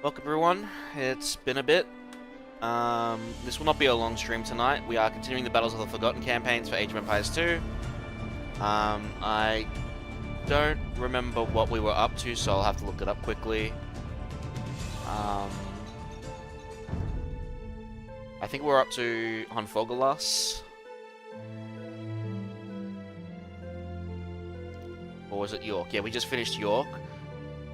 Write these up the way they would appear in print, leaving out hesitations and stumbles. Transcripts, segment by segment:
Welcome everyone, it's been a bit. This will not be a long stream tonight. We are continuing the Battles of the Forgotten campaigns for Age of Empires 2. I don't remember what we were up to, so I'll have to look it up quickly. I think we're up to Honfogalas. Or was it York? Yeah, we just finished York.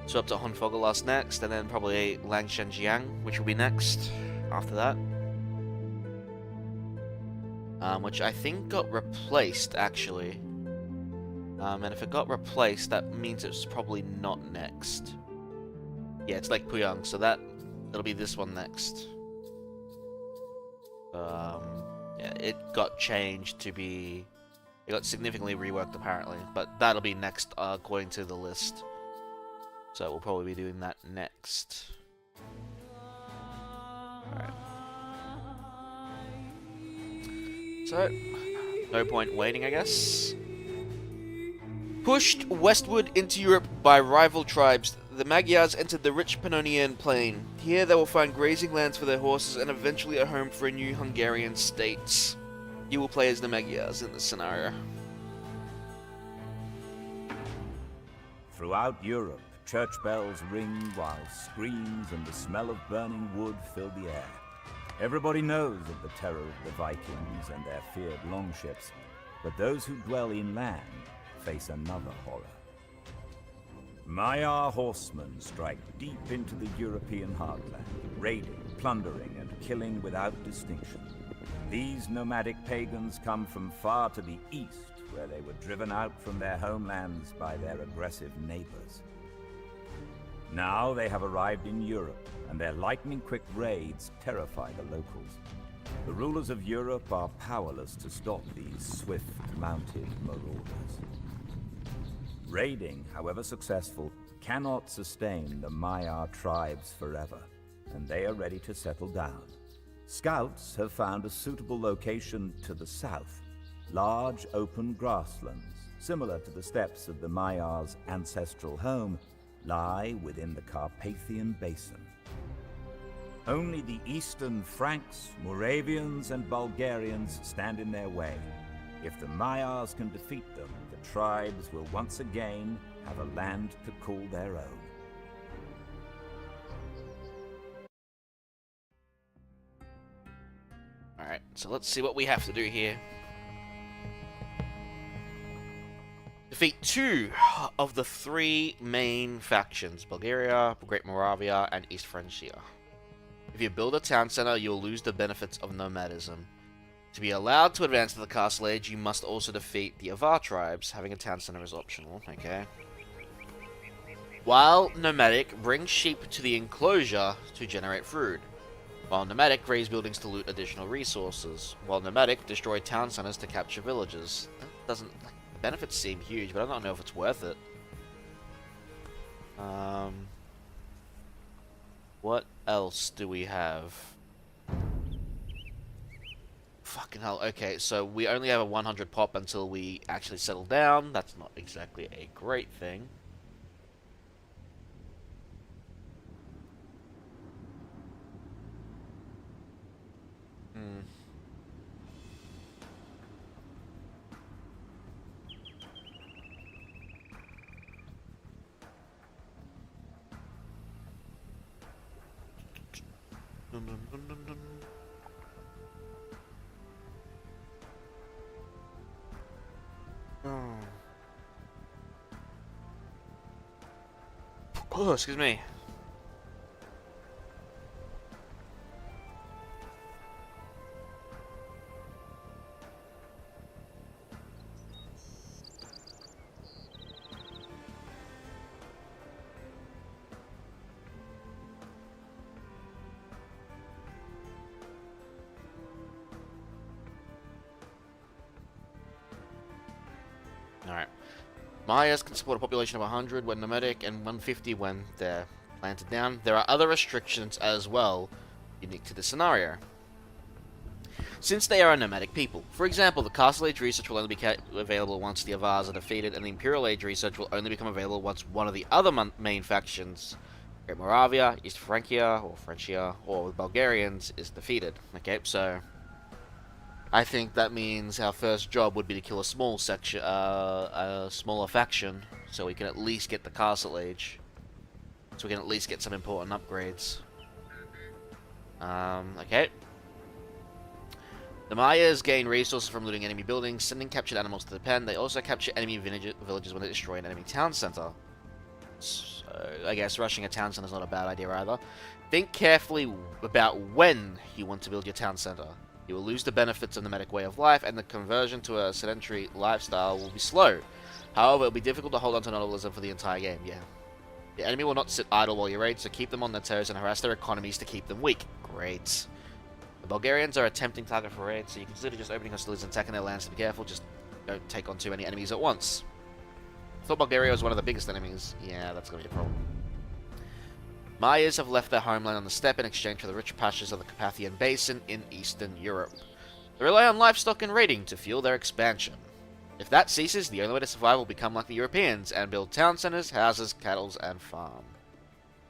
So up to Honfogalas next, and then probably Langshenjiang, which will be next after that. Which I think got replaced, actually. And if it got replaced, that means it's probably not next. Yeah, it's like Puyang, so it'll be this one next. Yeah, it got changed to be... It got significantly reworked, apparently. But that'll be next, according to the list. So we'll probably be doing that next. Alright. So, no point waiting, I guess. Pushed westward into Europe by rival tribes, the Magyars entered the rich Pannonian plain. Here they will find grazing lands for their horses and eventually a home for a new Hungarian state. You will play as the Magyars in this scenario. Throughout Europe, church bells ring while screams and the smell of burning wood fill the air. Everybody knows of the terror of the Vikings and their feared longships, but those who dwell inland face another horror. Maiar horsemen strike deep into the European heartland, raiding, plundering, and killing without distinction. These nomadic pagans come from far to the east, where they were driven out from their homelands by their aggressive neighbors. Now they have arrived in Europe, and their lightning-quick raids terrify the locals. The rulers of Europe are powerless to stop these swift-mounted marauders. Raiding, however successful, cannot sustain the Maiar tribes forever, and they are ready to settle down. Scouts have found a suitable location to the south, large open grasslands, similar to the steppes of the Maiar's ancestral home, lie within the Carpathian Basin. Only the eastern Franks, Moravians, and Bulgarians stand in their way. If the Magyars can defeat them, the tribes will once again have a land to call their own. Alright, so let's see what we have to do here. Defeat 2 of the 3 main factions, Bulgaria, Great Moravia, and East Francia. If you build a town center, you'll lose the benefits of nomadism. To be allowed to advance to the Castle Age, you must also defeat the Avar tribes. Having a town center is optional, okay. While nomadic, bring sheep to the enclosure to generate food. While nomadic, raise buildings to loot additional resources. While nomadic, destroy town centers to capture villages. That doesn't... The benefits seem huge, but I don't know if it's worth it. What else do we have? Fucking hell, okay, so we only have a 100 pop until we actually settle down. That's not exactly a great thing. Dun, dun, dun, dun, dun. Oh, excuse me. Alright. Mayas can support a population of 100 when nomadic and 150 when they're planted down. There are other restrictions as well, unique to this scenario. Since they are a nomadic people. For example, the Castle Age research will only be available once the Avars are defeated, and the Imperial Age research will only become available once one of the other main factions Great Moravia, East Francia, or the Bulgarians is defeated. Okay, so I think that means our first job would be to kill a small section, a smaller faction, so we can at least get the castle age. So we can at least get some important upgrades. Okay. The Mayas gain resources from looting enemy buildings, sending captured animals to the pen. They also capture enemy villages when they destroy an enemy town center. So, I guess rushing a town center is not a bad idea either. Think carefully about when you want to build your town center. You will lose the benefits of the nomadic way of life, and the conversion to a sedentary lifestyle will be slow. However, it will be difficult to hold on to nomadism for the entire game, yeah. The enemy will not sit idle while you raid, so keep them on their toes and harass their economies to keep them weak. Great. The Bulgarians are a tempting target for raids, so you consider just opening hostilities and attacking their lands to be careful. Just don't take on too many enemies at once. I thought Bulgaria was one of the biggest enemies. Yeah, that's going to be a problem. Mayas have left their homeland on the steppe in exchange for the rich pastures of the Carpathian Basin in Eastern Europe. They rely on livestock and raiding to fuel their expansion. If that ceases, the only way to survive will become like the Europeans and build town centers, houses, cattle, and farm.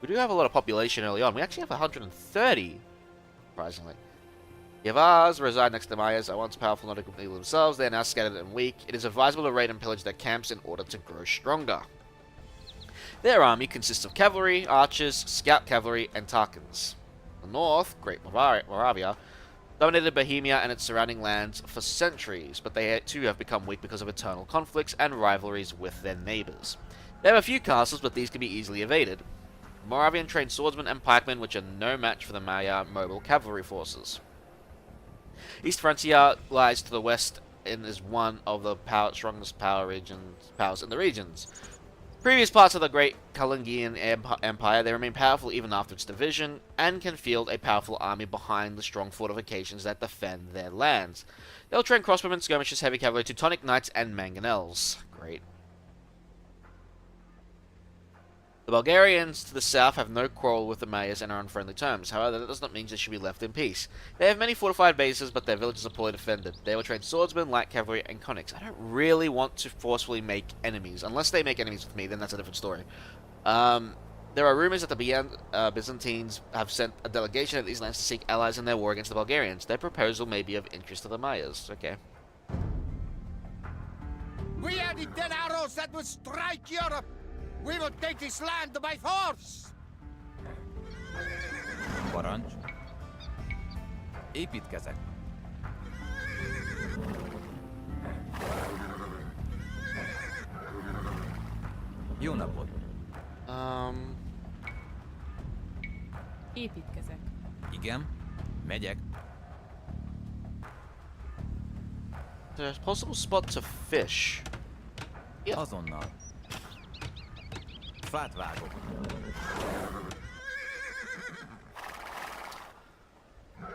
We do have a lot of population early on. We actually have 130, surprisingly. The Avars reside next to the Mayas, are once powerful not completely themselves. They are now scattered and weak. It is advisable to raid and pillage their camps in order to grow stronger. Their army consists of cavalry, archers, scout cavalry, and Tarkans. The north, Great Moravia, dominated Bohemia and its surrounding lands for centuries, but they too have become weak because of eternal conflicts and rivalries with their neighbours. They have a few castles, but these can be easily evaded. Moravian trained swordsmen and pikemen, which are no match for the Maya mobile cavalry forces. East Francia lies to the west and is one of the strongest powers in the regions. Previous parts of the Great Carolingian Empire, they remain powerful even after its division, and can field a powerful army behind the strong fortifications that defend their lands. They'll train crossbowmen, skirmishers, heavy cavalry, Teutonic knights, and mangonels. Great. The Bulgarians to the south have no quarrel with the Mayas and are on friendly terms. However, that does not mean they should be left in peace. They have many fortified bases, but their villages are poorly defended. They will train swordsmen, light cavalry, and conics. I don't really want to forcefully make enemies. Unless they make enemies with me, then that's a different story. There are rumors that the Byzantines have sent a delegation of these lands to seek allies in their war against the Bulgarians. Their proposal may be of interest to the Mayas. Okay. We are the dead arrows that will strike Europe! We will take this land by force! Parancs. Építkezek. Jó napot. Építkezek. Igen, megyek. There's a possible spot to fish. Yeah. Azonnal. Fát vágok.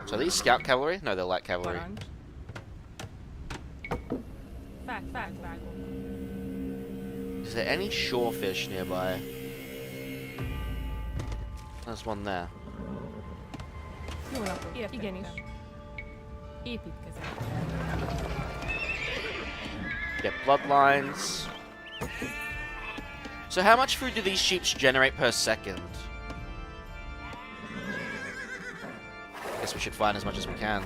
So are these scout cavalry? No, they're light cavalry. Parancs. Fát vágom. Is there any shore fish nearby? There's one there. Jó napot. Igenis. Építkezek. Get bloodlines. So how much food do these sheep generate per second? I guess we should find as much as we can.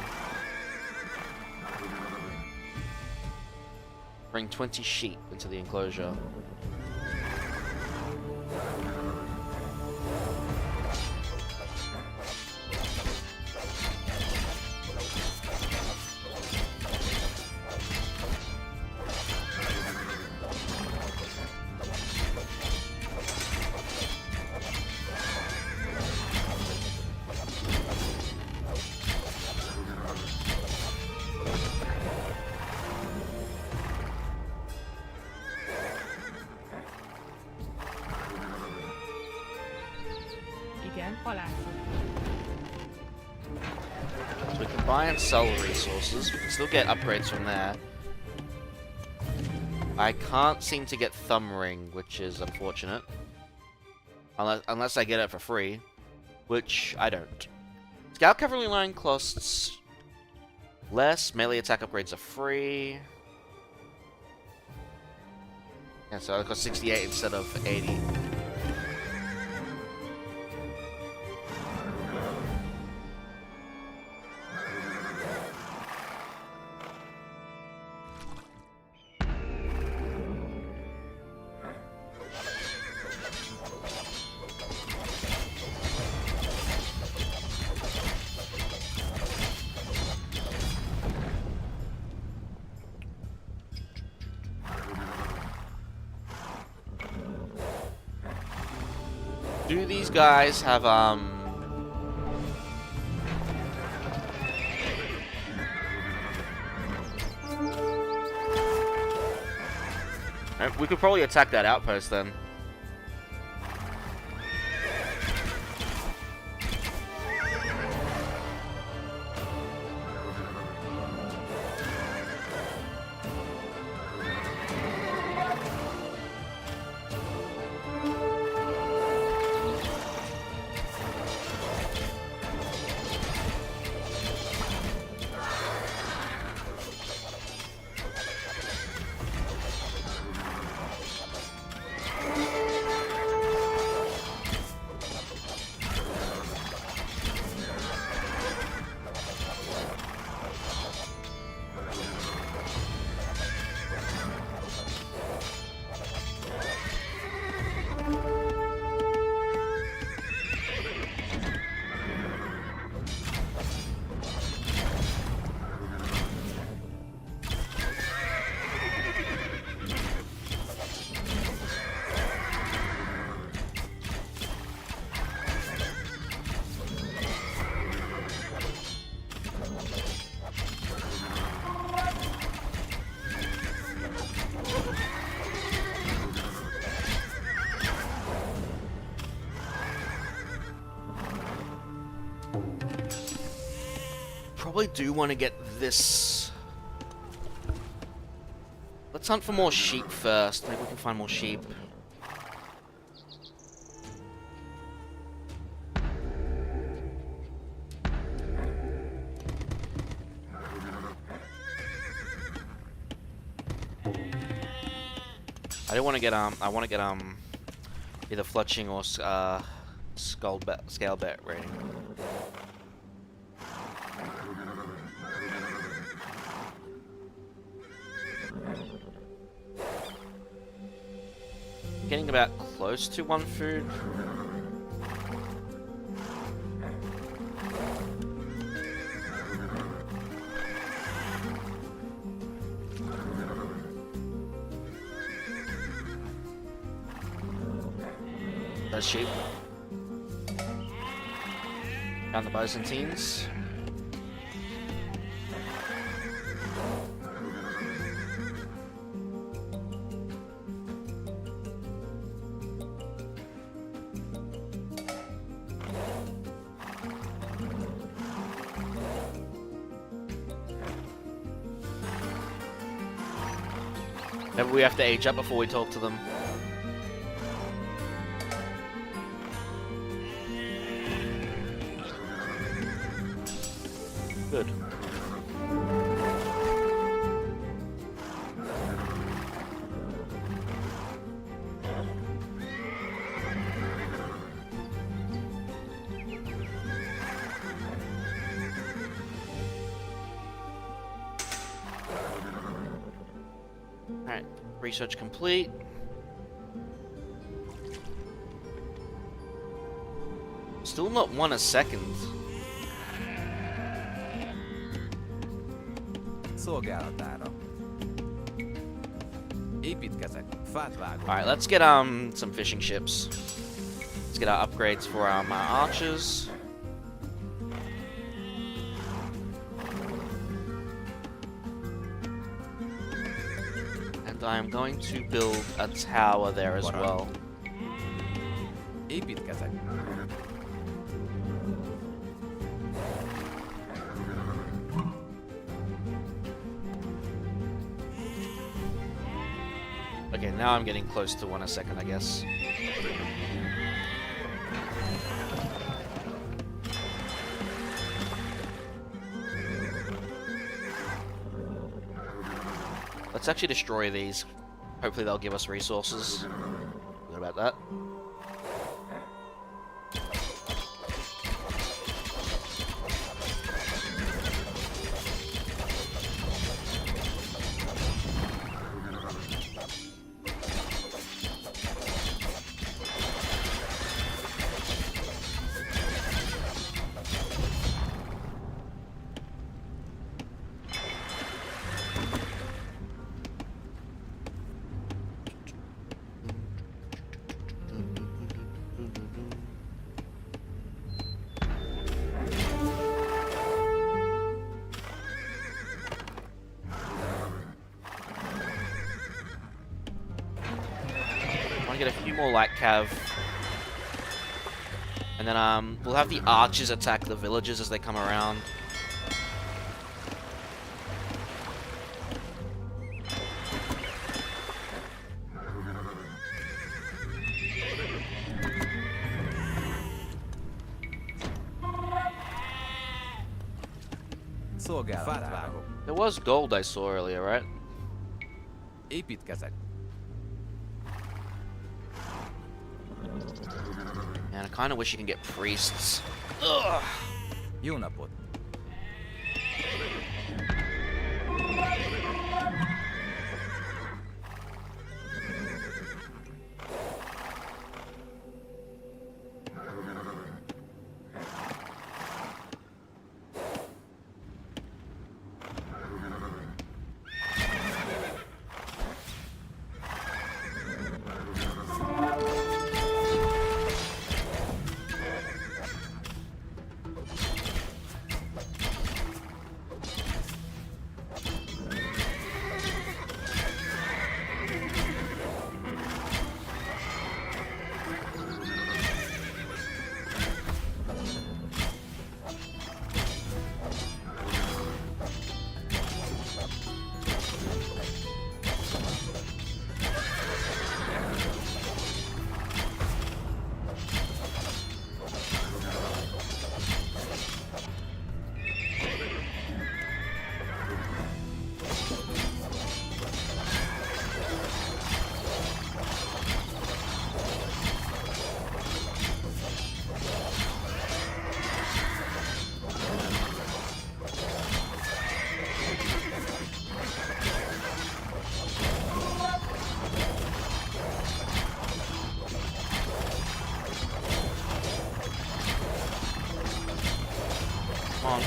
Bring 20 sheep into the enclosure. Igen, halászok. So we can buy and sell resources. We can still get upgrades from there. I can't seem to get Thumb Ring, which is unfortunate. Unless I get it for free, which I don't. Scout Cavalry Line costs less. Melee attack upgrades are free. Yeah, so it costs 68 instead of 80. Do these guys have we could probably attack that outpost then. Probably do want to get this. Let's hunt for more sheep first. Maybe we can find more sheep. I don't want to get I want to get either fletching or scale bet rating. Getting about close to one food. That's sheep. Found the Byzantines. Maybe we have to age up before we talk to them. Good. Alright, research complete. Still not 1 a second. Szolgálatára. Építkezek, fát vágok. Alright, let's get some fishing ships. Let's get our upgrades for our archers. And I'm going to build a tower there as well. Építkezek. Okay, now I'm getting close to 1 a second, I guess. Let's actually destroy these. Hopefully they'll give us resources. What about that? get a few more light cav. And then we'll have the archers attack the villagers as they come around. Fát vágok. There was gold I saw earlier, right? Építkezek. Man, I kind of wish you can get priests. Ugh. Jó napot. Come on.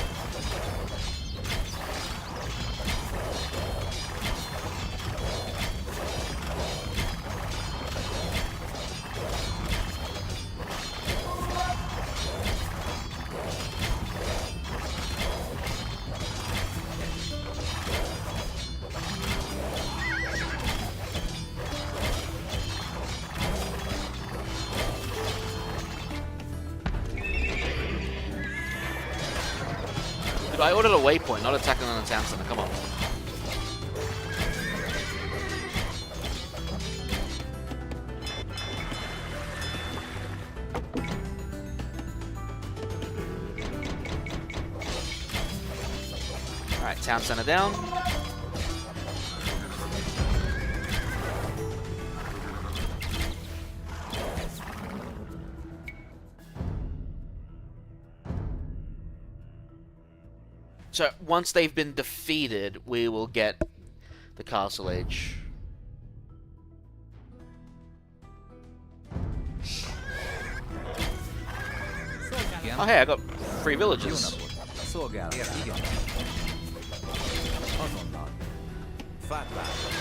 Dude, I ordered a waypoint, not attacking on the town center. Come on. Alright, town center down. So, once they've been defeated, we will get the Castle Age. Igen. Oh, hey, I got 3 Jó villages. napot. Szolgálat. Igen. Azonnal. Fát vágok.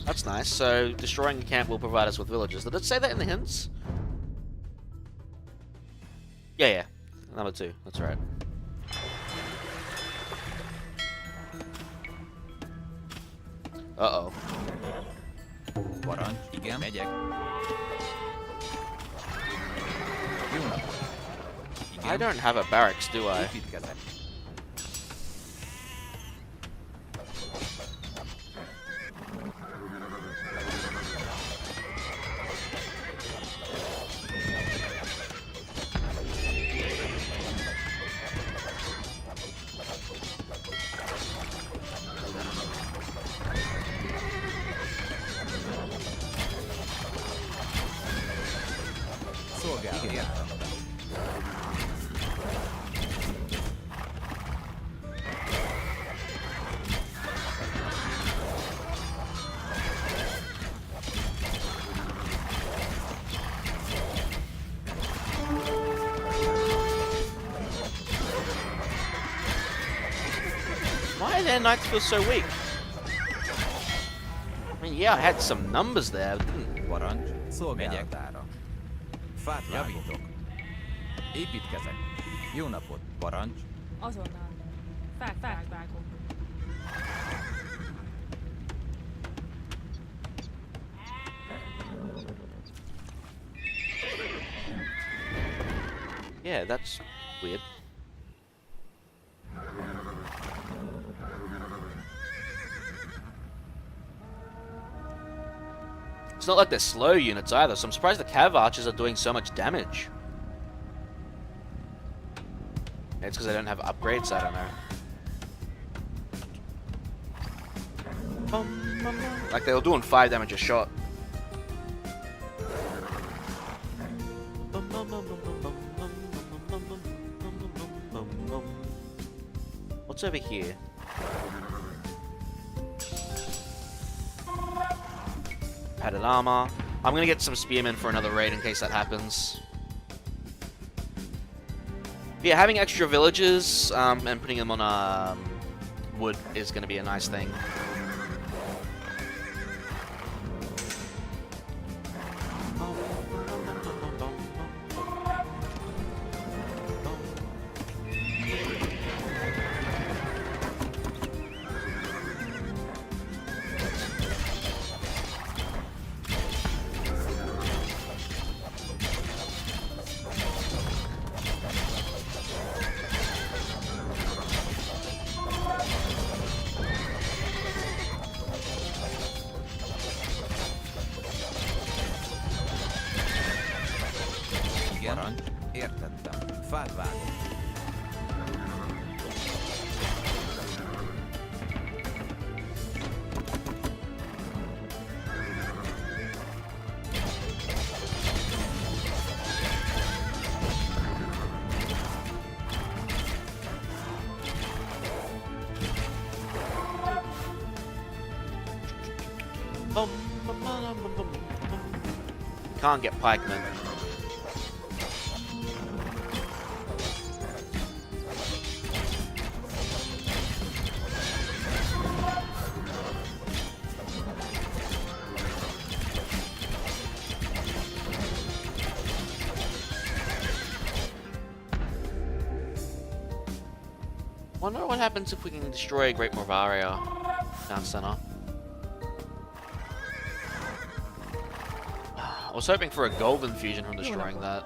That's nice. So, destroying a camp will provide us with villages. Did it say that in the hints? Yeah. Number 2. That's right. Uh-oh. Parancs. Igen. Megyek. Jó napot. I don't have a barracks, do I? Építkezek. Szolgálat. Igen. Why do their knights feel so weak? I mean, yeah, I had some numbers there, but didn't... Parancs. Szolgálatára. Fát javítok. Építkezek. Jó napot, parancs. Azonnal. Vágom. Yeah, that's weird. It's not like they're slow units either, so I'm surprised the cav archers are doing so much damage. Yeah, it's because they don't have upgrades, I don't know. Like they were doing 5 damage a shot. What's over here? Padded armor. I'm gonna get some spearmen for another raid in case that happens. Yeah, having extra villages and putting them on wood is gonna be a nice thing. Igen, parancs. Értettem. Fát vágok. Can't get pikemen. Wonder what happens if we can destroy Great Morvaria down center. I was hoping for a gold infusion from destroying that.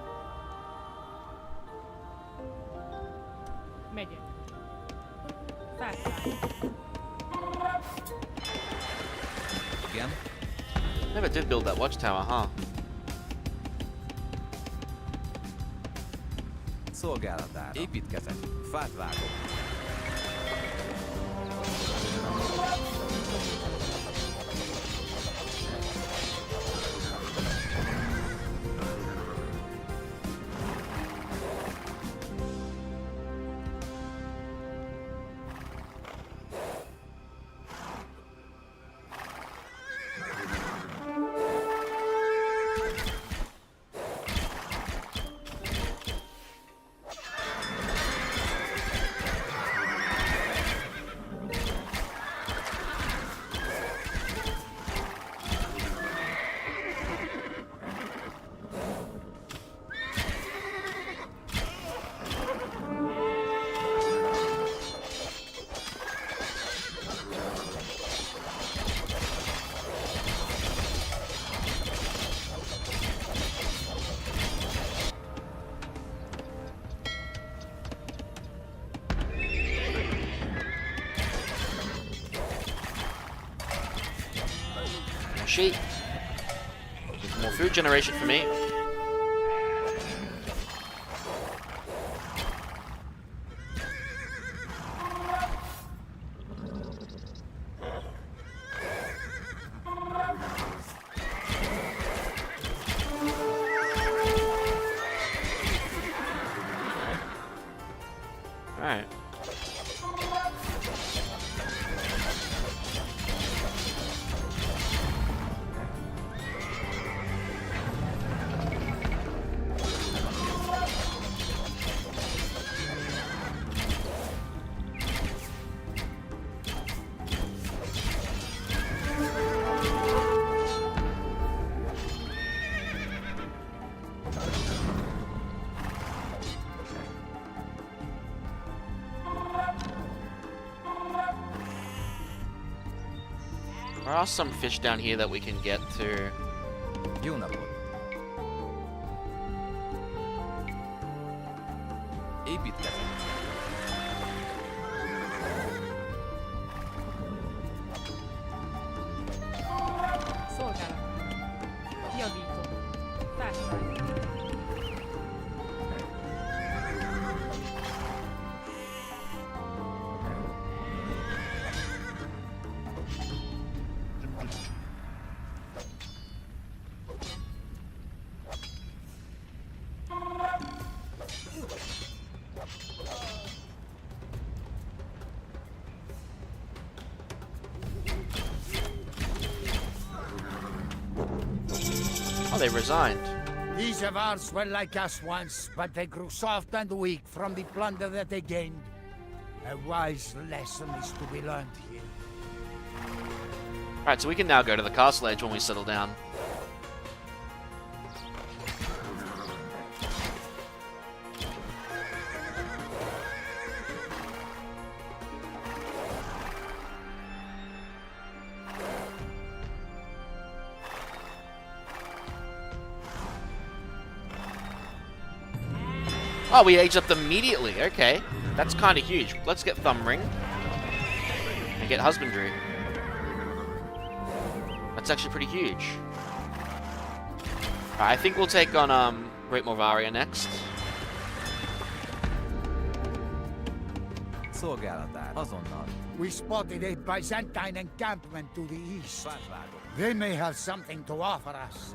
Megyek. Vágom. Igen. Never did build that watchtower, huh? Szolgálatára. Építkezek. Fát vágok. Sheep. More food generation for me. Alright. There are some fish down here that we can get to. Junapod. Építkezés. Szolgálat. Javító. Felhívás. Oh, they resigned. These of ours were like us once, but they grew soft and weak from the plunder that they gained. A wise lesson is to be learned here. Alright, so we can now go to the castle edge when we settle down. Oh, we aged up immediately. Okay. That's kind of huge. Let's get Thumb Ring. And get Husbandry. That's actually pretty huge. Alright, I think we'll take on Great Morvaria next. Szolgálatár. Azonnal. We spotted a Byzantine encampment to the east. Fátvágok. They may have something to offer us.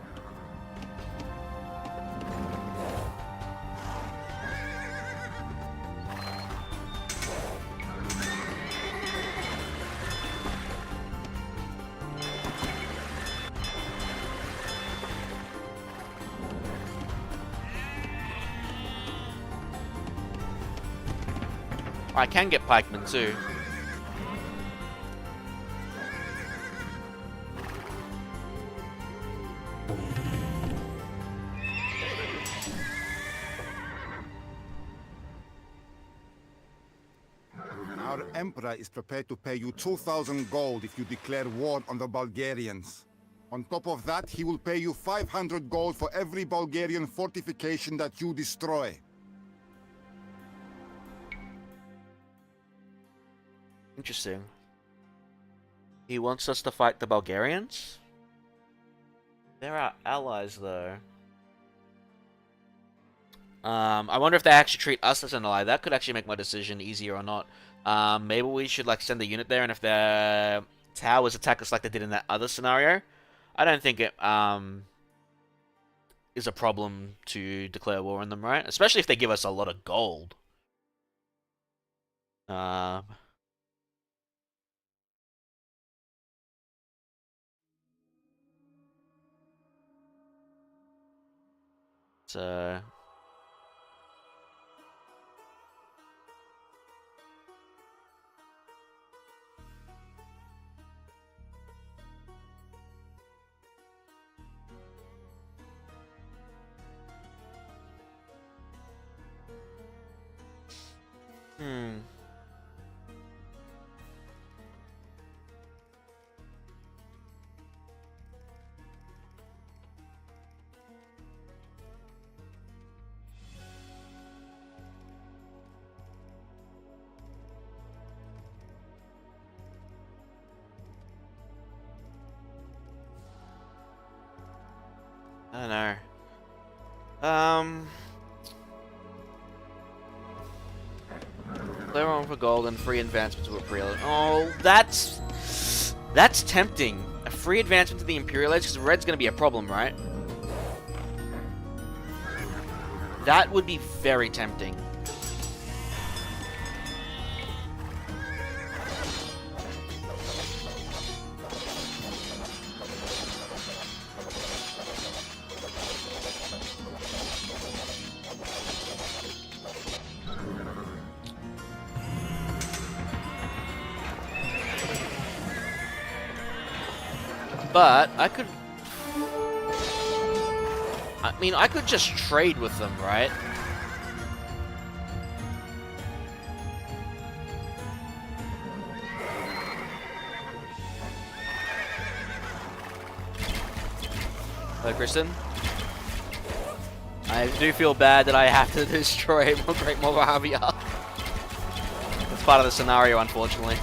I can get pikemen too. Our emperor is prepared to pay you 2,000 gold if you declare war on the Bulgarians. On top of that, he will pay you 500 gold for every Bulgarian fortification that you destroy. Interesting. He wants us to fight the Bulgarians? They're our allies, though. I wonder if they actually treat us as an ally. That could actually make my decision easier or not. Maybe we should like send a unit there, and if their towers attack us like they did in that other scenario, I don't think it is a problem to declare war on them, right? Especially if they give us a lot of gold. So I don't know. Clear on for gold and free advancement to Imperial. Oh, that's tempting. A free advancement to the Imperial Edge, because red's gonna be a problem, right? That would be very tempting. But I could... I mean, I could just trade with them, right? Hello, Kristen. I do feel bad that I have to destroy Great Moravia. It's part of the scenario, unfortunately.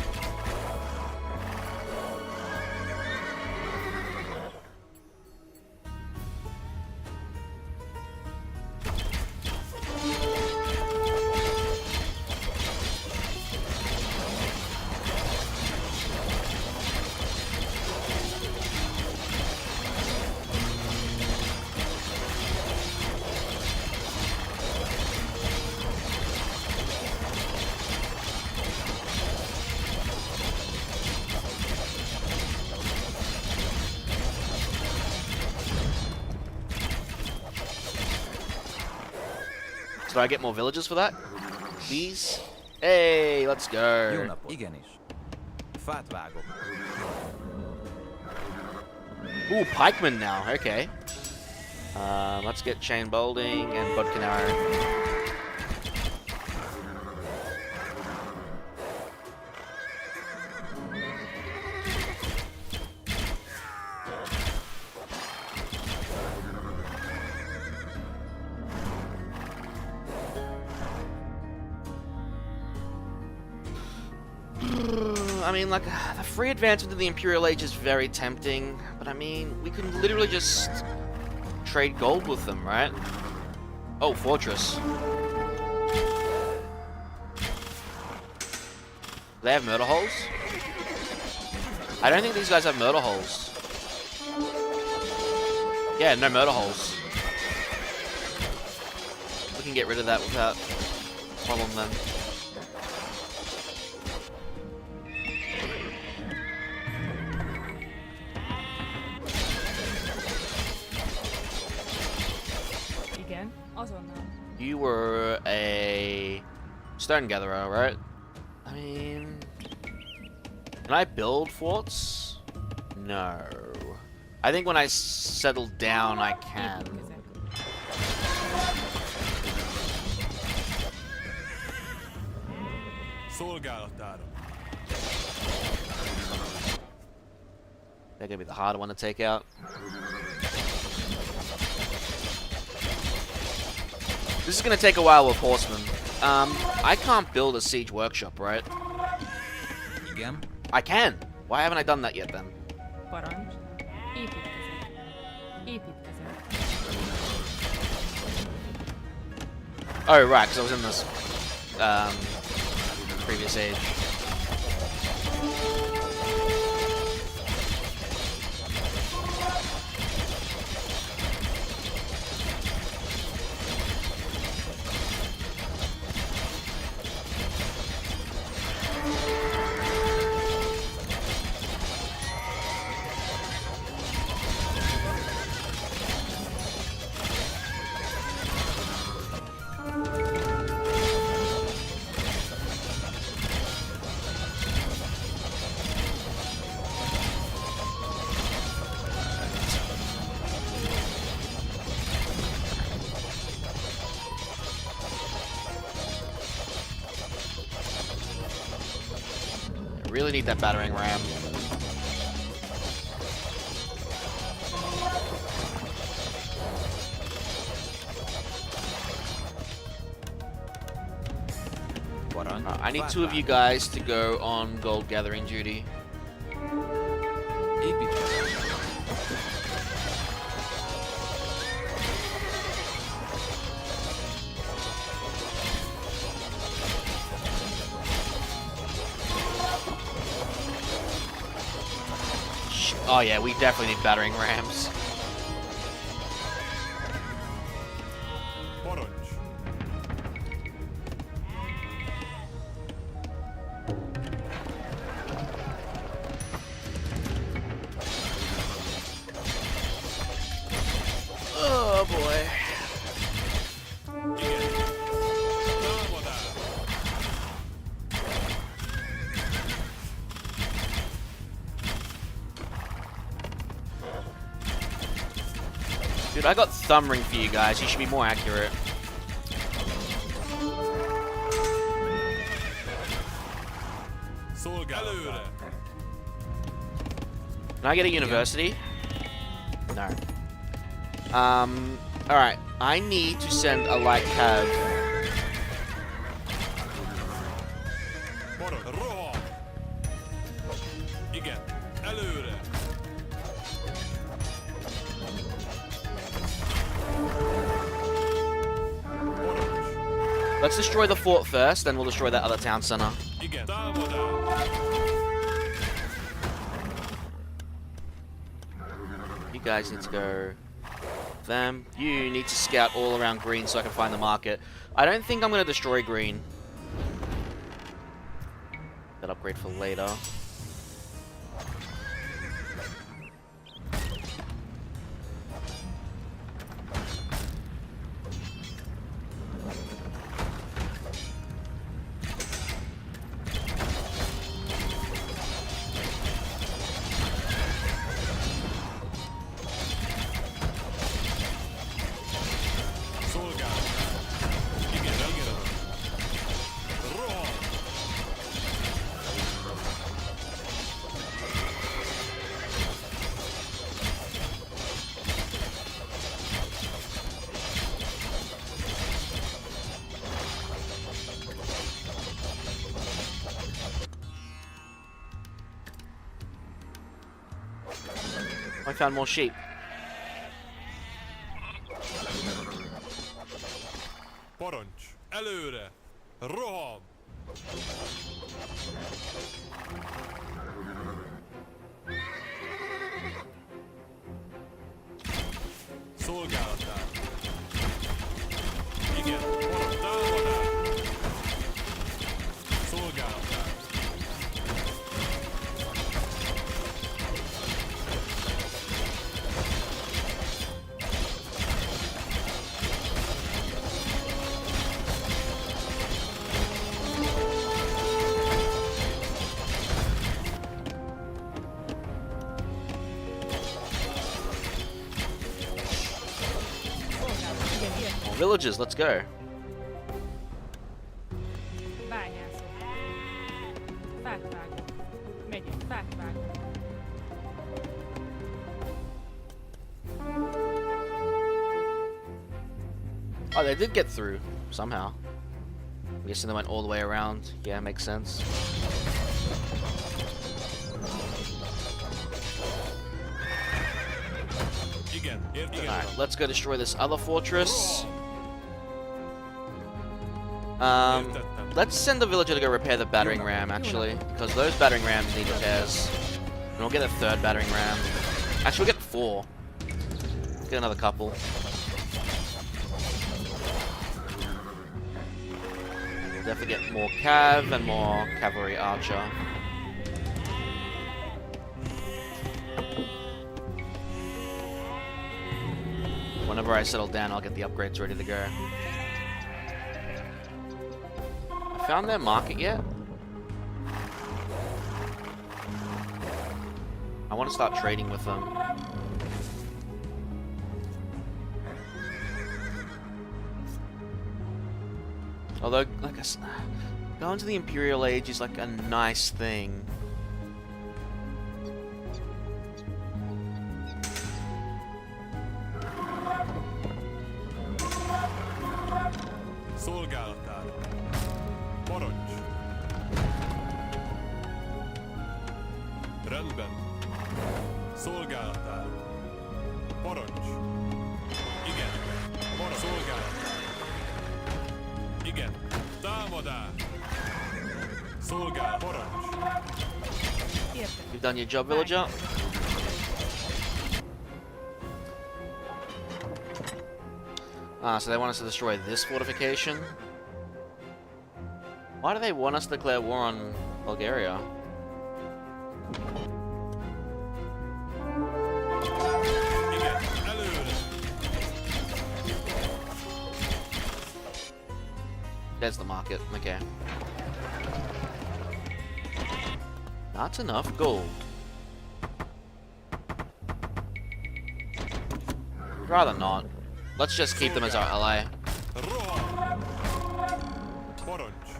Do I get more villagers for that? Please? Hey, let's go. Jó napot. Igenis. Fát vágok. Ooh, pikemen now. Okay. Let's get chain bolting and bodkin arrow. I mean, like, the free advancement of the Imperial Age is very tempting, but I mean, we can literally just trade gold with them, right? Oh, fortress. Do they have murder holes? I don't think these guys have murder holes. Yeah, no murder holes. We can get rid of that without problem then. Igen, azonnal. You were a stone gatherer, right? I mean, can I build forts? No. I think when I settle down, I can. Építkezek. Szolgálatára. They're gonna be the harder one to take out. This is gonna take a while with horsemen. I can't build a siege workshop, right? Igen. I can. Why haven't I done that yet then? Parancs. Építkezek. Építkezek. Oh, right, because I was in this previous age. I really need that battering ram. Parancs. I need two of you guys to go on gold gathering duty. Építkezek. Oh yeah, we definitely need battering rams. Parancs. Oh boy. Igen. Támadás. Dude, I got thumb ring for you guys. You should be more accurate. Szolgálatára. Előre. Can I get a university? No. Alright. I need to send a light cav. Porod, rohan! Igen, előre! Parancs! Let's destroy the fort first, then we'll destroy that other town center. Igen, támadás! You guys need to go... Them. You need to scout all around green so I can find the market. I don't think I'm going to destroy green. That upgrade for later. I found more sheep. Parancs! Előre! Roham! Szolgálatán! Igen, parancs, támadás! Szolgálatán! Villages, let's go. Bányászok. Fát vágok. Megyünk, fát vágok. Oh, they did get through, somehow. I'm guessing they went all the way around. Yeah, makes sense. Igen, igen. Alright, let's go destroy this other fortress. Let's send the villager to go repair the battering ram, actually. Because those battering rams need repairs. And we'll get a third battering ram. Actually, we'll get 4. Let's get another couple. We'll definitely get more cav and more cavalry archer. Whenever I settle down, I'll get the upgrades ready to go. Found their market yet? I want to start trading with them. Although, like I said, going to the Imperial Age is like a nice thing. Szolgálatára! Parancs! Rendben! Szolgálatára! Parancs! Igen! Parancs! Szolgálatára! Igen! Támadás! Szolgál! Parancs! Értem. You've done your job, villager. Ah, so they want us to destroy this fortification? Why do they want us to declare war on Bulgaria? Igen! Előre! There's the market, okay. Not enough gold. Rather not. Let's just keep them as our ally. Rohan! Parancs!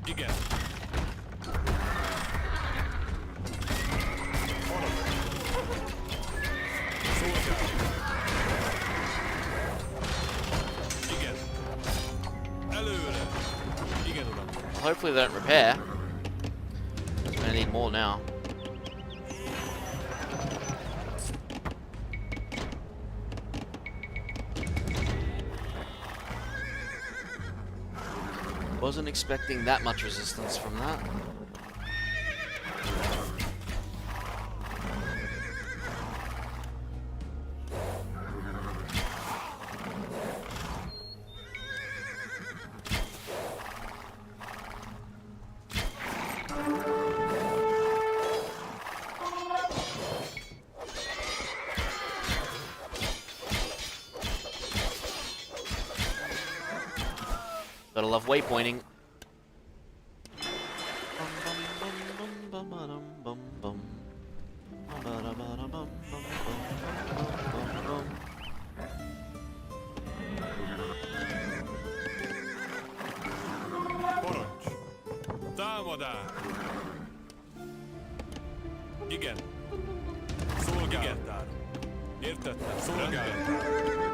Igen! Parancs! hopefully they don't repair. I'm gonna need more now. Wasn't expecting that much resistance from that. Gotta love waypointing. Parancs. Támadás. Igen. Szolgáltál. Értettem. Szolgáltál.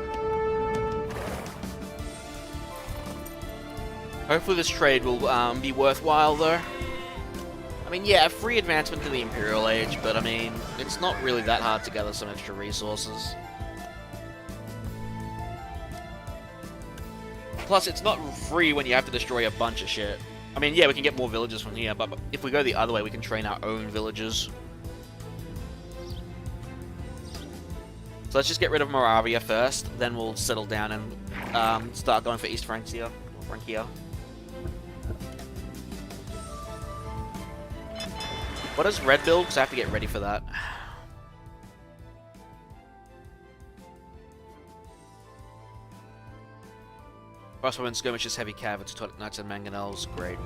Hopefully this trade will be worthwhile, though. I mean, yeah, free advancement to the Imperial Age, but I mean, it's not really that hard to gather some extra resources. Plus, it's not free when you have to destroy a bunch of shit. I mean, yeah, we can get more villages from here, but if we go the other way, we can train our own villagers. So let's just get rid of Moravia first, then we'll settle down and start going for East Francia. Francia. What does red build? Because I have to get ready for that. Crossbowmen, skirmishes, heavy cav, it's knights and mangonels. Great.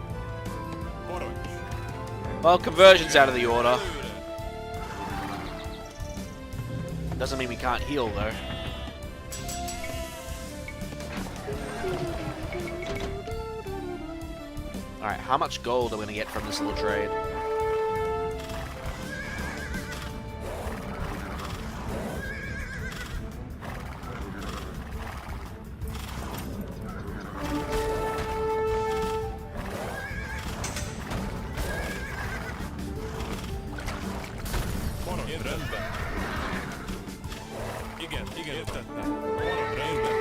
Parancs. Well, conversion's out of the order. Doesn't mean we can't heal, though. Alright, how much gold are we going to get from this little trade? Parancs. Rendben. Igen, értettem. Parancs. Rendben.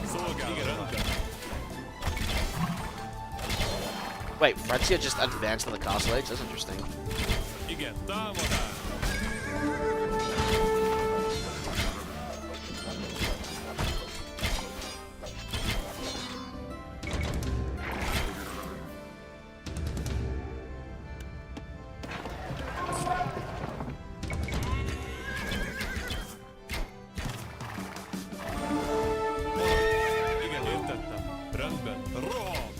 Szolgáltál. Wait, Francia just advanced on the castle age? That's interesting. Igen, támadás. Igen, értettem. Rendben. Roham.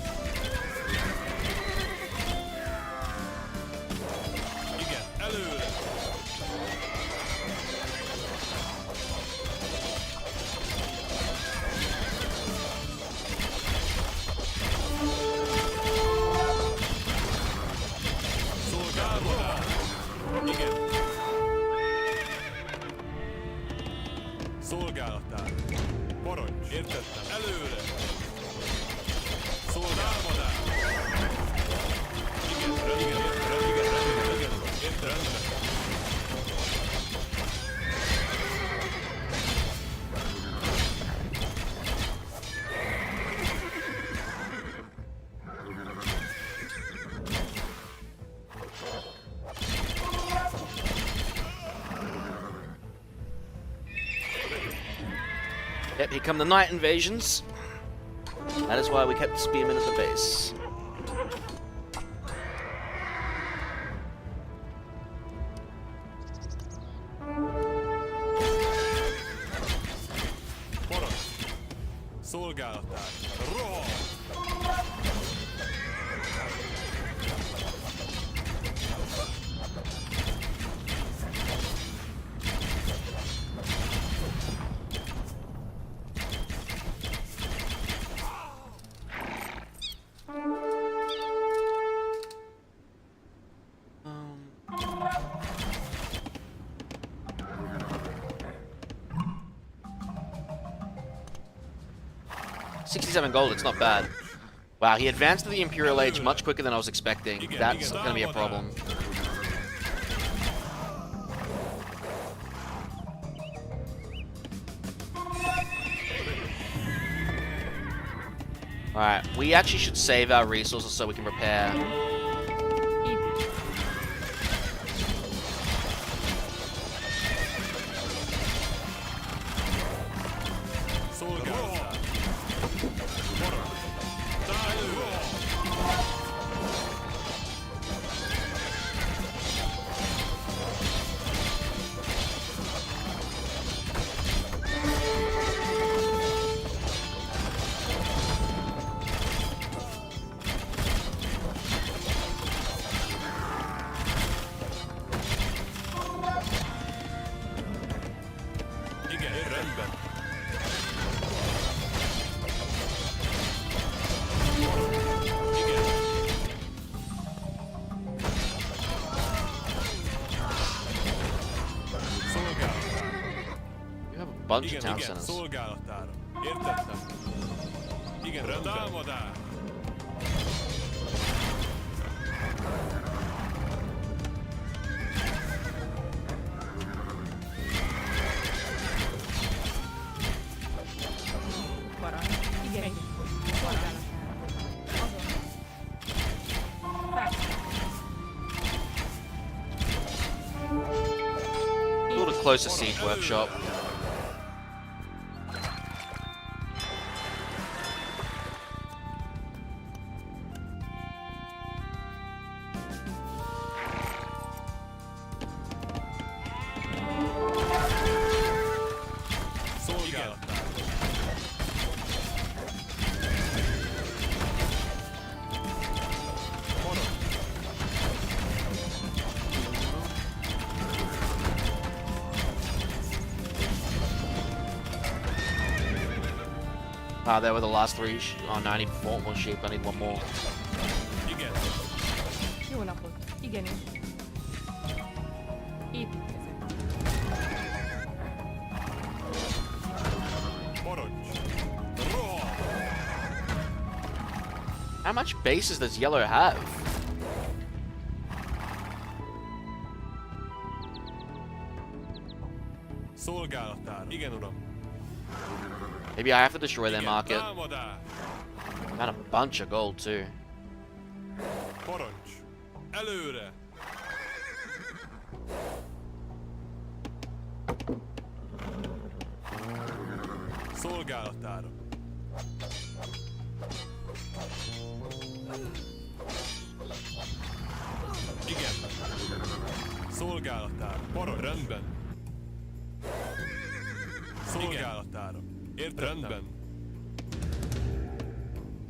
Igen, előre. Szolgáltatás. Igen. Szolgálatál. Parancs. Értettem. Előre. Szolgáltatás. Igen, igen, értem. Yep, here come the night invasions. That is why we kept the spearmen at the base. Parancs. Szolgálatál. Roham. $67 gold, it's not bad. Wow, he advanced to the Imperial Age much quicker than I was expecting. That's gonna be a problem. Alright, we actually should save our resources so we can repair. Szolgálatát. Parancs. Előre. Igen, rendben. Igen. Szolgálatára. You have a bunch of Igen, town igen, centers. szolgálatára. Értettem. Igen, rendben. Támadás. Parancs. Igen. Szolgálatára. Azon. Fákvágó. Build a closer siege workshop. Szolgálatára. Parancs. Ah, there were the last three. Oh, 94 more sheep. I need one more. Igen. Jó napot. Igenis. Építkezet. Parancs. Rohan. How much bases does yellow have? Szolgálatára. Igen, uram. Maybe I have to destroy their Igen, market. támadás. Got a bunch of gold too. Parancs. Előre. Szolgálatára. Igen. Szolgálatára. Parancs. Rendben. Szolgálatára. Rendben.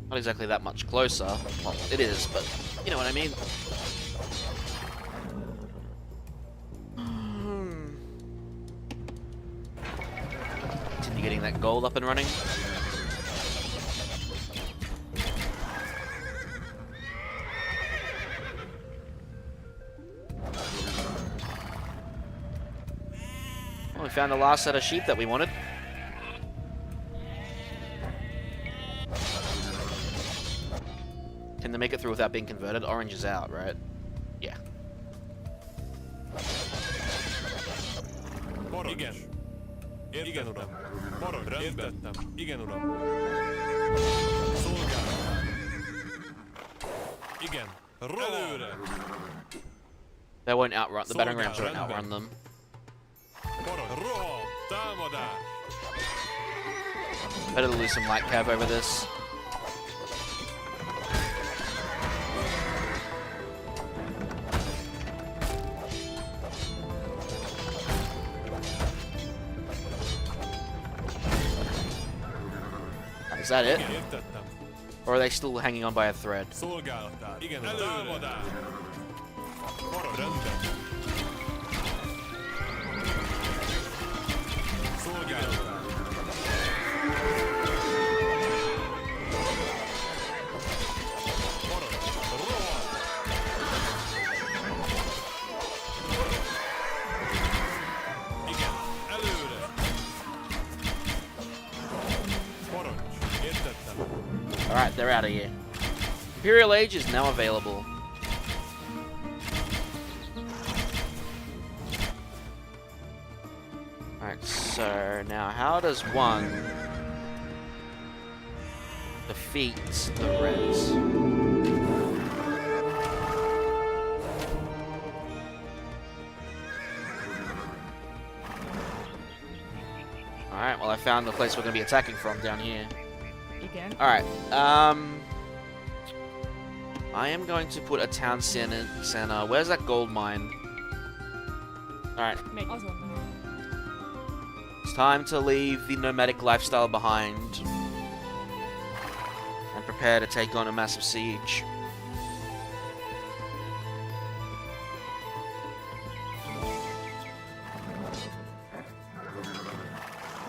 Not exactly that much closer. Well, it is, but you know what I mean. Continue getting that gold up and running. Well, we found the last set of sheep that we wanted. Can they make it through without being converted? Orange is out, right? Yeah. Parancs. Igen. Igen, uram. Parancs. Értettem. Igen, uram. Szolgálatára. Igen. Előre. They won't outrun. The battering rams won't outrun them. Parancs. Rohan. Támadás. Better to lose some light cav over this. Is that it? Igen, értettem. Or are they still hanging on by a thread? Szolgálatára. Igen, támadás. Parancs. Rendben. Szolgálatára. Parancs. Rohan. Igen, előre. Parancs. Értettem. Alright, they're out of here. Imperial Age is now available. Alright, so now how does one defeat the Reds? Alright, well I found the place we're going to be attacking from down here. Igen. Alright, I am going to put a town center. Where's that gold mine? Alright, Megy. Azonnal. it's time to leave the nomadic lifestyle behind and prepare to take on a massive siege.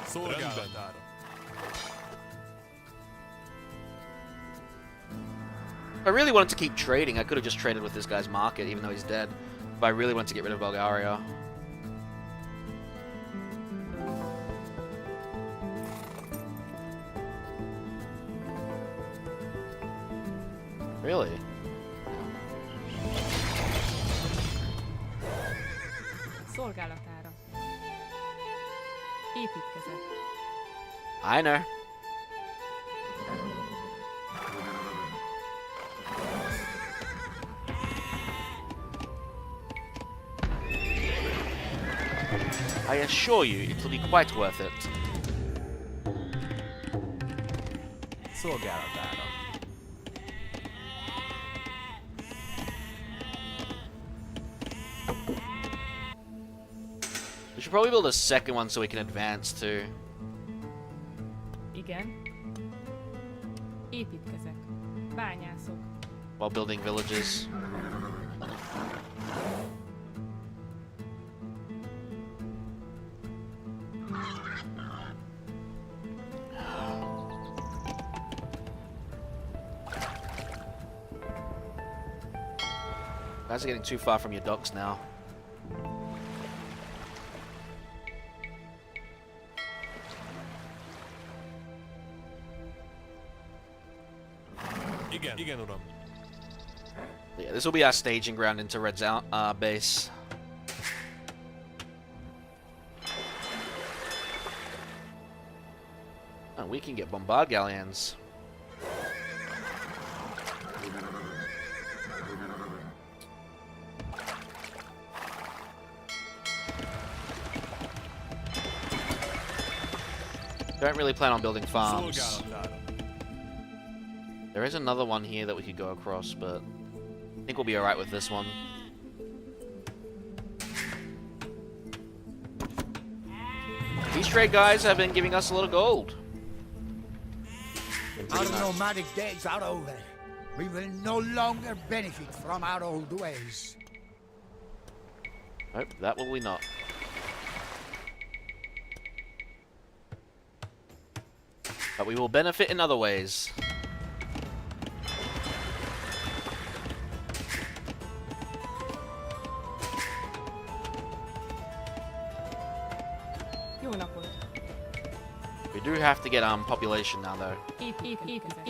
Szolgálatára. If I really wanted to keep trading, I could have just traded with this guy's market, even though he's dead. If I really wanted to get rid of Bulgaria. Really? Szolgálatára. Építkezet. I know. I assure you, it will be quite worth it. Szolgálatára. We should probably build a second one so we can advance too. Igen. Építkezek. Bányászok. While building villages. Guys are getting too far from your docks now. Igen, uram. Yeah, this will be our staging ground into Red's base. And we can get bombard galleons. Don't really plan on building farms. Szolgálatára. There is another one here that we could go across, but I think we'll be alright with this one. These trade guys have been giving us a lot of gold. Been Our pretty nice. nomadic days are over. We will no longer benefit from our old ways. Nope, that will we not. But we will benefit in other ways. Jó napot. We do have to get population now though. Építkezet.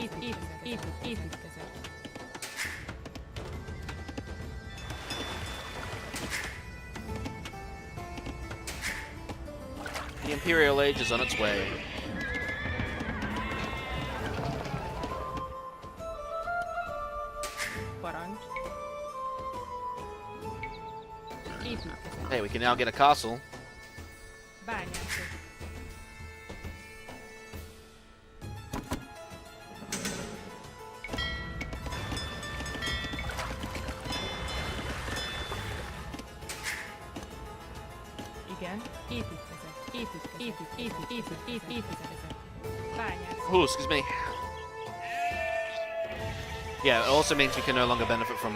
The Imperial Age is on its way. Parancs. Építkezet. Hey, we can now get a castle. Bányászok. Igen. Építkezet. Bányászok. Oh, excuse me. Yeah, it also means we can no longer benefit from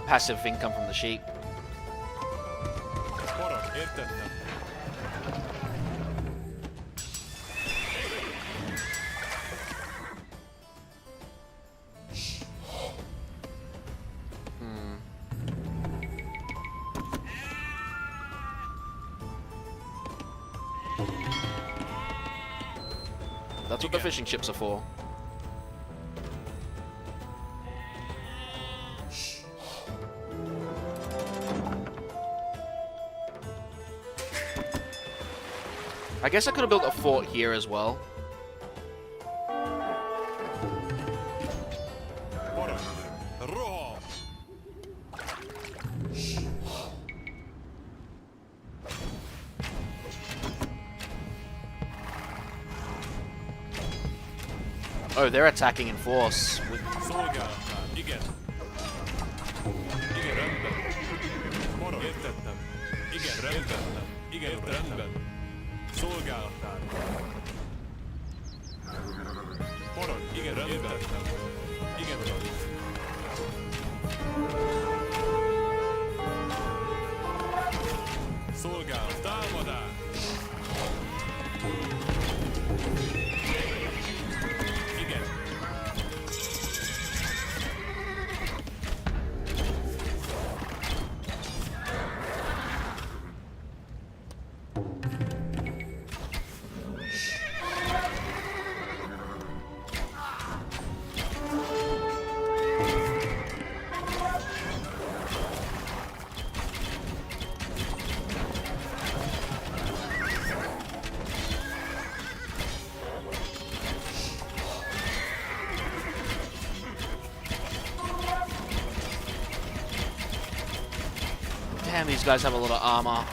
passive income from the sheep. Parancs, értettem. That's what the fishing ships are for. I guess I could have built a fort here as well. Parancs. Rohan. Oh, they're attacking in force. Szolgálatnál. Igen. Igen, rendben. Parancs. Értettem. Igen, rendben. Igen, rendben. Szolgálatnál. Parancs. Igen, rendben. Igen, uram. Szolgálat. Támadás. Igen. Damn, these guys have a lot of armor.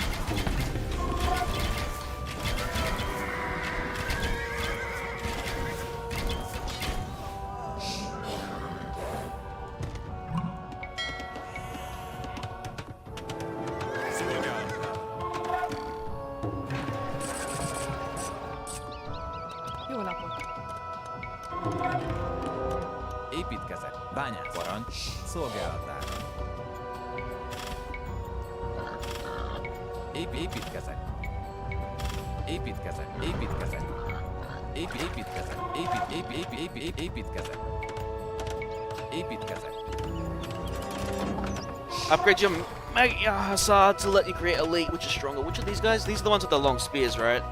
Szolgálatnál. Jó napot. Építkezek. Bányász. Parancs. Szolgálatára. Építkezek. Építkezek. Építkezek. Építkezek. Építkezek. Építkezek. Upgrade your Mega Hazard to let you create elite, which is stronger. Which of these guys? These are the ones with the long spears, right?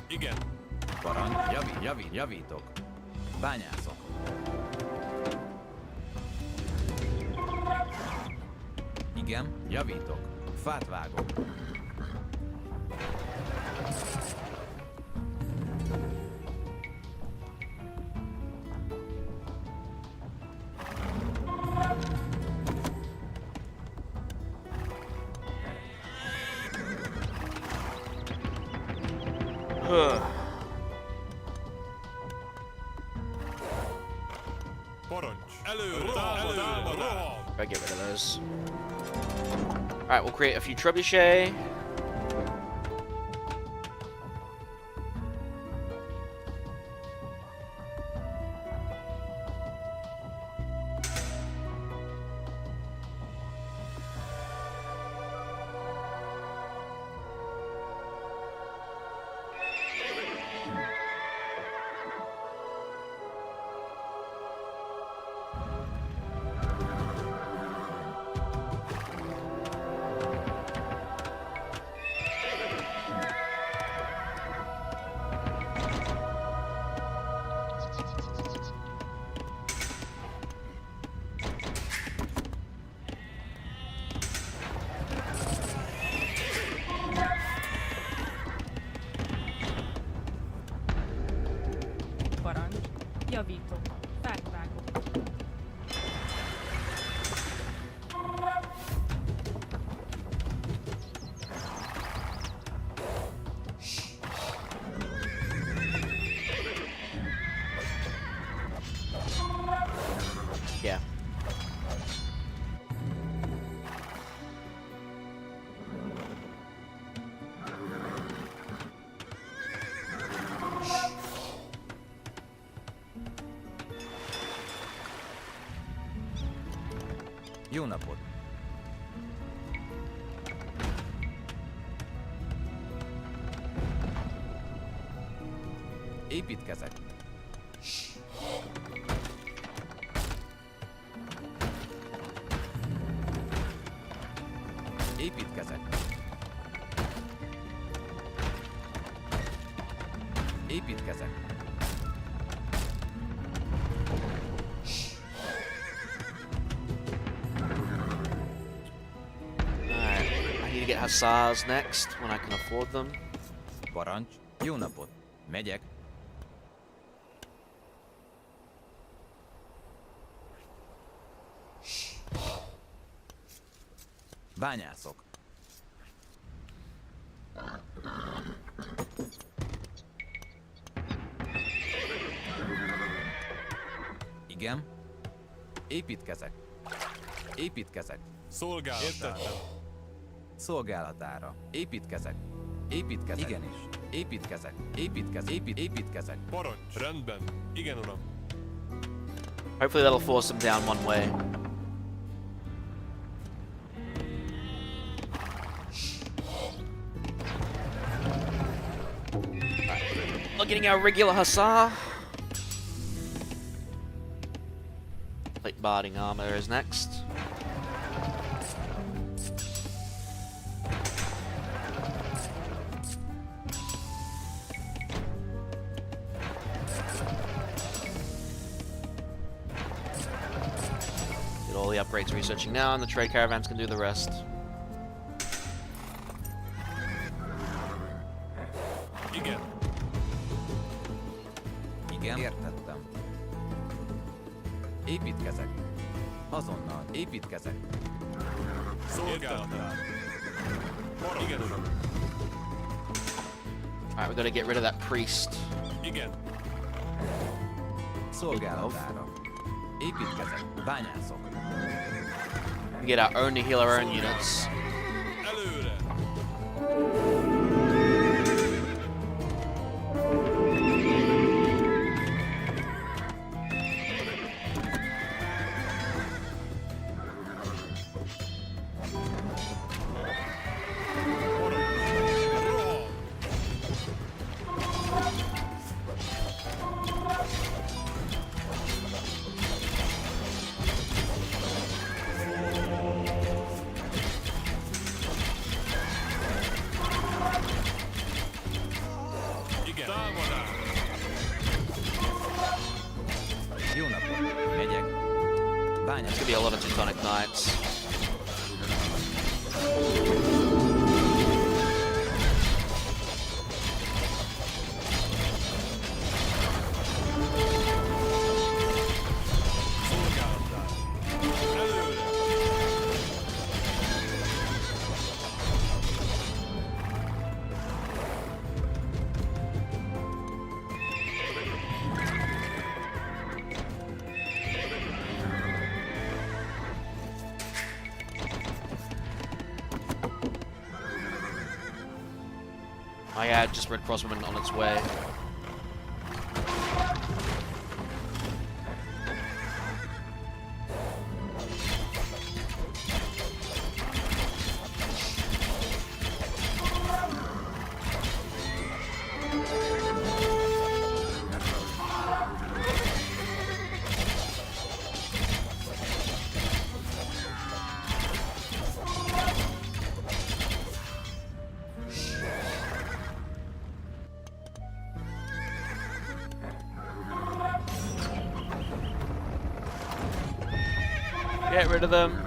Igen. Parancs. Javítok. Bányászok. Igen, javítok. Fát vágok. Parancs. Előre. Támadás. Gotta get rid of those. Alright, we'll create a few trebuchet. Parancs. Javítok. Fát vágok. Yeah. Jó napot. Építkezek. Építkezek. Építkezek. to get hussars next when I can afford them. Parancs. Jó napot. Megyek. Bányászok. Igen. Építkezek. Építkezek. Szolgálatára. Értettem. Szolgálatára. Építkezek. Építkezek. Igenis. Építkezek. Építkezek. Parancs. Rendben. Igen, uram. Hopefully that'll force them down one way. Not getting our regular hussar. Plate barding armor is next. Get all the upgrades researching now, and the trade caravans can do the rest. Igen. Igen. Értettem. Építkezek. Azonnal. Építkezek. Szolgálatára. Parancs. Igen, uram. Alright, we've got to get rid of that priest. Igen. Szolgálatára. Építkezek. Bányászok. We get our own to heal our own units. Előre. Igen. Támadás. Jó napot. Megyek. It's Bányászok. gonna be a lot of Teutonic Knights. Szolgálatára. Előre. Oh yeah, just Red Crosswoman on its way. Get rid of them.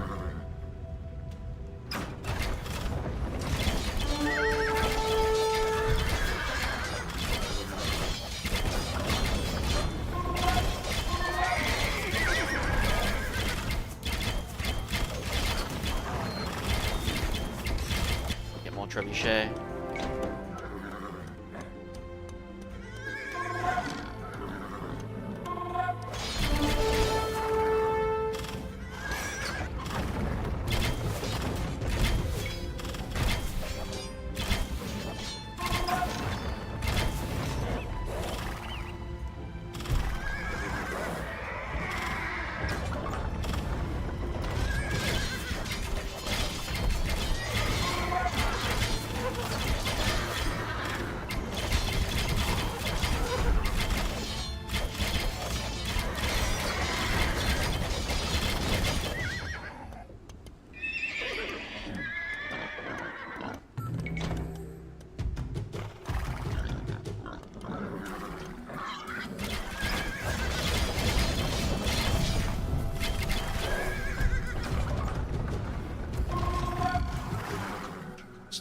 Get more trebuchet.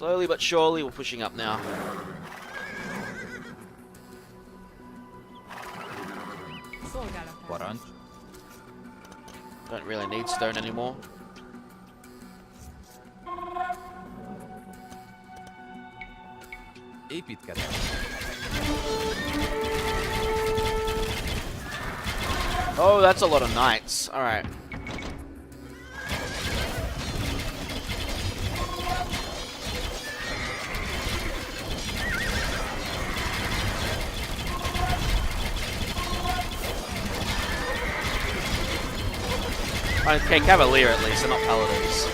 Slowly but surely, we're pushing up now. Szolgálatára. Parancs. Don't really need stone anymore. Építkezek. Oh, that's a lot of knights. Alright. Okay, Cavalier at least, they're not Paladins.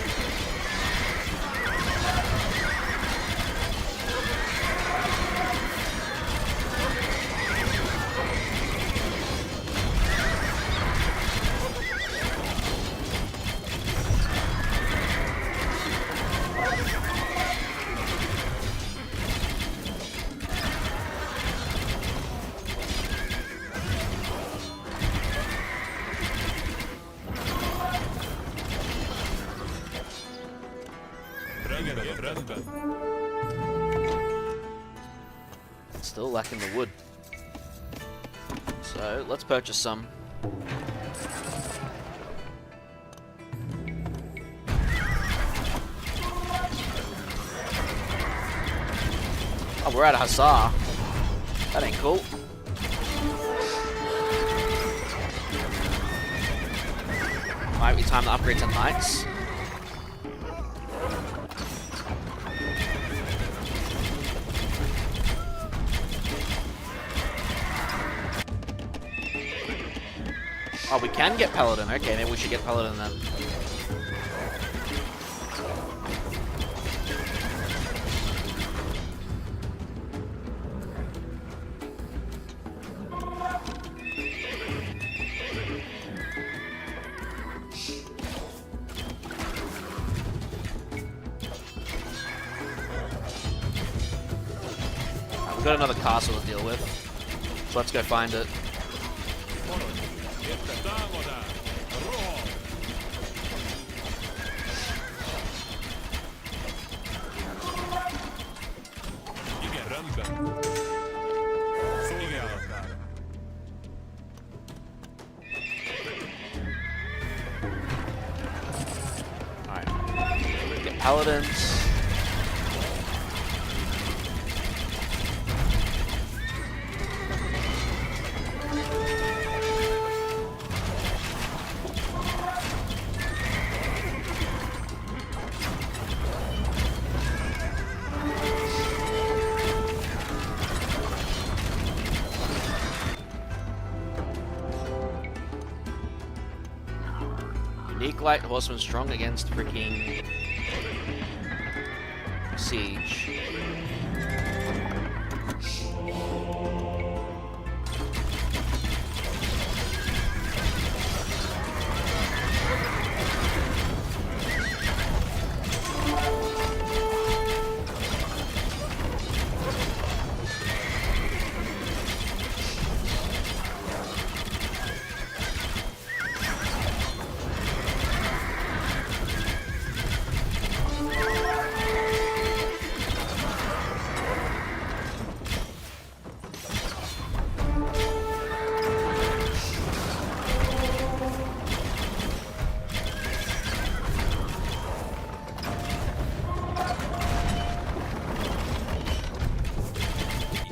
Rendben, rendben. Still lacking the wood. So, let's purchase some. Oh, we're out of Hussar. That ain't cool. Might be time to upgrade to Knights. Oh, we can get Paladin. Okay, maybe we should get Paladin then. We've got another castle to deal with. So let's go find it. Érte támadás! Rohan! Igen, rendben. Szolgálatára. Alright. Get Paladins. Unique Light Horseman strong against freaking Siege.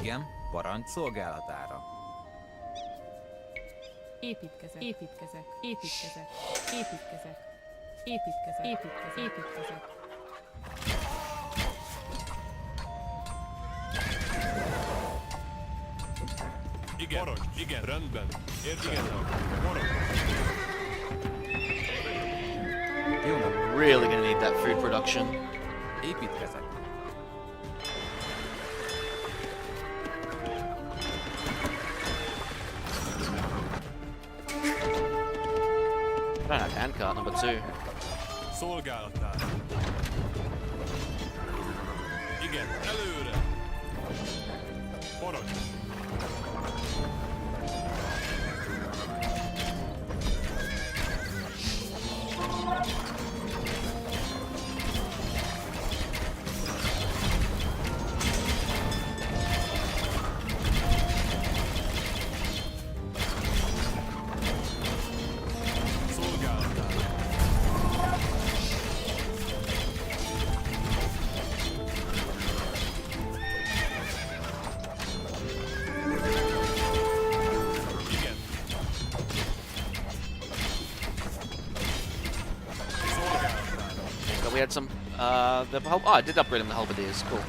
Igen, parancs szolgálatára. Építkezek. Építkezek. Építkezek. Építkezek. Építkezek. Építkezek. Építkezek. Igen, parancs. Igen, rendben. Értem. Igen, parancs. Jó nap. Really gonna need that food production. Építkezek. I don't have handcart number 2. Szolgálatára. Igen, előre. Parancs. we had some, oh, I did upgrade him to halberdiers, cool.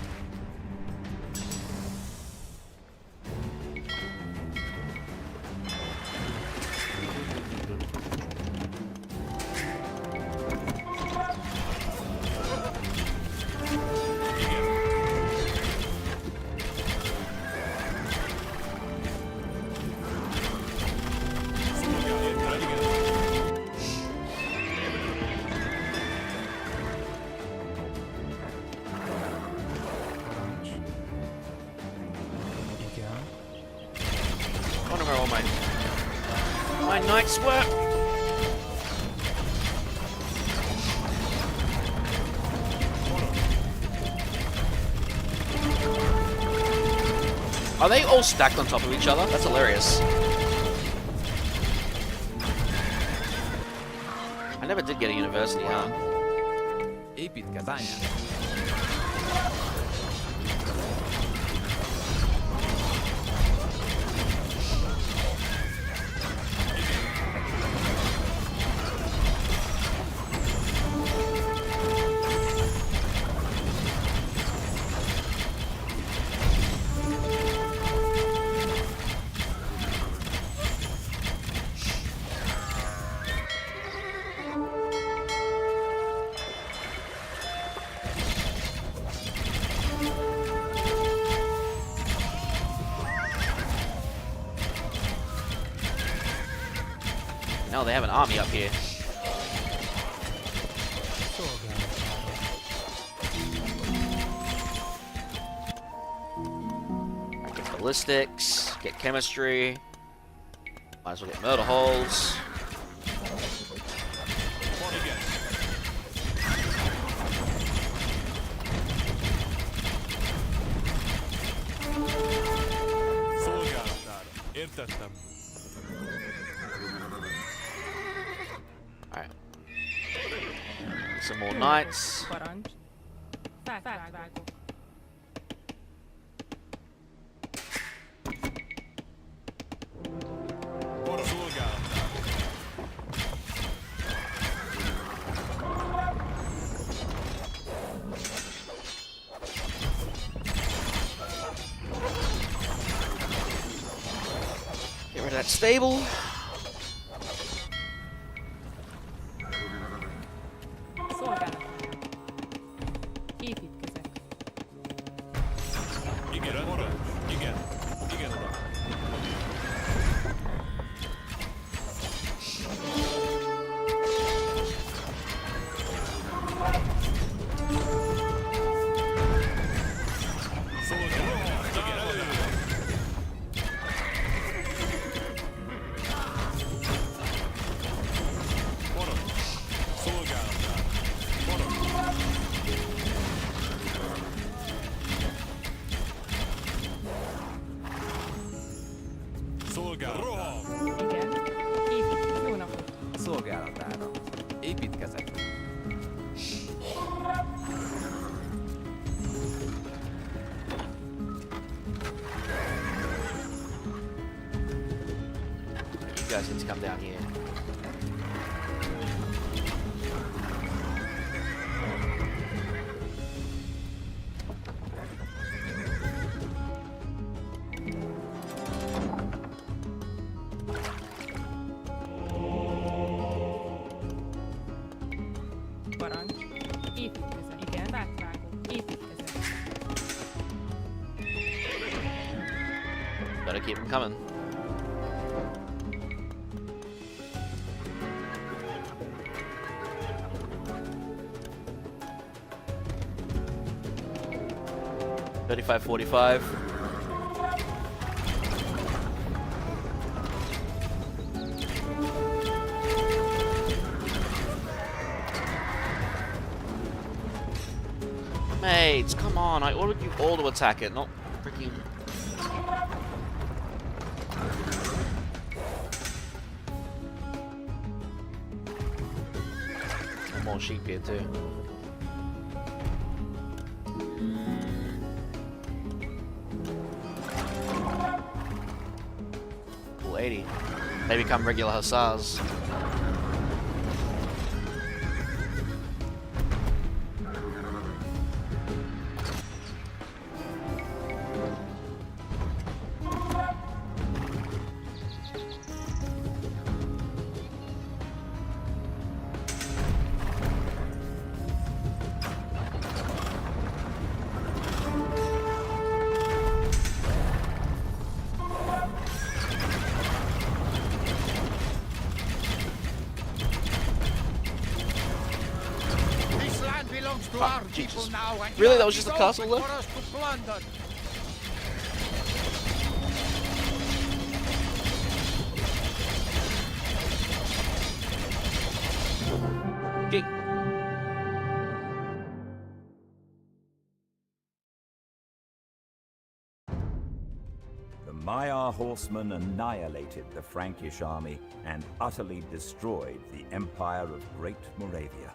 I wonder where all my knights were. Are they all stacked on top of each other? That's hilarious. I never did get a university, huh? Építkezz, bányász. No, they have an army up here. Get ballistics, get chemistry. Might as well get murder holes. Szolgálatára. Értettem. Alright. Some more knights. Parancs. Felvágok. Para szolgálatára. Get rid of that stable. Szolgálatára. Építkezek. Igen, parancs. Igen. Igen, uram. Szolgálatára. Igen, előre. Parancs. Szolgálatára. Parancs. Szolgálatára. Roham! Igen. Építkezek. Jó napot. Szolgálatára. Építkezek. You guys need to come down here. Parancs. Építkezek. Igen. Felvágok. Építkezek. Gotta keep them coming. $35, $45. Mates, come on! I ordered you all to attack it, not freaking. Some more sheep here too. Cool, 80. They become regular hussars. land belongs to Oh, our Jesus. people now, and Really? That Europe was just is a castle open left? for us to plunder. Okay. The Maiar horsemen annihilated the Frankish army and utterly destroyed the empire of Great Moravia.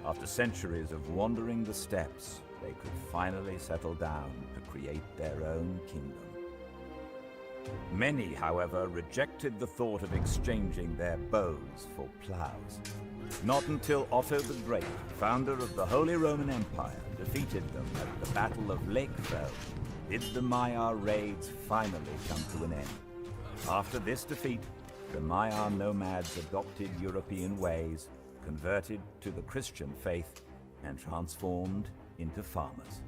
After centuries of wandering the steppes, they could finally settle down to create their own kingdom. Many, however, rejected the thought of exchanging their bows for plows. Not until Otto the Great, founder of the Holy Roman Empire, defeated them at the Battle of Lakefell, did the Maiar raids finally come to an end. After this defeat, the Maiar nomads adopted European ways, converted to the Christian faith, and transformed into farmers.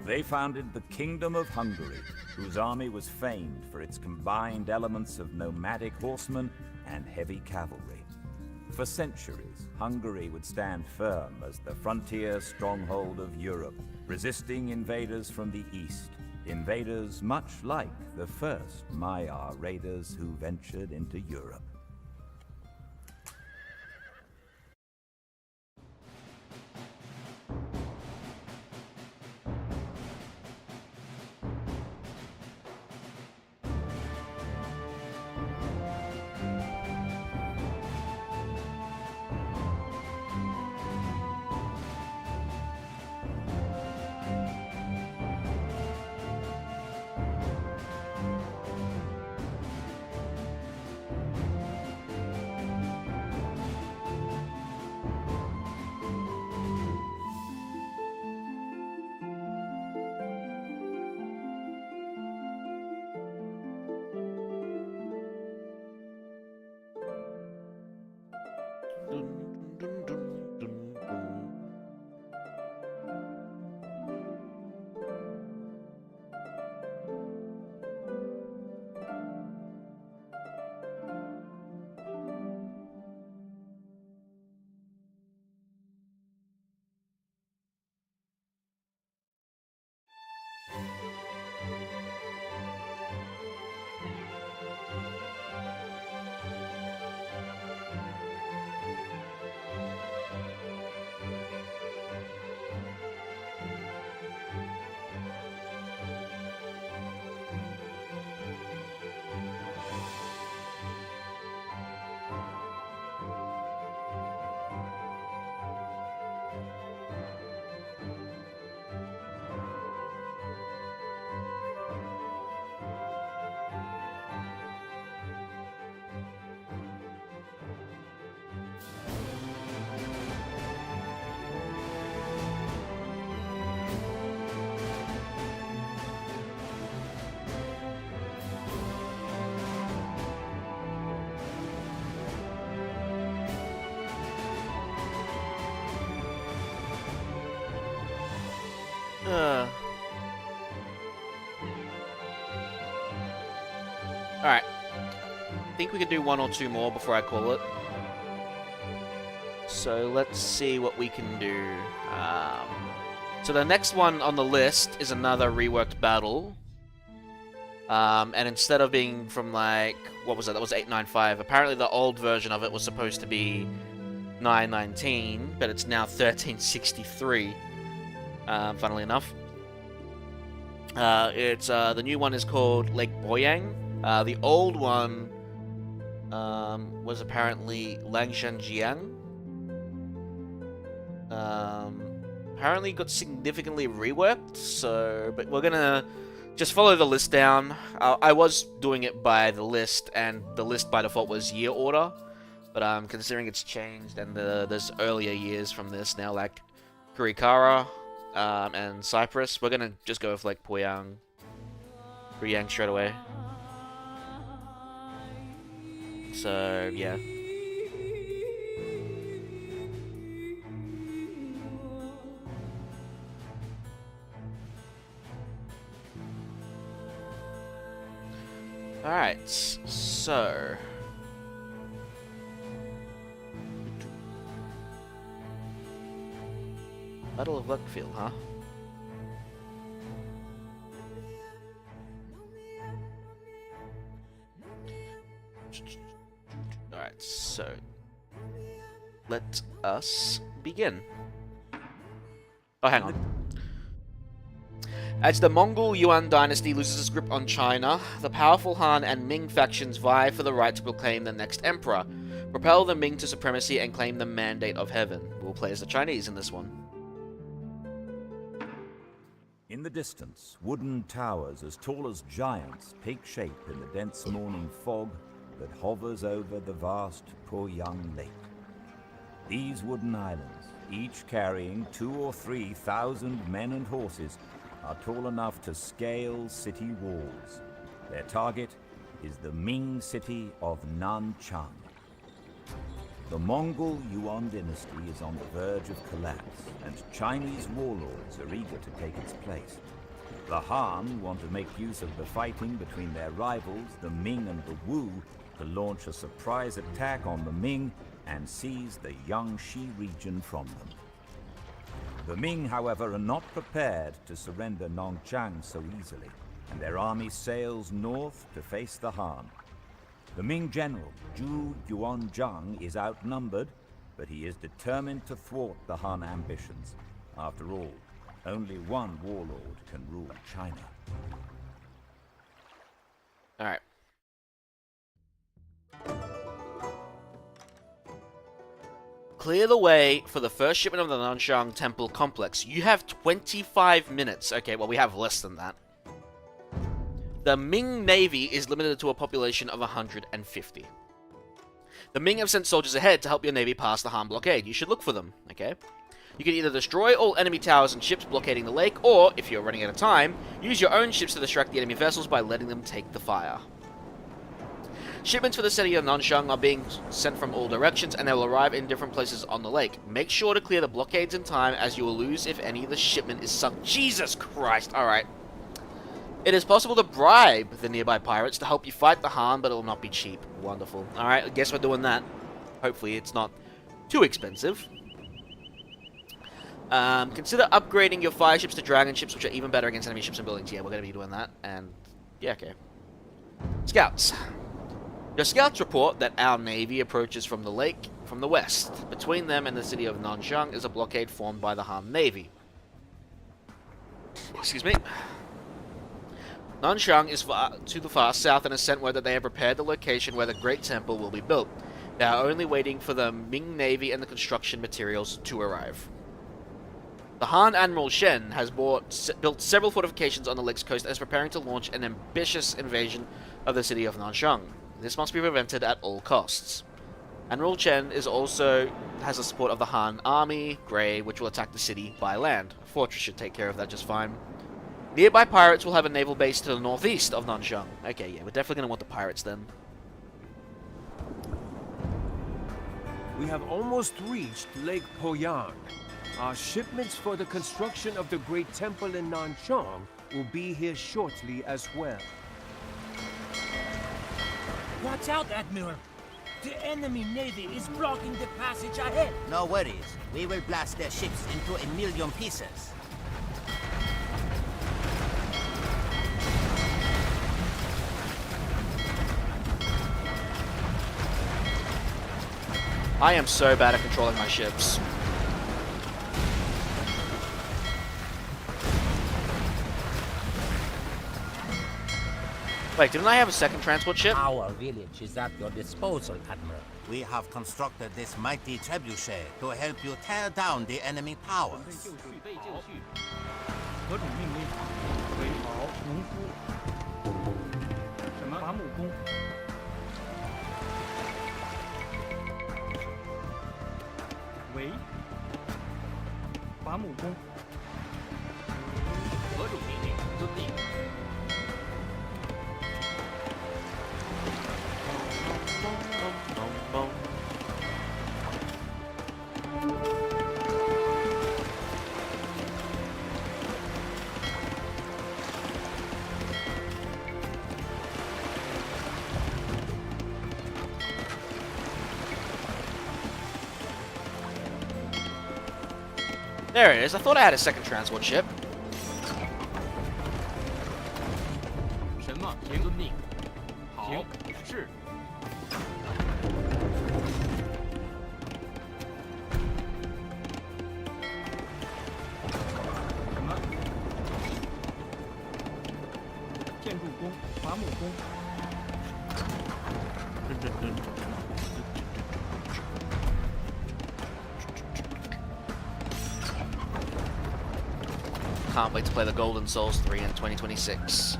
They founded the Kingdom of Hungary, whose army was famed for its combined elements of nomadic horsemen and heavy cavalry. For centuries, Hungary would stand firm as the frontier stronghold of Europe, resisting invaders from the east, invaders much like the first Maiar raiders who ventured into Europe. Alright. I think we could do one or two more before I call it. So let's see what we can do. So the next one on the list is another reworked battle. And instead of being from like, what was that? That was 895. Apparently the old version of it was supposed to be 919, but it's now 1363. Funnily enough. The new one is called Lake Boyang. The old one was apparently Langshanjiang. Apparently got significantly reworked, so but we're gonna just follow the list down. I was doing it by the list, and the list by default was year order, but considering it's changed and there's earlier years from this now, like Kurikara and Cyprus, we're gonna just go with like Poyang straight away. So yeah. Alright, so Battle of Leckfield, huh? Alright, so let us begin. Oh, hang on. As the Mongol Yuan dynasty loses its grip on China, the powerful Han and Ming factions vie for the right to proclaim the next emperor, propel the Ming to supremacy, and claim the Mandate of Heaven. We'll play as the Chinese in this one. In the distance, wooden towers as tall as giants take shape in the dense morning fog that hovers over the vast Poyang Lake. These wooden islands, each carrying 2,000 or 3,000 men and horses, are tall enough to scale city walls. Their target is the Ming city of Nanchang. The Mongol Yuan dynasty is on the verge of collapse, and Chinese warlords are eager to take its place. The Han want to make use of the fighting between their rivals, the Ming and the Wu, to launch a surprise attack on the Ming and seize the Yangtze region from them. The Ming, however, are not prepared to surrender Nanchang so easily, and their army sails north to face the Han. The Ming general, Zhu Yuanzhang, is outnumbered, but he is determined to thwart the Han ambitions. After all, only one warlord can rule China. Alright. Clear the way for the first shipment of the Nanchang Temple Complex. You have 25 minutes. Okay, well, we have less than that. The Ming Navy is limited to a population of 150. The Ming have sent soldiers ahead to help your navy pass the Han blockade. You should look for them, okay? You can either destroy all enemy towers and ships blockading the lake, or, if you're running out of time, use your own ships to distract the enemy vessels by letting them take the fire. Shipments for the city of Nanchang are being sent from all directions, and they will arrive in different places on the lake. Make sure to clear the blockades in time, as you will lose if any of the shipment is sunk. Jesus Christ! Alright. It is possible to bribe the nearby pirates to help you fight the Han, but it will not be cheap. Wonderful. Alright, I guess we're doing that. Hopefully it's not too expensive. Consider upgrading your fire ships to dragon ships, which are even better against enemy ships and buildings. Yeah, we're going to be doing that. And, yeah, okay. Scouts. Your scouts report that our navy approaches from the lake from the west. Between them and the city of Nanchang is a blockade formed by the Han Navy. Excuse me. Nanchang is to the far south and has sent word that they have prepared the location where the Great Temple will be built. They are only waiting for the Ming Navy and the construction materials to arrive. The Han Admiral Shen has built several fortifications on the lake's coast and is preparing to launch an ambitious invasion of the city of Nanchang. This must be prevented at all costs. Admiral Chen has the support of the Han Army, Grey, which will attack the city by land. A fortress should take care of that just fine. Nearby pirates will have a naval base to the northeast of Nanchang. Okay, yeah, we're definitely going to want the pirates then. We have almost reached Lake Poyang. Our shipments for the construction of the Great Temple in Nanchang will be here shortly as well. Watch out, Admiral! The enemy navy is blocking the passage ahead! No worries. We will blast their ships into 1,000,000 pieces. I am so bad at controlling my ships. Wait, didn't I have a second transport ship? Our village is at your disposal, Admiral. We have constructed this mighty trebuchet to help you tear down the enemy towers. 何种命令？为保农夫。什么？伐木工。为伐木工。何种命令？遵命。There it is. I thought I had a second transport ship. 什么？停！遵命。好，是。什么？建筑工、伐木工。 Can't wait to play the Golden Souls 3 in 2026.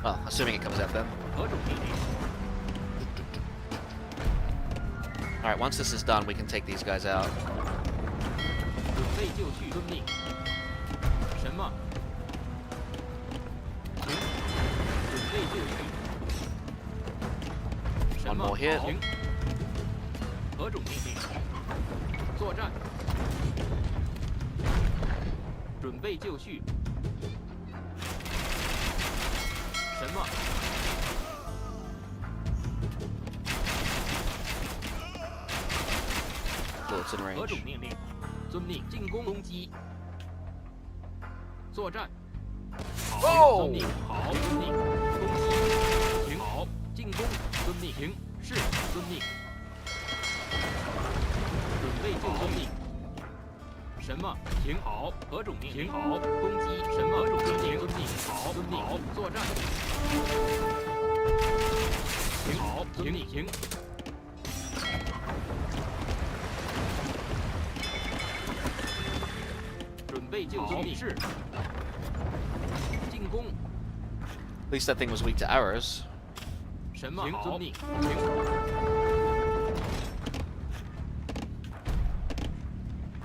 Well, assuming it comes out then. 何种命令？ Alright, once this is done, we can take these guys out. 准备就绪。遵命。什么？停！准备就绪。什 One 么？ more hit. 停！何种命令？作战。准备就绪。什么？ Bullets in 何种 range. 命令？遵命。进攻攻击。作战。好。遵命。好。遵命。攻击。停。好。进攻。遵命。停。是。遵命。准备就遵命。什么？停。好。何种命令？停。好。攻击。什么？何种命令？遵命。好。遵命。好。作战。停。好。遵命。停。 准备就绪。是。进攻。 At least that thing was weak to arrows. 什么？遵命。停。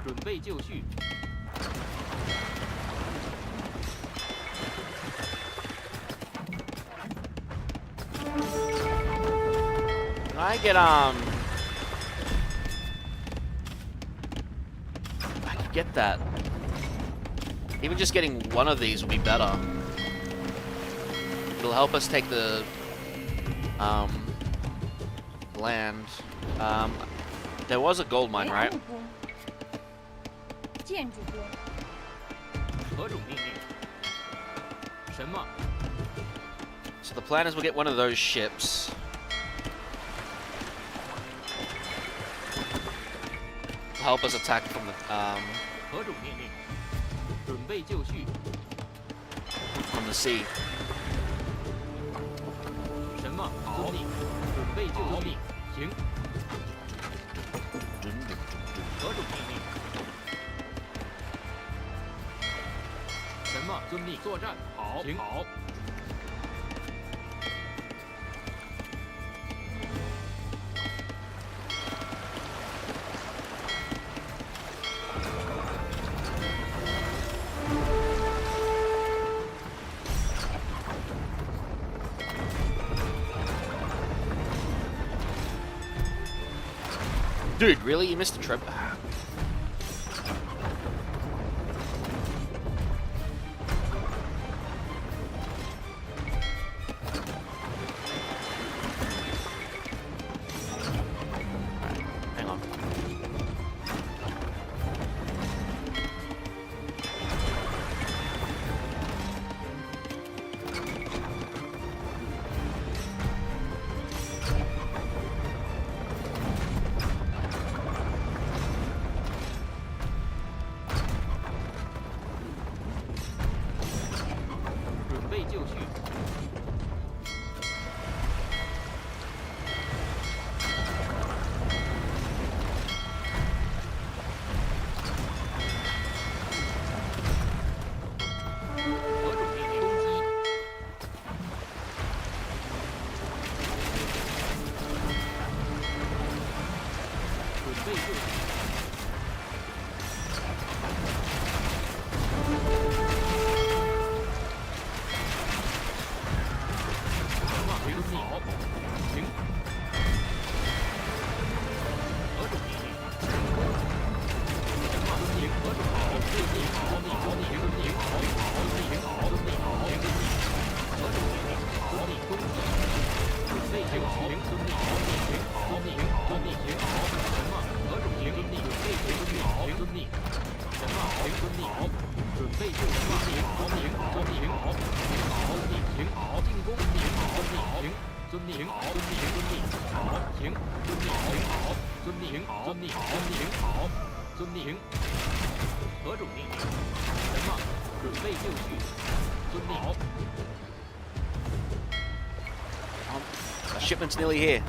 准备就绪。 Can I get I could get that. Even just getting one of these would be better. It'll help us take the land. There was a gold mine, right? 建筑工。何种命令？什么？ So the plan is we'll get one of those ships. Help us attack from the 何种命令？准备就绪。 from the sea. 什么？遵命。准备就绪。停。何种命令？什么？遵命。作战。好。停。好。 Dude, really? You missed the trip? Hang on. 备就绪。进攻。遵命。何种命令？什么？准备就绪。遵命。 Our shipment's nearly here.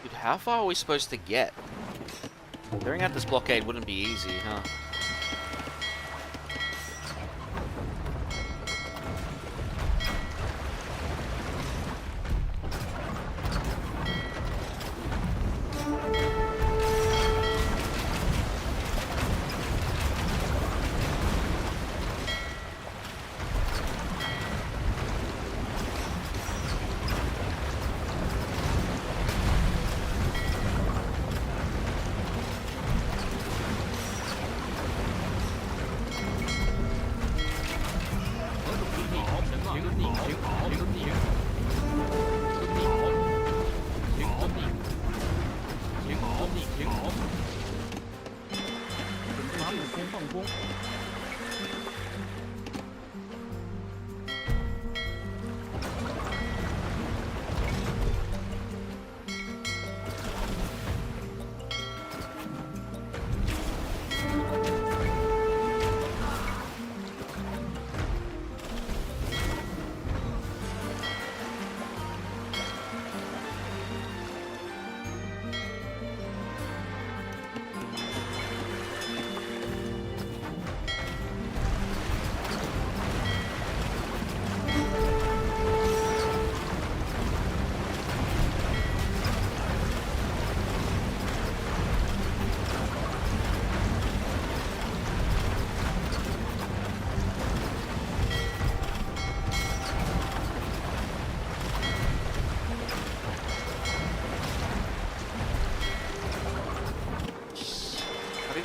Dude, how far are we supposed to get? Clearing out this blockade wouldn't be easy, huh?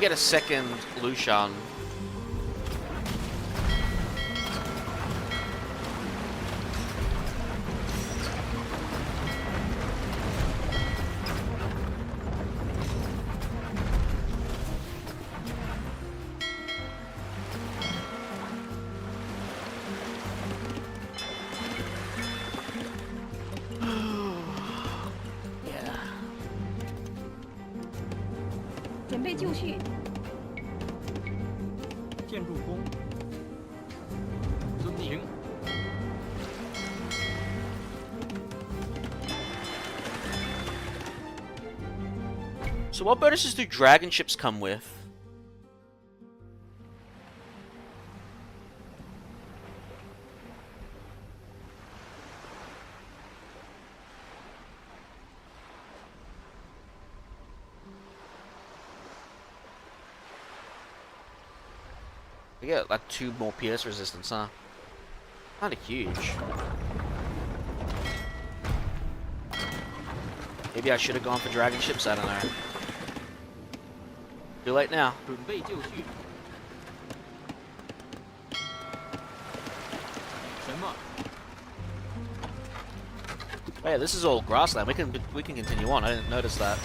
Get a second Lushan. Yeah. 准备就绪。 建筑工。遵命。 So what bonuses do dragon ships come with? We get like 2 more PS resistance, huh? Kinda huge. Maybe I should have gone for dragon ships, I don't know. Too late now. 准备就绪。什么？ Oh yeah, this is all grassland. We can continue on. I didn't notice that.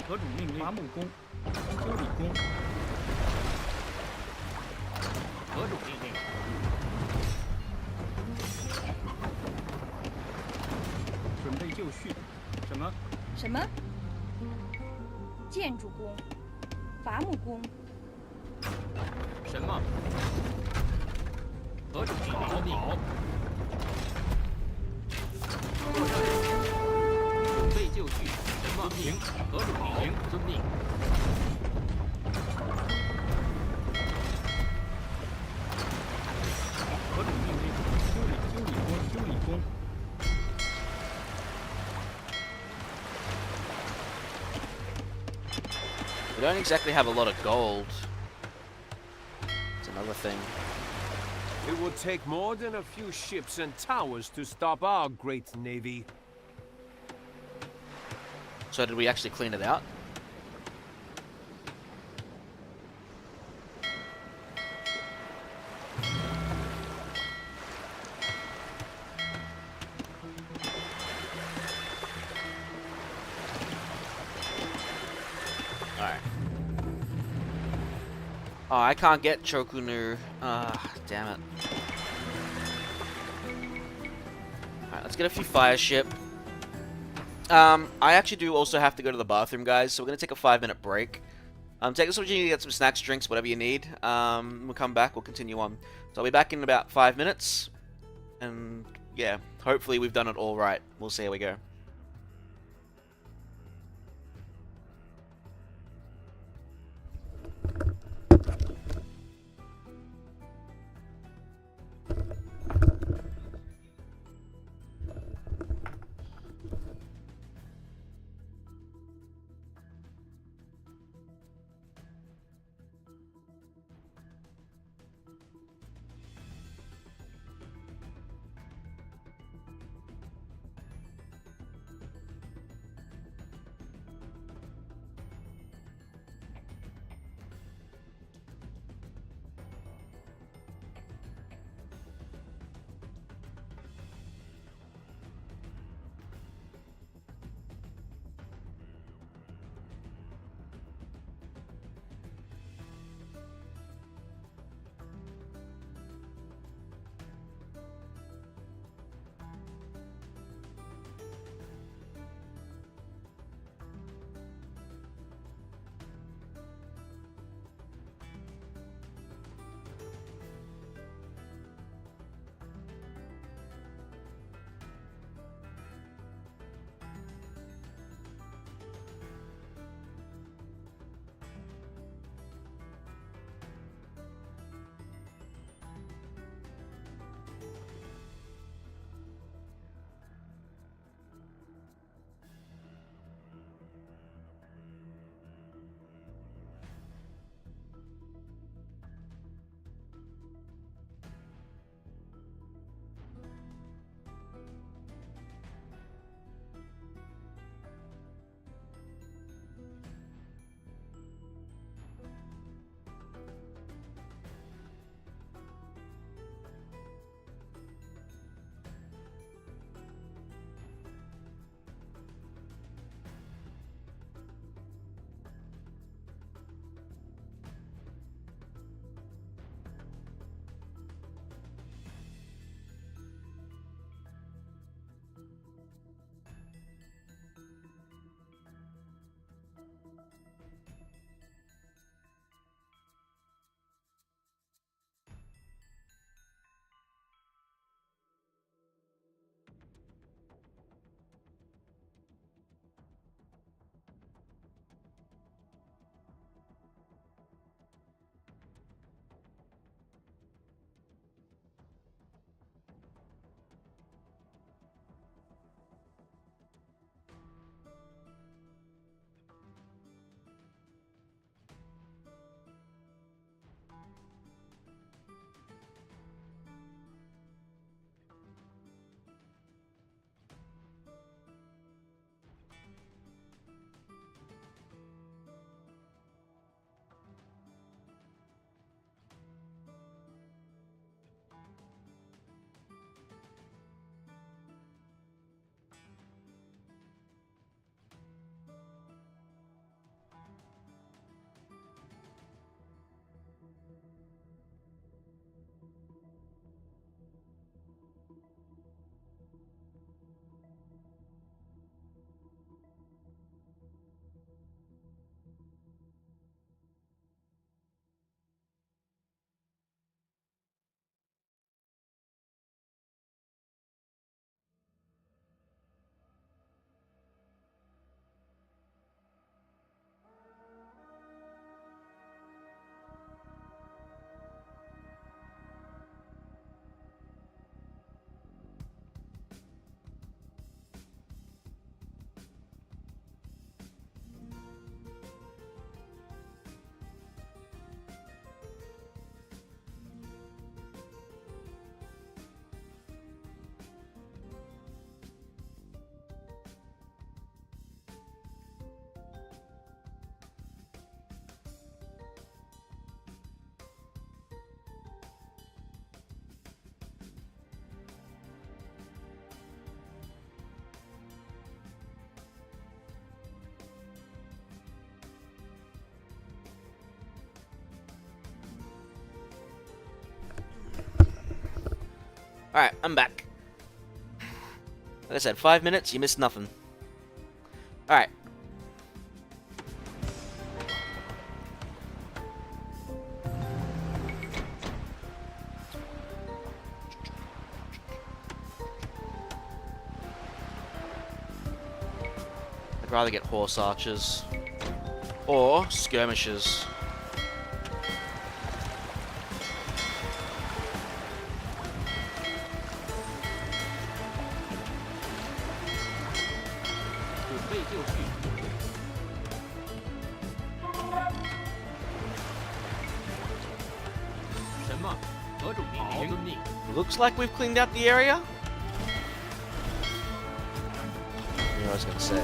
何种命令？伐木工、修理工。何种命令？准备就绪。什么？什么？建筑工、伐木工。什么？何种命令？好。作战任务。准备就绪。什么？遵命。何种命令？遵命。We don't exactly have a lot of gold. It's another thing. It will take more than a few ships and towers to stop our great navy. So did we actually clean it out? Alright. Oh, I can't get Chokunu. Ah, damn it. Alright, let's get a few fire ship. I actually do also have to go to the bathroom, guys, so we're going to take a 5-minute break. Take this opportunity to get some snacks, drinks, whatever you need. We'll come back, we'll continue on. So I'll be back in about 5 minutes. And, yeah, hopefully we've done it all right. We'll see how we go. Alright, I'm back. Like I said, 5 minutes, you missed nothing. Alright. I'd rather get horse archers. Or skirmishers. Looks like we've cleaned out the area. You know what I was gonna say.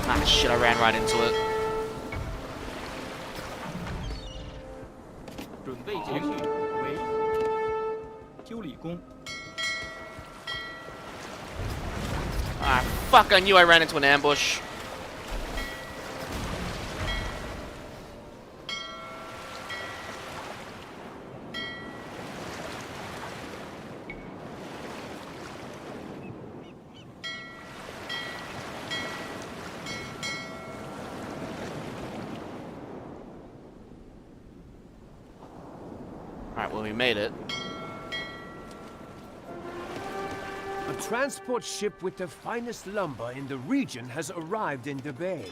Ah, shit, I ran right into it. Ah, fuck, I knew I ran into an ambush. Alright, well, we made it. A transport ship with the finest lumber in the region has arrived in the bay.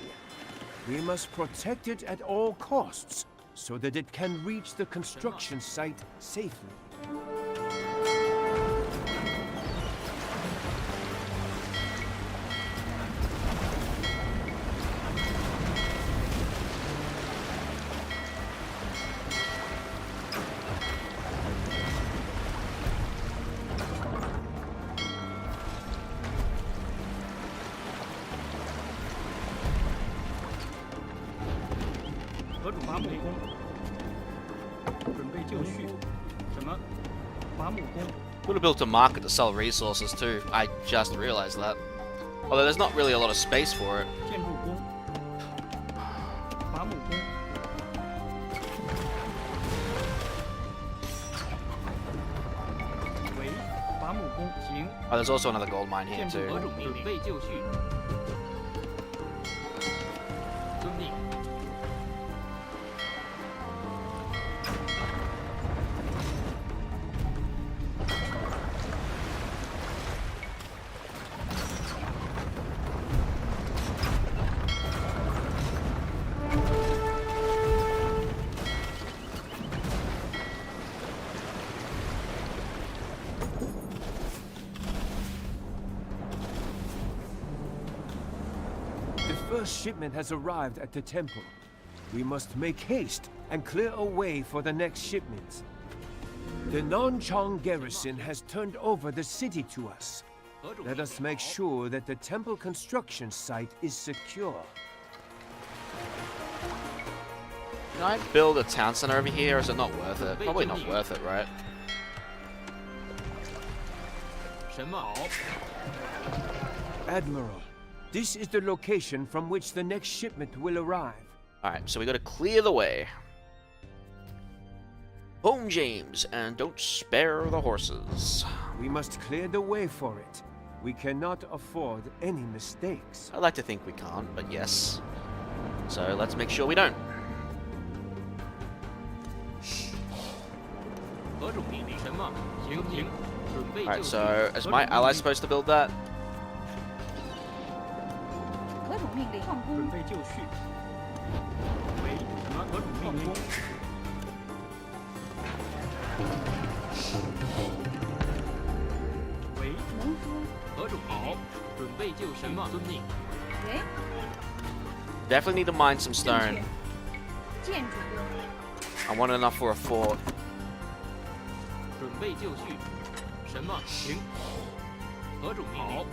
We must protect it at all costs, so that it can reach the construction site safely. Would have built a market to sell resources too. I just realized that. Although there's not really a lot of space for it. Oh, there's also another gold mine here too. The first shipment has arrived at the temple. We must make haste and clear a way for the next shipments. The Nanchang garrison has turned over the city to us. Let us make sure that the temple construction site is secure. Can I build a town center over here, or is it not worth it? Probably not worth it, right? 什么好？ Admiral, this is the location from which the next shipment will arrive. Alright, so we gotta clear the way. Home, James, and don't spare the horses. We must clear the way for it. We cannot afford any mistakes. I like to think we can't, but yes. So let's make sure we don't. 何种命令？什么？停停，准备就 Alright, 绪。 so is 何 my 种命 ally 令？ supposed to build that? 何种命令？矿工准。备就绪。喂，什么？何种命令？喂，农夫。何种命令？准备就绪。什么？遵命。喂， Definitely need to mine some 正 stone. 确。建筑工。 I want enough for a fort. 准备就绪。什么？停。何种命令？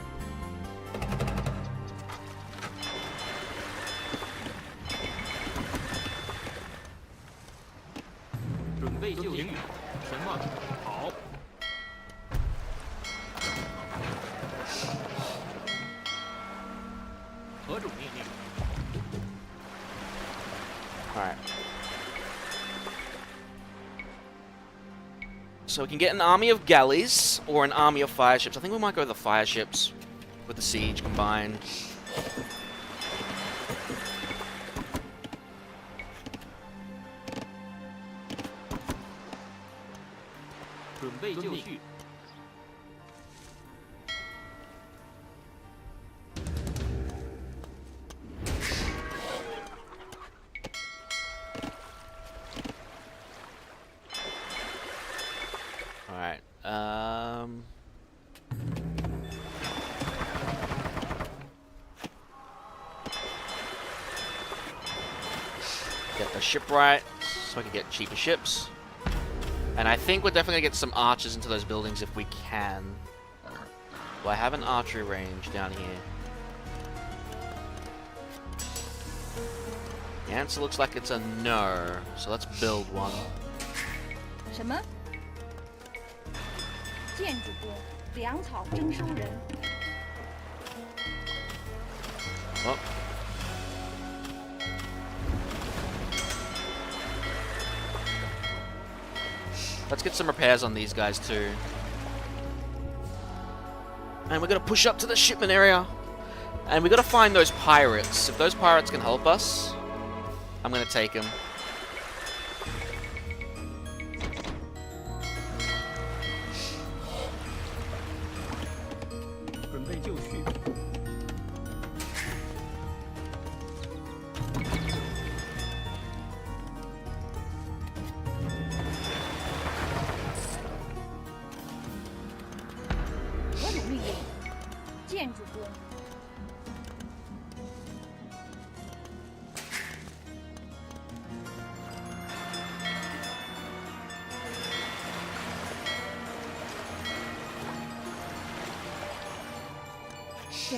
准备就绪。什么？好。何种命令？ Alright. So we can get an army of galleys or an army of fire ships. I think we might go with the fire ships with the siege combined. 准备就绪。 Alright. Get the ship right so I can get cheaper ships. And I think we're definitely gonna get some archers into those buildings if we can. Well, I have an archery range down here. The answer looks like it's a no, so let's build one. 什么？建筑工，粮草征收人。 Oh. Let's get some repairs on these guys too. And we're gonna push up to the shipment area. And we gotta find those pirates. If those pirates can help us, I'm gonna take them.准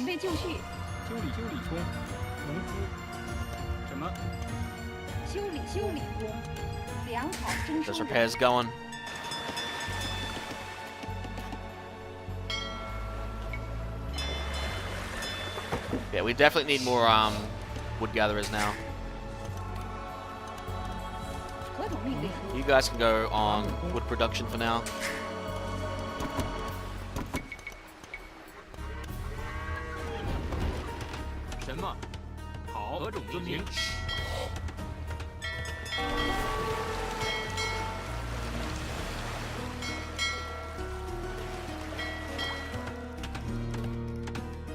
备就绪。修理工，农夫。什么？修理工，粮草征收 Those 人。 repairs going. Yeah, we definitely need more wood gatherers now. 何种命令？ You guys can go on wood production for now. 什么？好，何种遵命？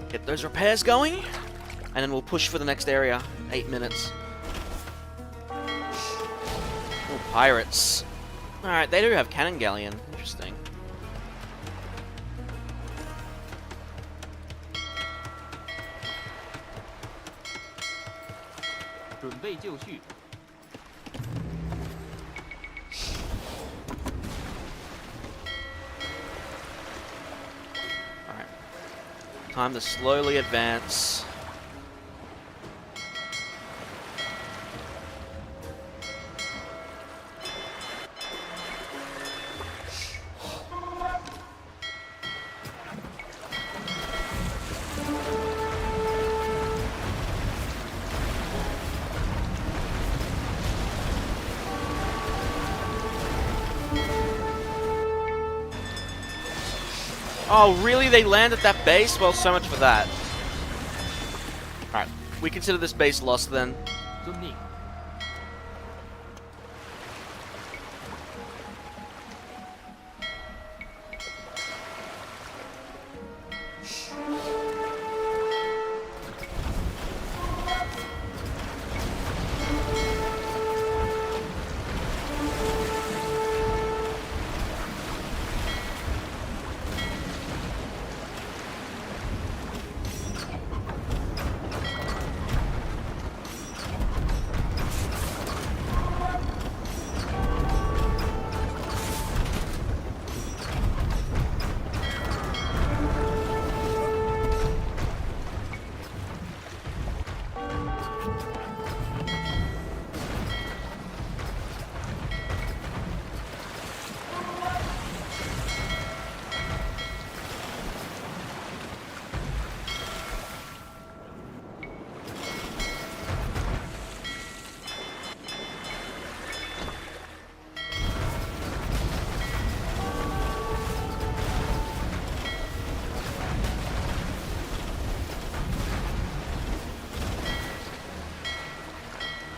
Get those repairs going, and then we'll push for the next area. 8 minutes. Oh, pirates. Alright, they do have cannon galleon. Interesting. Alright. Time to slowly advance. Oh, really? They land at that base? Well, so much for that. Alright, we consider this base lost then. 遵命。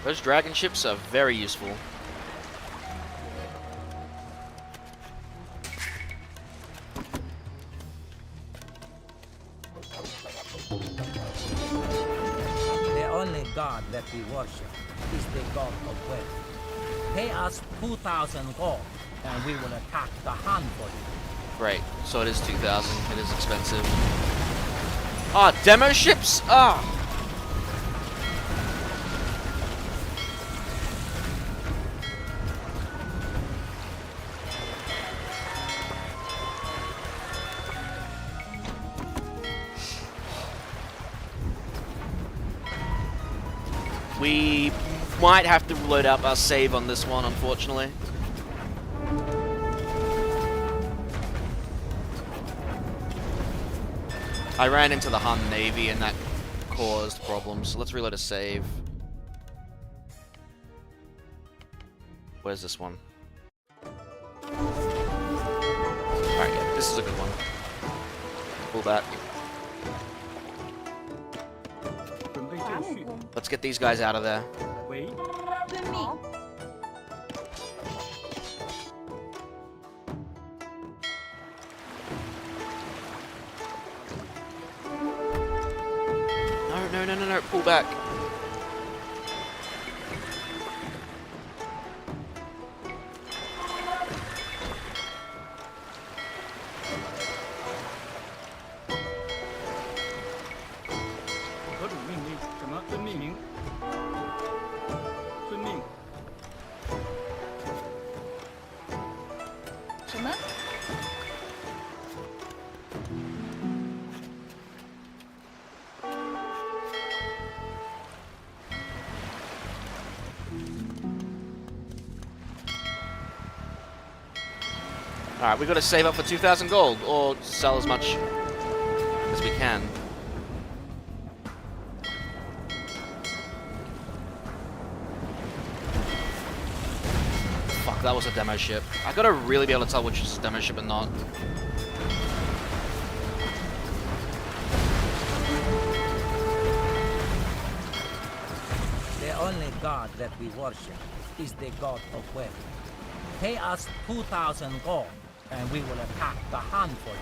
Those dragon ships are very useful. The only god that we worship is the god of wealth. Pay us 2,000 gold, and we will attack the Han for you. Right, so it is 2,000. It is expensive. Ah, demo ships? Ah! We might have to load up our save on this one, unfortunately. I ran into the Han Navy and that caused problems. So let's reload a save. Where's this one? Alright, yeah, this is a good one. Pull that. 准备就绪。 Let's get these guys out of there. 喂， 遵命。 No, pull back. 何种命令？什么？遵命。遵命。什么？ Alright, we gotta save up for 2,000 gold, or sell as much as we can. Fuck, that was a demo ship. I gotta really be able to tell which is a demo ship and not. The only god that we worship is the god of wealth. Pay us 2,000 gold, and we will attack the Han for you.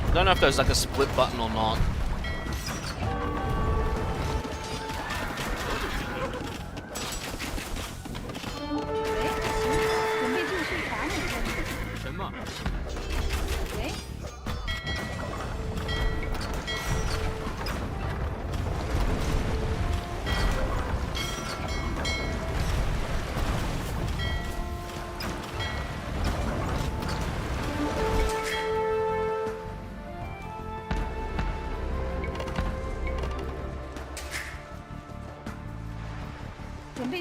I don't know if there's like a split button or not.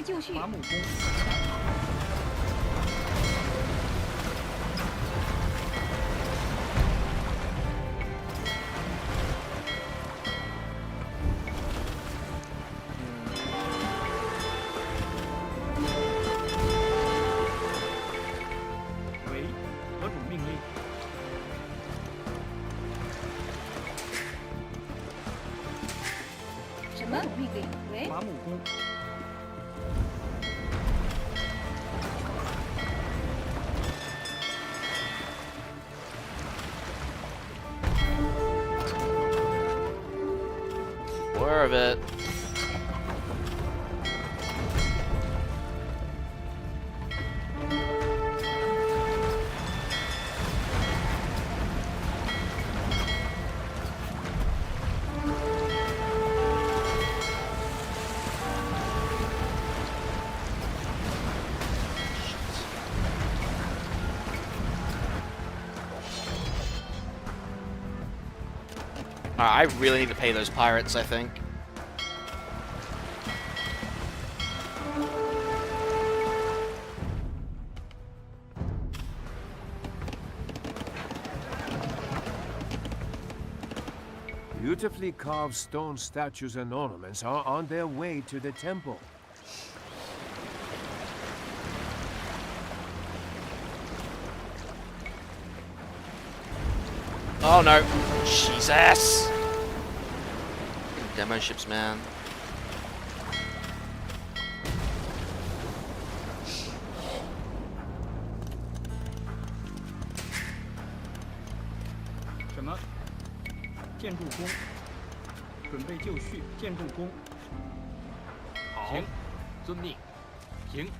备就绪。伐木工。喂，何种命令？什么命令？喂，伐木工。 Aware of it. I really need to pay those pirates, I think. Beautifully carved stone statues and ornaments are on their way to the temple. Oh no. Jesus! Demo ships, man.什么？建筑工，准备就绪。建筑工，好，遵命。停。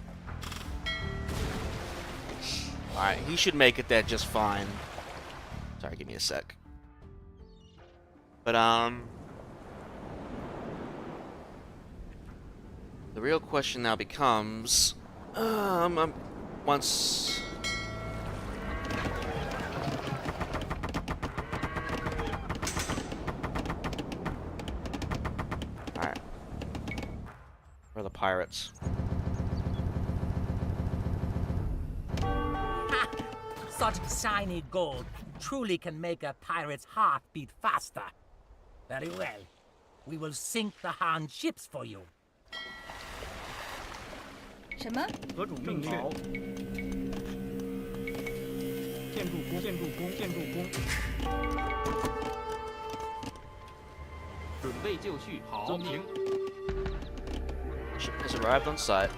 Alright, he should make it there just fine. Sorry, give me a sec. But, the real question now becomes, once... Alright. Where are the pirates? Such shiny gold truly can make a pirate's heart beat faster. Very well. We will sink the Han ships for you. 什么？何种命令？建筑工，建筑工，建筑工。准备就绪。好，遵命。 Ship has arrived on site.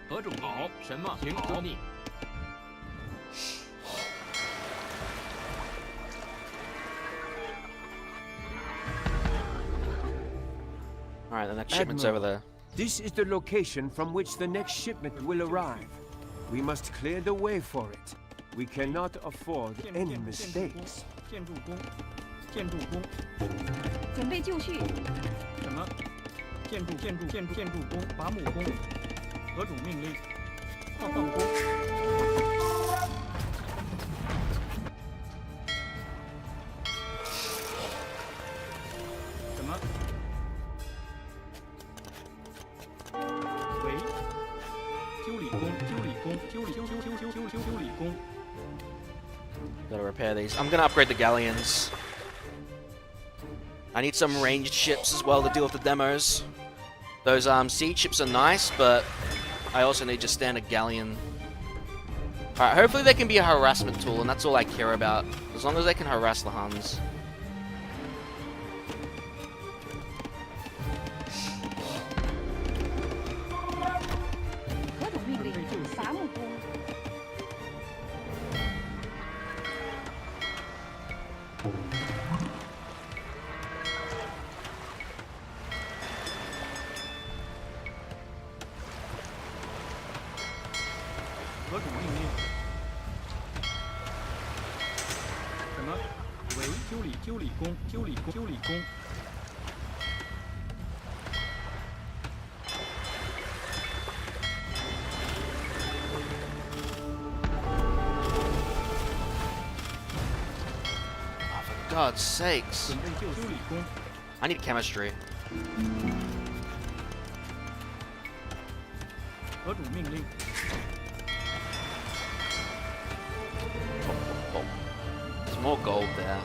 何种命令？什么？请遵命。 Alright, the next shipment's over there. This is the location from which the next shipment will arrive. We must clear the way for it. We cannot afford any mistakes. 建筑工，建筑工。准备就绪。什么？建筑工，伐木工。何种命令？矿工。什么？喂？修理工，修理工，修理工。 Gotta repair these. I'm gonna upgrade the galleons. I need some ranged ships as well to deal with the demos. Those siege ships are nice, but I also need just standard galleon. Alright, hopefully they can be a harassment tool, and that's all I care about. As long as they can harass the Huns. God's sakes. 准备就修理工， I need chemistry. 核主命令， Oh, there's more gold there.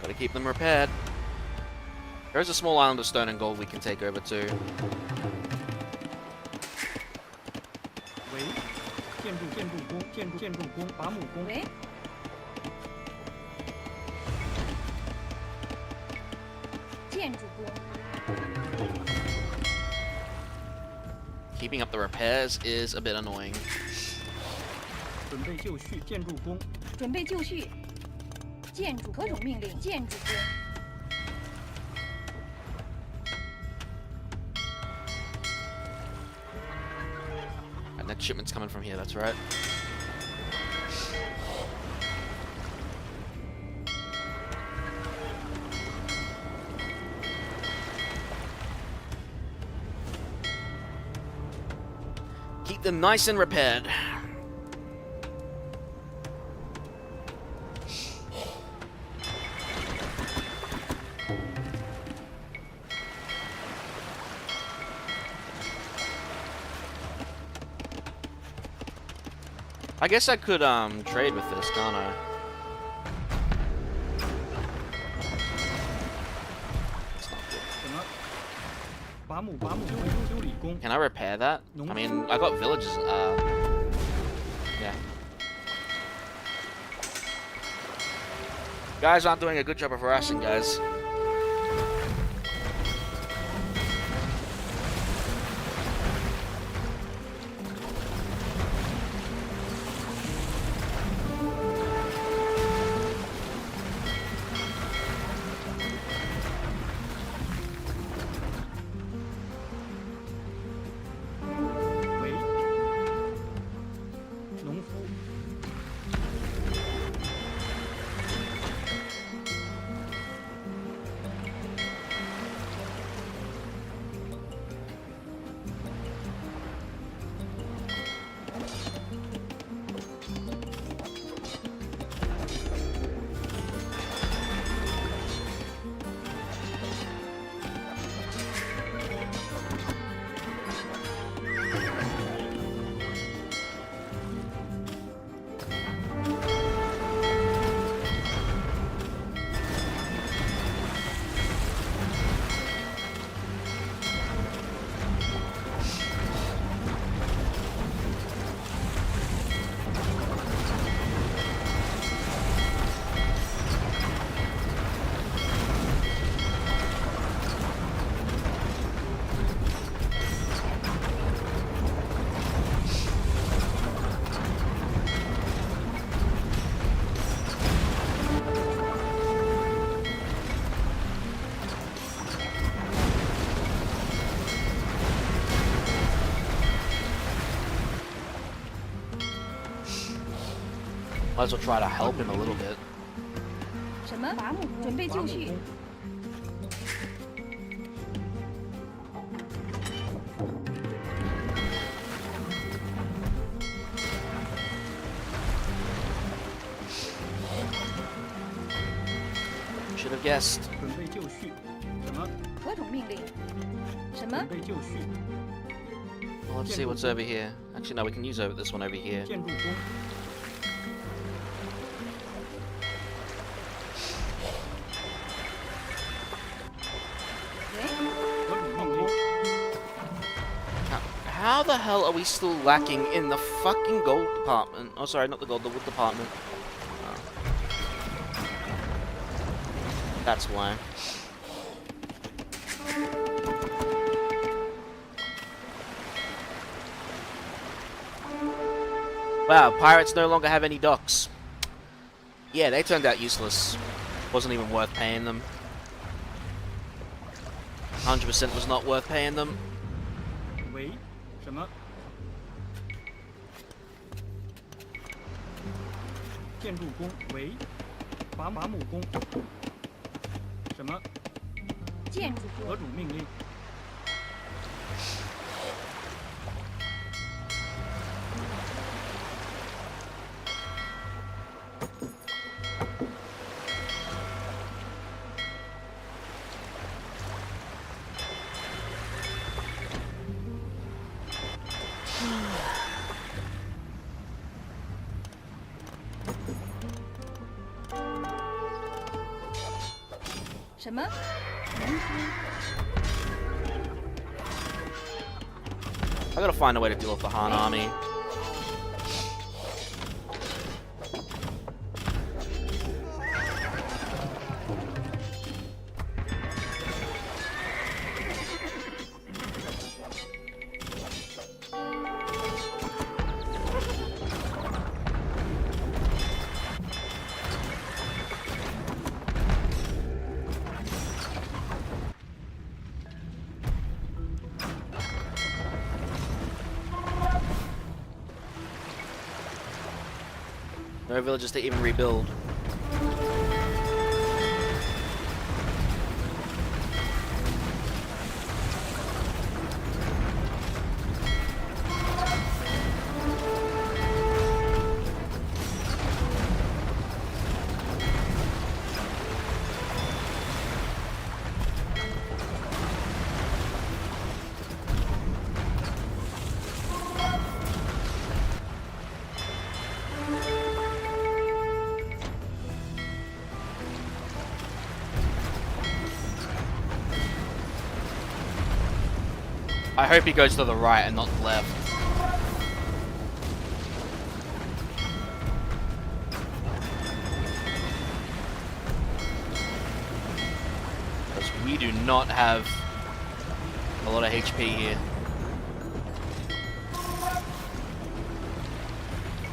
Gotta keep them repaired. There is a small island of stone and gold we can take over too. 喂，建筑工，建筑工，伐木工，喂，建筑工， Keeping up the repairs is a bit annoying. 准备就绪，建筑工，准备就绪。建筑何种命令？建筑工。 And that shipment's coming from here, that's right. Keep them nice and repaired. I guess I could trade with this, can't I? 什么？伐木修理工， Can I repair that? I mean, I got villages. Yeah. Guys aren't doing a good job of harassing, guys. Might as well try to help him a little bit. 什么？伐木，准备就绪。 Should have guessed. 准备就绪，什么？何种命令？什么准？备就绪， Well, let's see what's over here. Actually, no, we can use this one over here. 建筑工， 喂，何种命令？ How the hell are we still lacking in the fucking gold department? Oh, sorry, not the gold, the wood department. Oh. That's why. Wow, pirates no longer have any docks. Yeah, they turned out useless. Wasn't even worth paying them. 100% was not worth paying them. 喂，什么？建筑工为伐木工。什么？建筑何种命令？什么？ I gotta find a way to deal with the Han army. No villages to even rebuild. I hope he goes to the right and not left. Because we do not have a lot of HP here.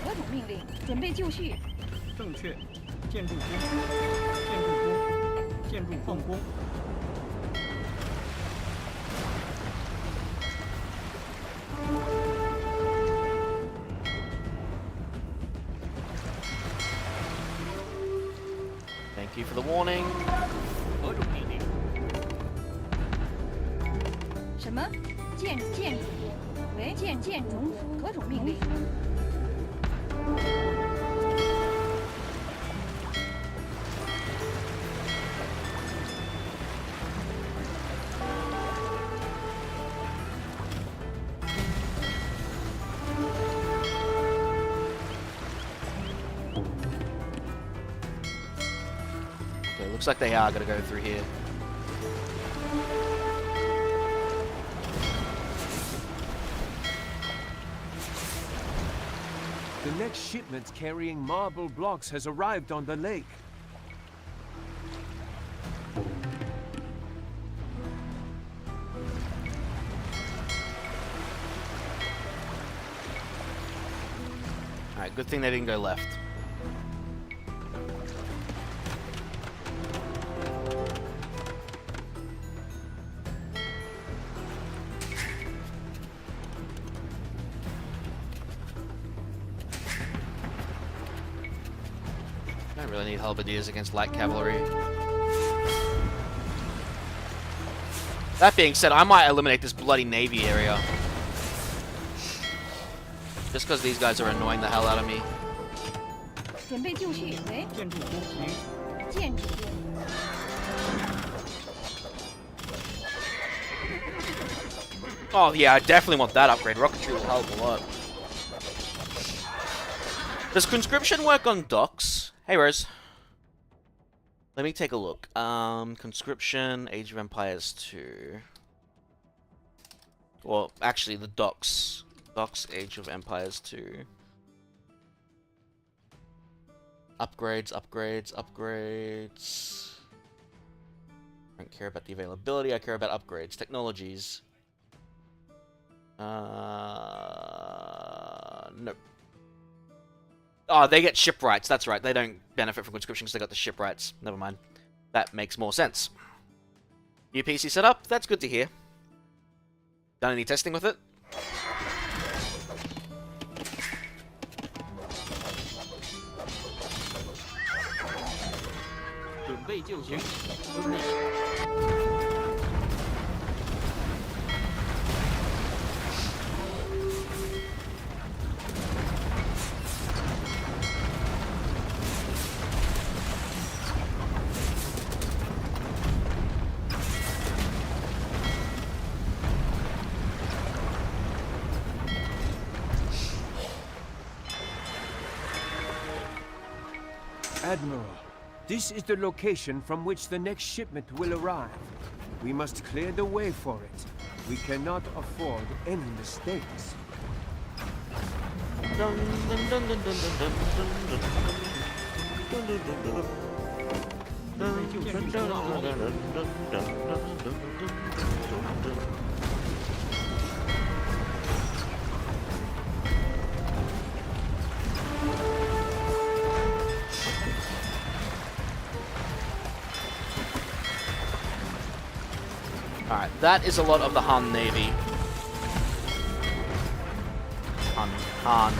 何种命令？准备就绪。正确。建筑工，建筑工，建筑矿工。 Thank you for the warning. 何种命令？什么？建筑工？为建筑农夫？何种命令？ Okay, looks like they are gonna go through here. The next shipment carrying marble blocks has arrived on the lake. Alright, good thing they didn't go left. Don't really need halberdiers against light cavalry. That being said, I might eliminate this bloody navy area. Just because these guys are annoying the hell out of me. 准备就绪。为建筑工行。建筑工。 Oh yeah, I definitely want that upgrade. Rocketry will help a lot. Does conscription work on docks? Hey Rose. Let me take a look. Conscription, Age of Empires 2. Well, actually the docks. Docks, Age of Empires 2. Upgrades, upgrades, upgrades. I don't care about the availability, I care about upgrades. Technologies. Nope. Oh, they get shipwrights, that's right. They don't benefit from conscription because they got the shipwrights. Never mind. That makes more sense. New PC setup, that's good to hear. Done any testing with it? 备就绪，遵命。 Admiral, this is the location from which the next shipment will arrive. We must clear the way for it. We cannot afford any mistakes. Alright, that is a lot of the Han Navy. Han.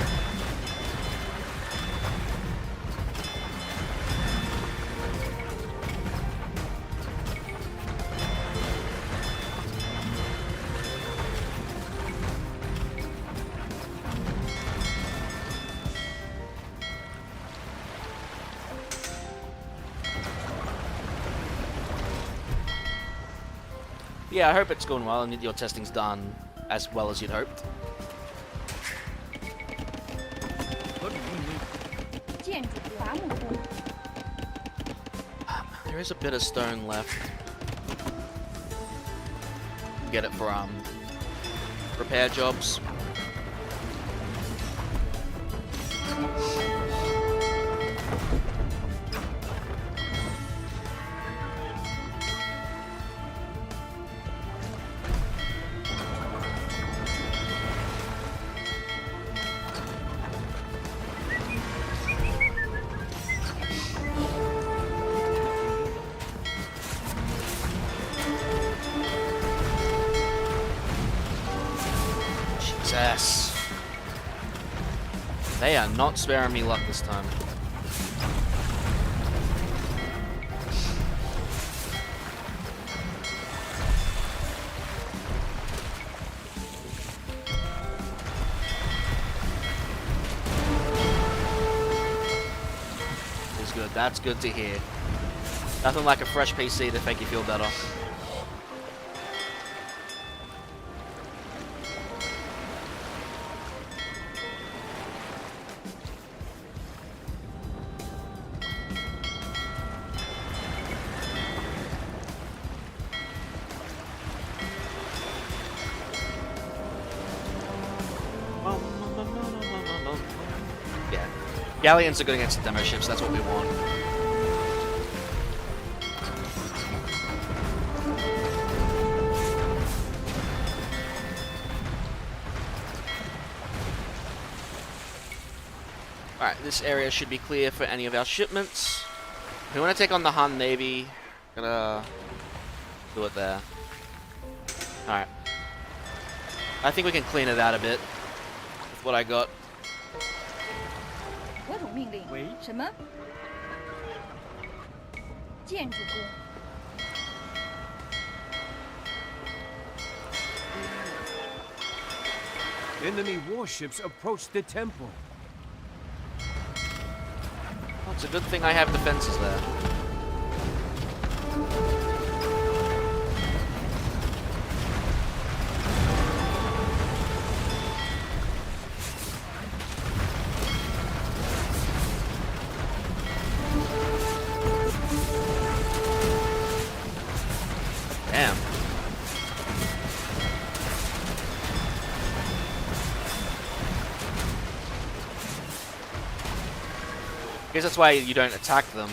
Yeah, I hope it's going well and your testing's done as well as you'd hoped. 何种命令？建筑伐木工， There is a bit of stone left. Get it for repair jobs. Jesus. They are not sparing me luck this time. It's good. That's good to hear. Nothing like a fresh PC to make you feel better. Yeah. Galleons are good against the demo ships, that's what we want. Alright, this area should be clear for any of our shipments. If we want to take on the Han Navy, gonna do it there. Alright. I think we can clean it out a bit with what I got. 何种命令？喂，什么？建筑工， Enemy warships approach the temple. Well, it's a good thing I have defenses there. Damn. I guess that's why you don't attack them.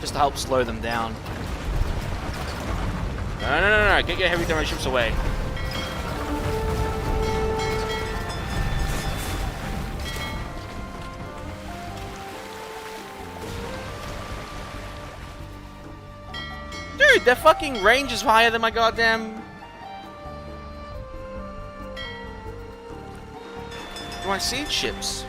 just to help slow them down. No, get your heavy thermal ships away. Dude, their fucking range is higher than my goddamn... my siege ships.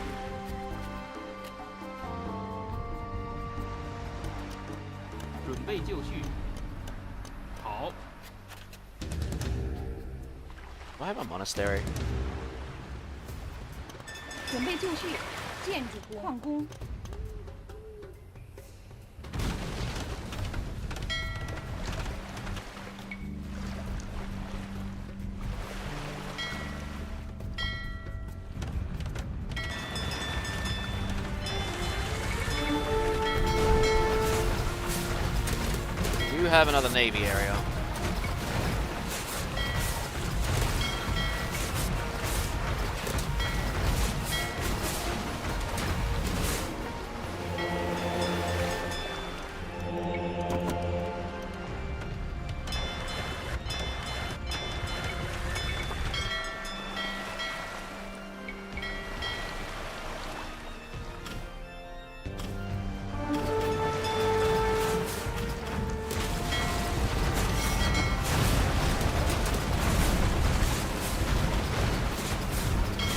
准备就绪。好。 Do I have a monastery? 准备就绪，建筑矿工。 You have another navy area.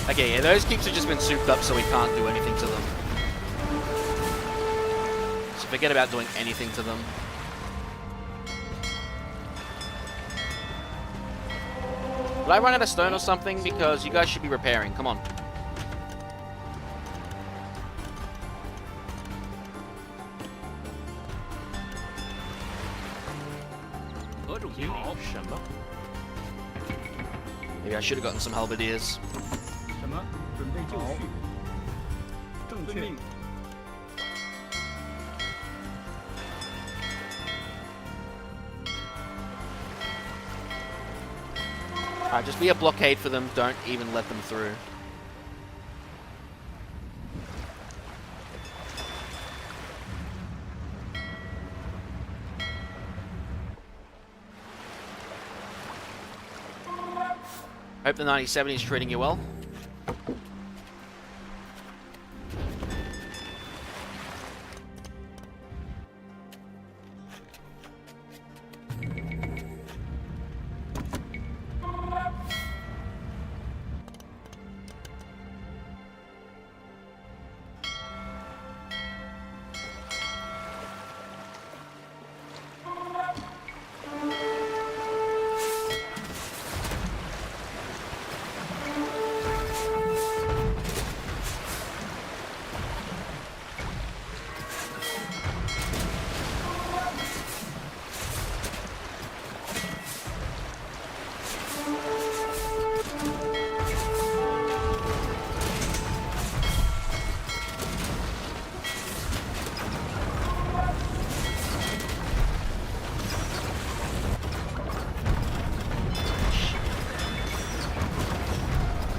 Okay, yeah, those keeps have just been souped up so we can't do anything to them. So forget about doing anything to them. Did I run out of stone or something? Because you guys should be repairing. Come on. Maybe I should have gotten some halberdiers. 什么？准备就绪。正确。 Alright, just be a blockade for them. Don't even let them through. Hope the 9070 is treating you well.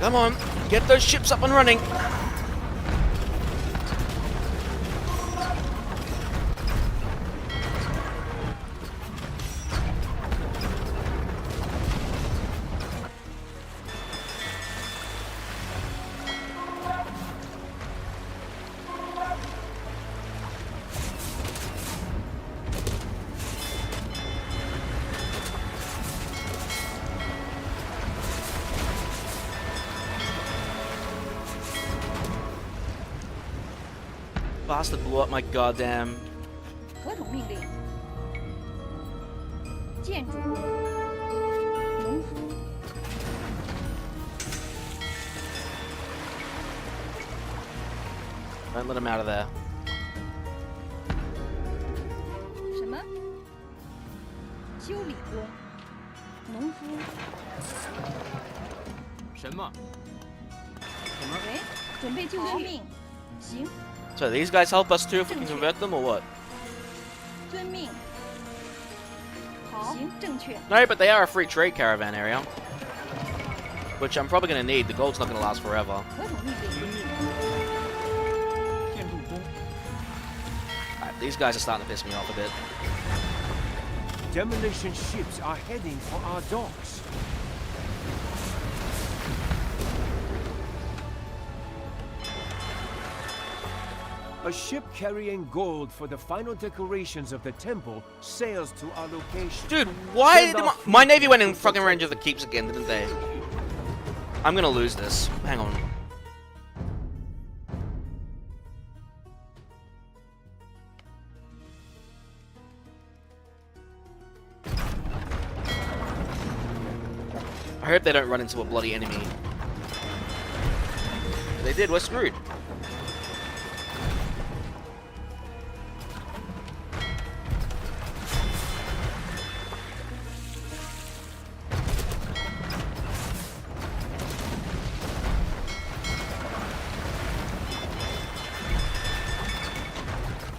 Come on, get those ships up and running. Bastard blew up my goddamn... 何种命令？建筑、农夫、 Don't let him out of there. 什么？修理工、农夫。什么？喂，准备就绪。行， So these guys help us too if we can convert them or what? 遵命。好，行，正确。 No, but they are a free trade caravan area. Which I'm probably going to need. The gold's not going to last forever. 何种命令？建筑工。These guys are starting to piss me off a bit. Demolition ships are heading for our docks. A ship carrying gold for the final decorations of the temple sails to our location. Dude, why did my navy went in fucking range of the keeps again, didn't they? I'm gonna lose this. Hang on. I hope they don't run into a bloody enemy. If they did, we're screwed.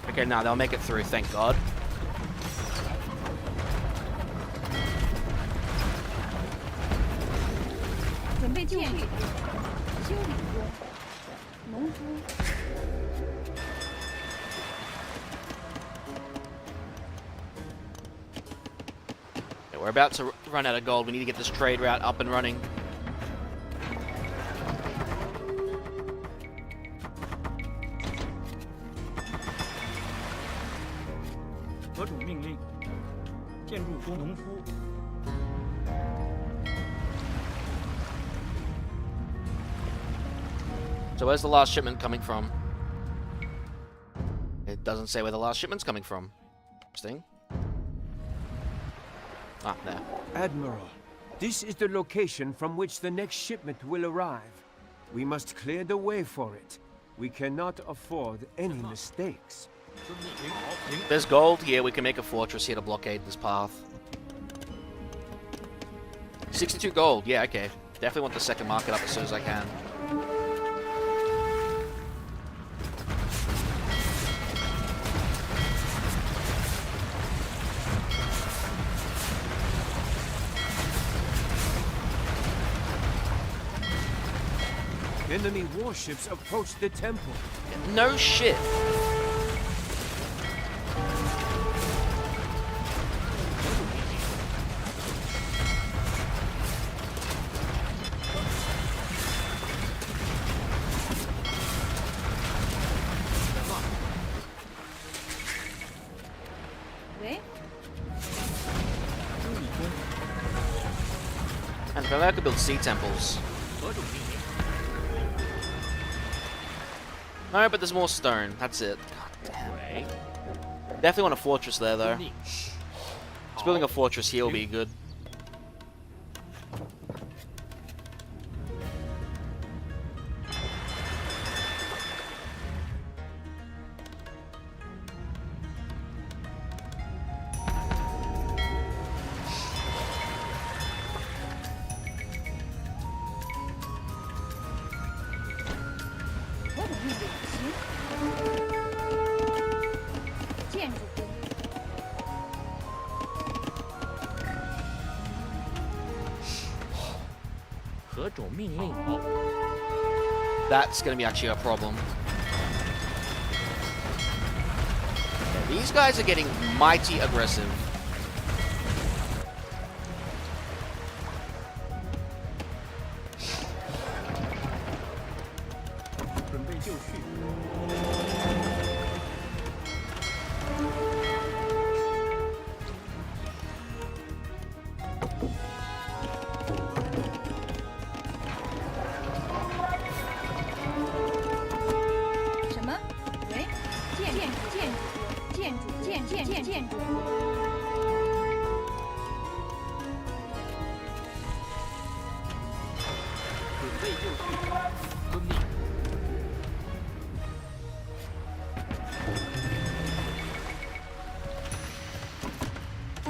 Okay, now they'll make it through, thank God. Yeah, we're about to run out of gold. We need to get this trade route up and running. So where's the last shipment coming from? It doesn't say where the last shipment's coming from. Interesting. Ah, there. Admiral, this is the location from which the next shipment will arrive. We must clear the way for it. We cannot afford any mistakes. There's gold. Yeah, we can make a fortress here to blockade this path. 62 gold. Yeah, okay. Definitely want the second market up as soon as I can. Enemy warships approach the temple. No shit. And if I could build sea temples. No, but there's more stone. That's it. God damn. Definitely want a fortress there, though. Just building a fortress here will be good. That's gonna be actually a problem. These guys are getting mighty aggressive.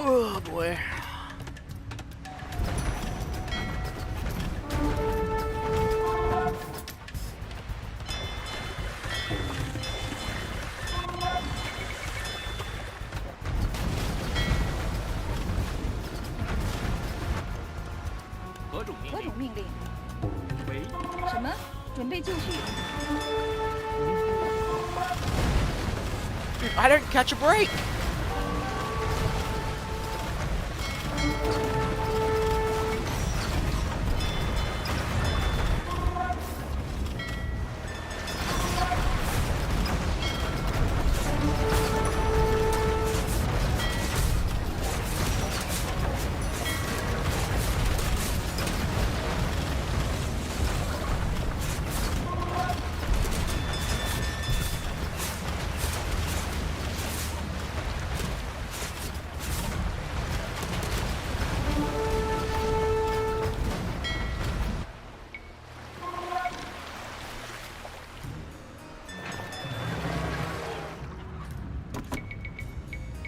Oh boy. Dude, I don't catch a break.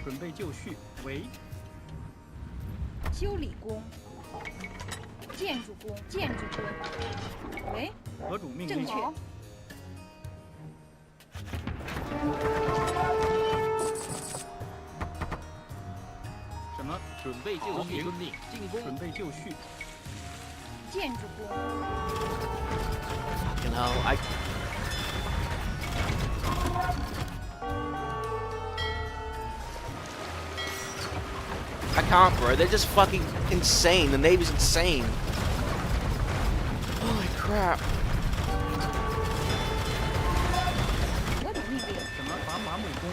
准备就绪，为修理工、建筑工、建筑工。喂，何种命令？正确。什么？准备就绪，遵命，进攻。准备就绪。建筑工。 You know, I can't, bro. They're just fucking insane. The Navy's insane. Holy crap. 何种命令？什么？伐马木工。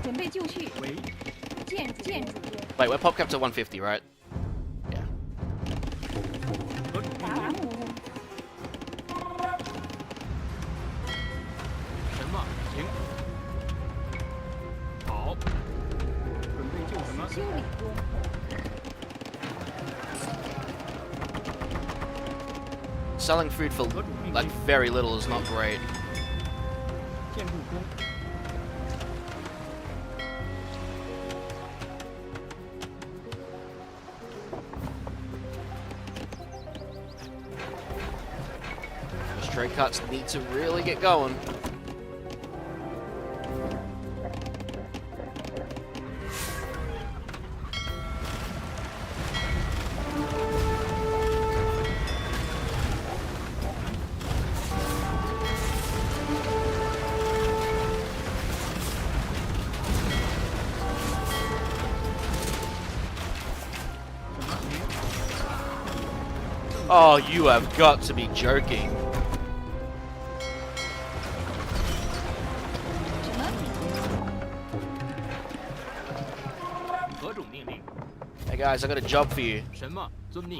准备就绪。为建筑工。 Wait, we're pop capped to 150, right? Yeah. 何种命令？伐木工。什么？停。好。准备就什么？修理工。 Selling food for like very little is not great. 建筑工。 Those trade cuts need to really get going. Oh, you have got to be joking. 什么？何种命令？ Hey guys, I got a job for you. 什么？遵命。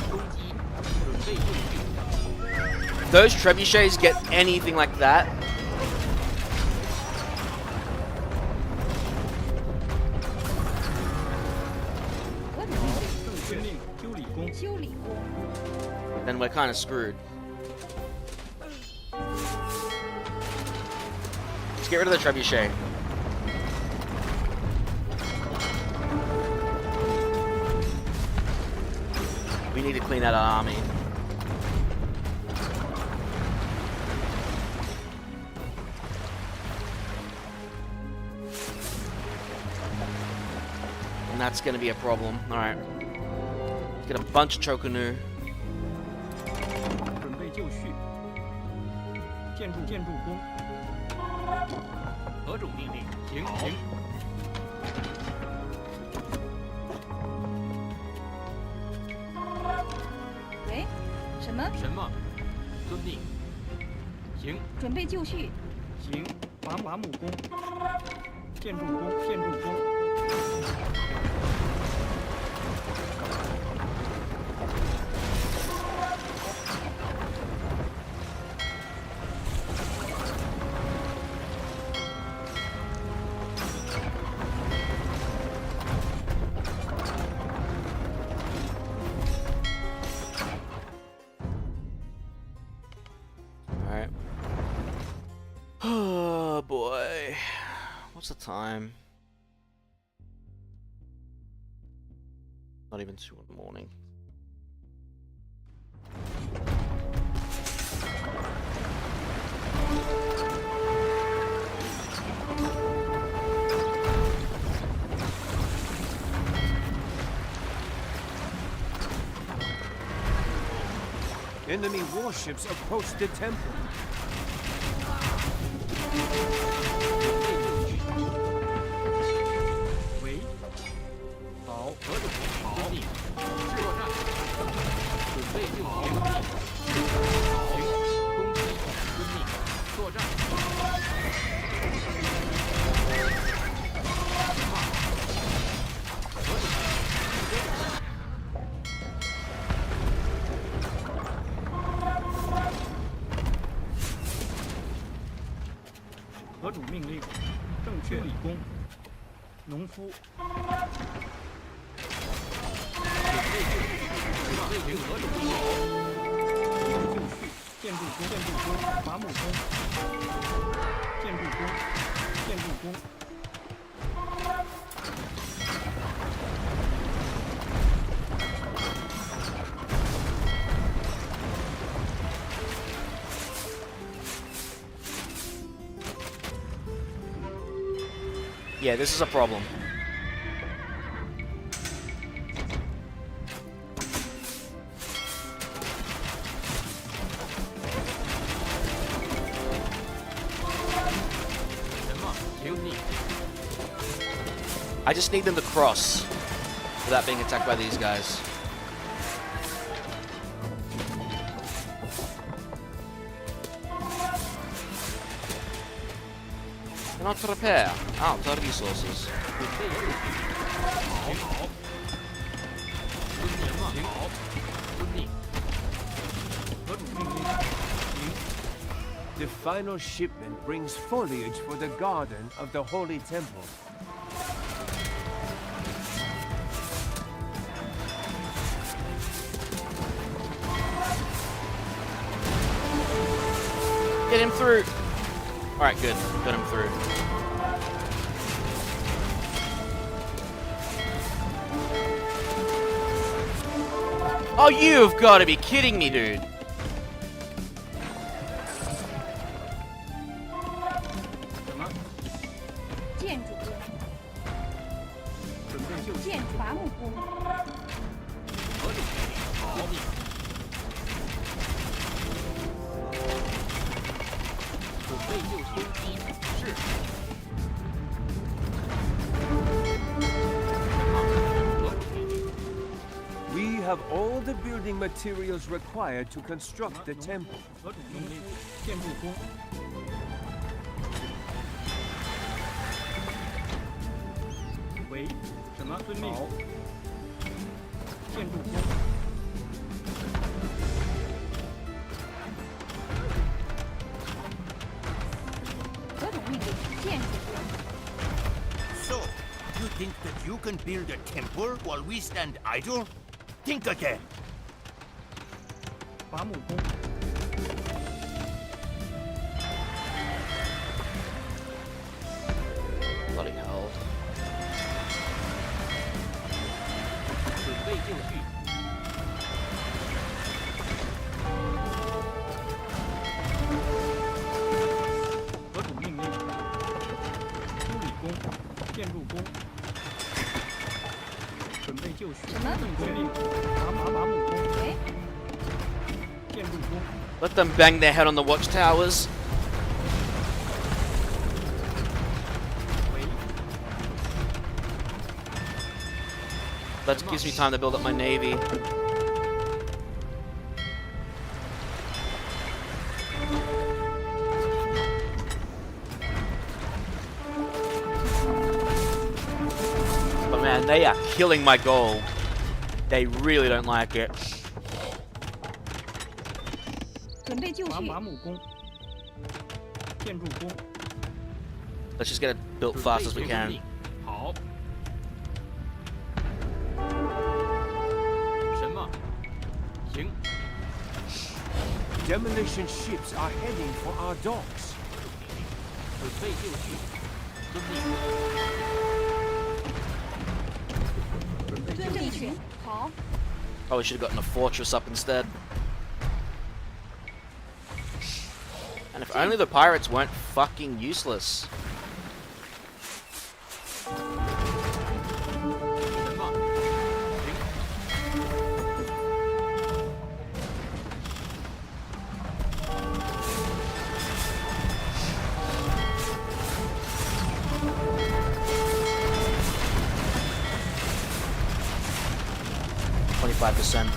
攻击。准备就绪。 Those trebuchets get anything like that. 何种命令？正确令。修理工。修理工。 Then we're kind of screwed. Let's get rid of the trebuchet. We need to clean out our army. And that's going to be a problem. Alright. Let's get a bunch of Chokunu. 准备就绪。建筑工。何种命令？停。停。喂，什么？什么？遵命。停。准备就绪。行。伐木工。建筑工。建筑工。 Alright. Oh boy. What's the time? Not even 2 in the morning. Enemy warships approach the temple. 喂，好，何种好，遵命，作战，准备就绪，好，攻击，遵命，作战。何主命令，正确理工，农夫，准备就绪，何种命令？就绪，建筑工，建筑工，伐木工，建筑工，建筑工。 Yeah, this is a problem. I just need them to cross without being attacked by these guys. Cannot repair. Out of resources. 好，遵命嘛，好，遵命。何主命令，行。 The final shipment brings foliage for the garden of the Holy Temple. Get him through. Alright, good. Got him through. Oh, you've got to be kidding me, dude. 什么？建筑工，准备就绪。建筑伐木工，何种命令？好，准备就绪，攻击，是。We have all the building materials required to construct the temple. 何种命令？建筑工。喂，什么？遵命。建筑工。何种命令？建筑工， So, you think that you can build a temple while we stand idle? Think again. 伐木工。 Bloody hell. 准备就绪，何主命令？修理工，建筑工。准备就绪。什么？遵命。伐木工，喂，建筑工。 Let them bang their head on the watchtowers. 喂， That gives me time to build up my navy. But man, they are killing my gold. They really don't like it. 准备就绪，伐木工，建筑工。 Let's just get it built 准 fast 备 as we 就 can. 绪。好。什么？行， Demolition ships are heading for our docks. 准备就绪，遵命。遵命群，好， Probably should have gotten a fortress up instead. And if only the pirates weren't fucking useless. 什么？行， 5%.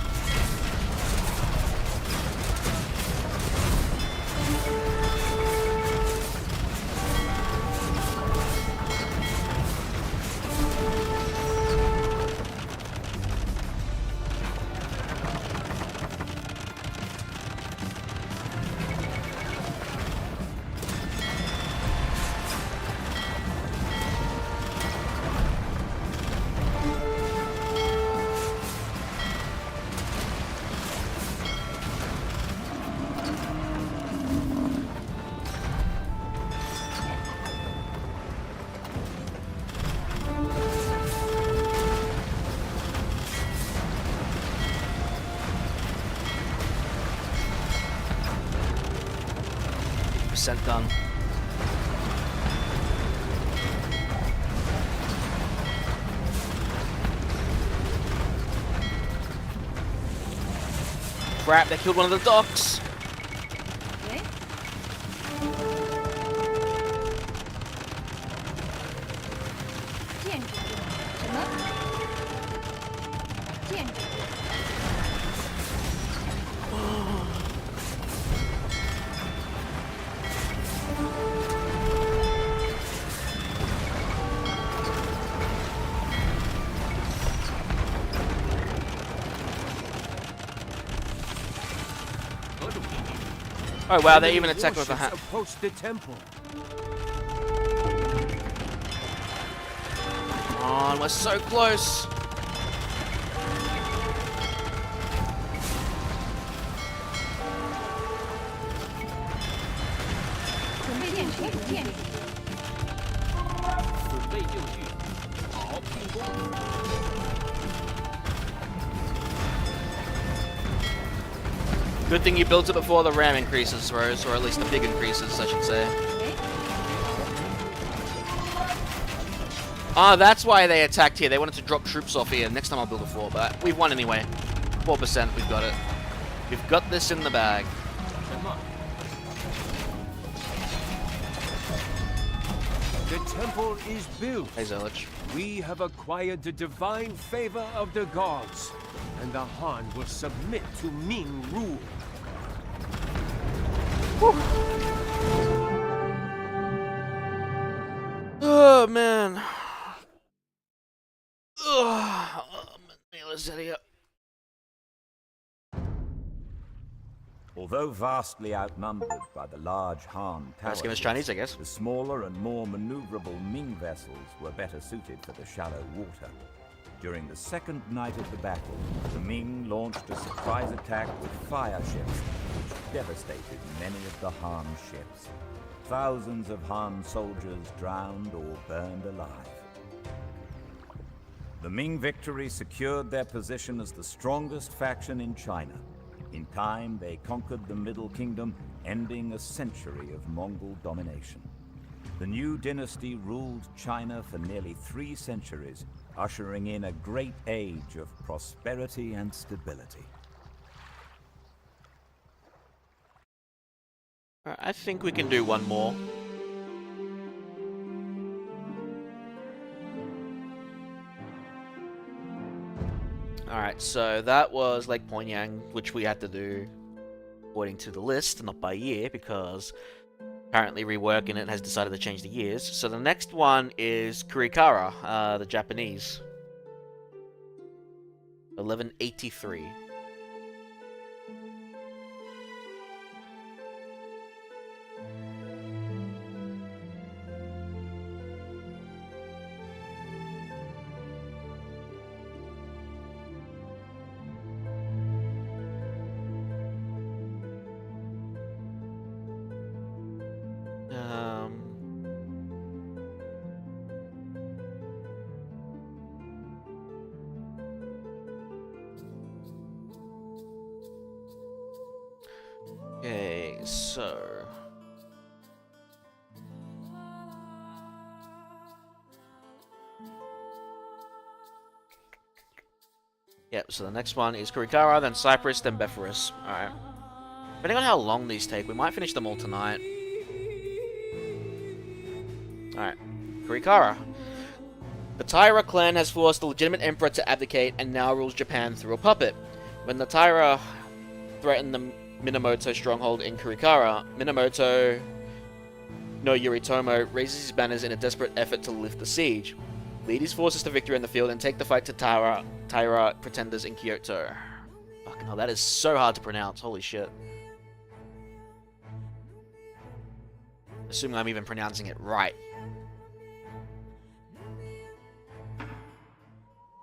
Percent done. Crap, they killed one of the docks. Okay. 建筑什么？建筑。Oh wow, they even attack with a hat. Approach the temple. Come on, we're so close. Good thing you built it before the RAM increases, Rose, or at least the big increases, I should say. Ah, that's why they attacked here. They wanted to drop troops off here. Next time I'll build a fort, but we've won anyway. 4%, we've got it. We've got this in the bag. The temple is built. Hey, Zelich. We have acquired the divine favor of the gods, and the Han will submit to Ming rule. Oh, man. Let's here. Although vastly outnumbered by the large Han Let's give us towers, Chinese, I guess. the smaller and more maneuverable Ming vessels were better suited for the shallow water. During the second night of the battle, the Ming launched a surprise attack with fire ships, which devastated many of the Han ships. Thousands of Han soldiers drowned or burned alive. The Ming victory secured their position as the strongest faction in China. In time, they conquered the Middle Kingdom, ending a century of Mongol domination. The new dynasty ruled China for nearly 3 centuries, ushering in a great age of prosperity and stability. I think we can do one more. Alright, so that was Lake Pyongyang, which we had to do according to the list, not by year, because apparently reworking it has decided to change the years. So the next one is Kurikara, the Japanese. 1183. Okay, so yep, so the next one is Kurikara, then Cyprus, then Bepharus. Alright. Depending on how long these take, we might finish them all tonight. Alright. Kurikara. The Taira clan has forced the legitimate emperor to abdicate and now rules Japan through a puppet. When the Taira threatened the Minamoto stronghold in Kurikara, Minamoto no Yoritomo raises his banners in a desperate effort to lift the siege, lead his forces to victory in the field, and take the fight to Taira pretenders in Kyoto. Fucking hell, that is so hard to pronounce. Holy shit. Assuming I'm even pronouncing it right.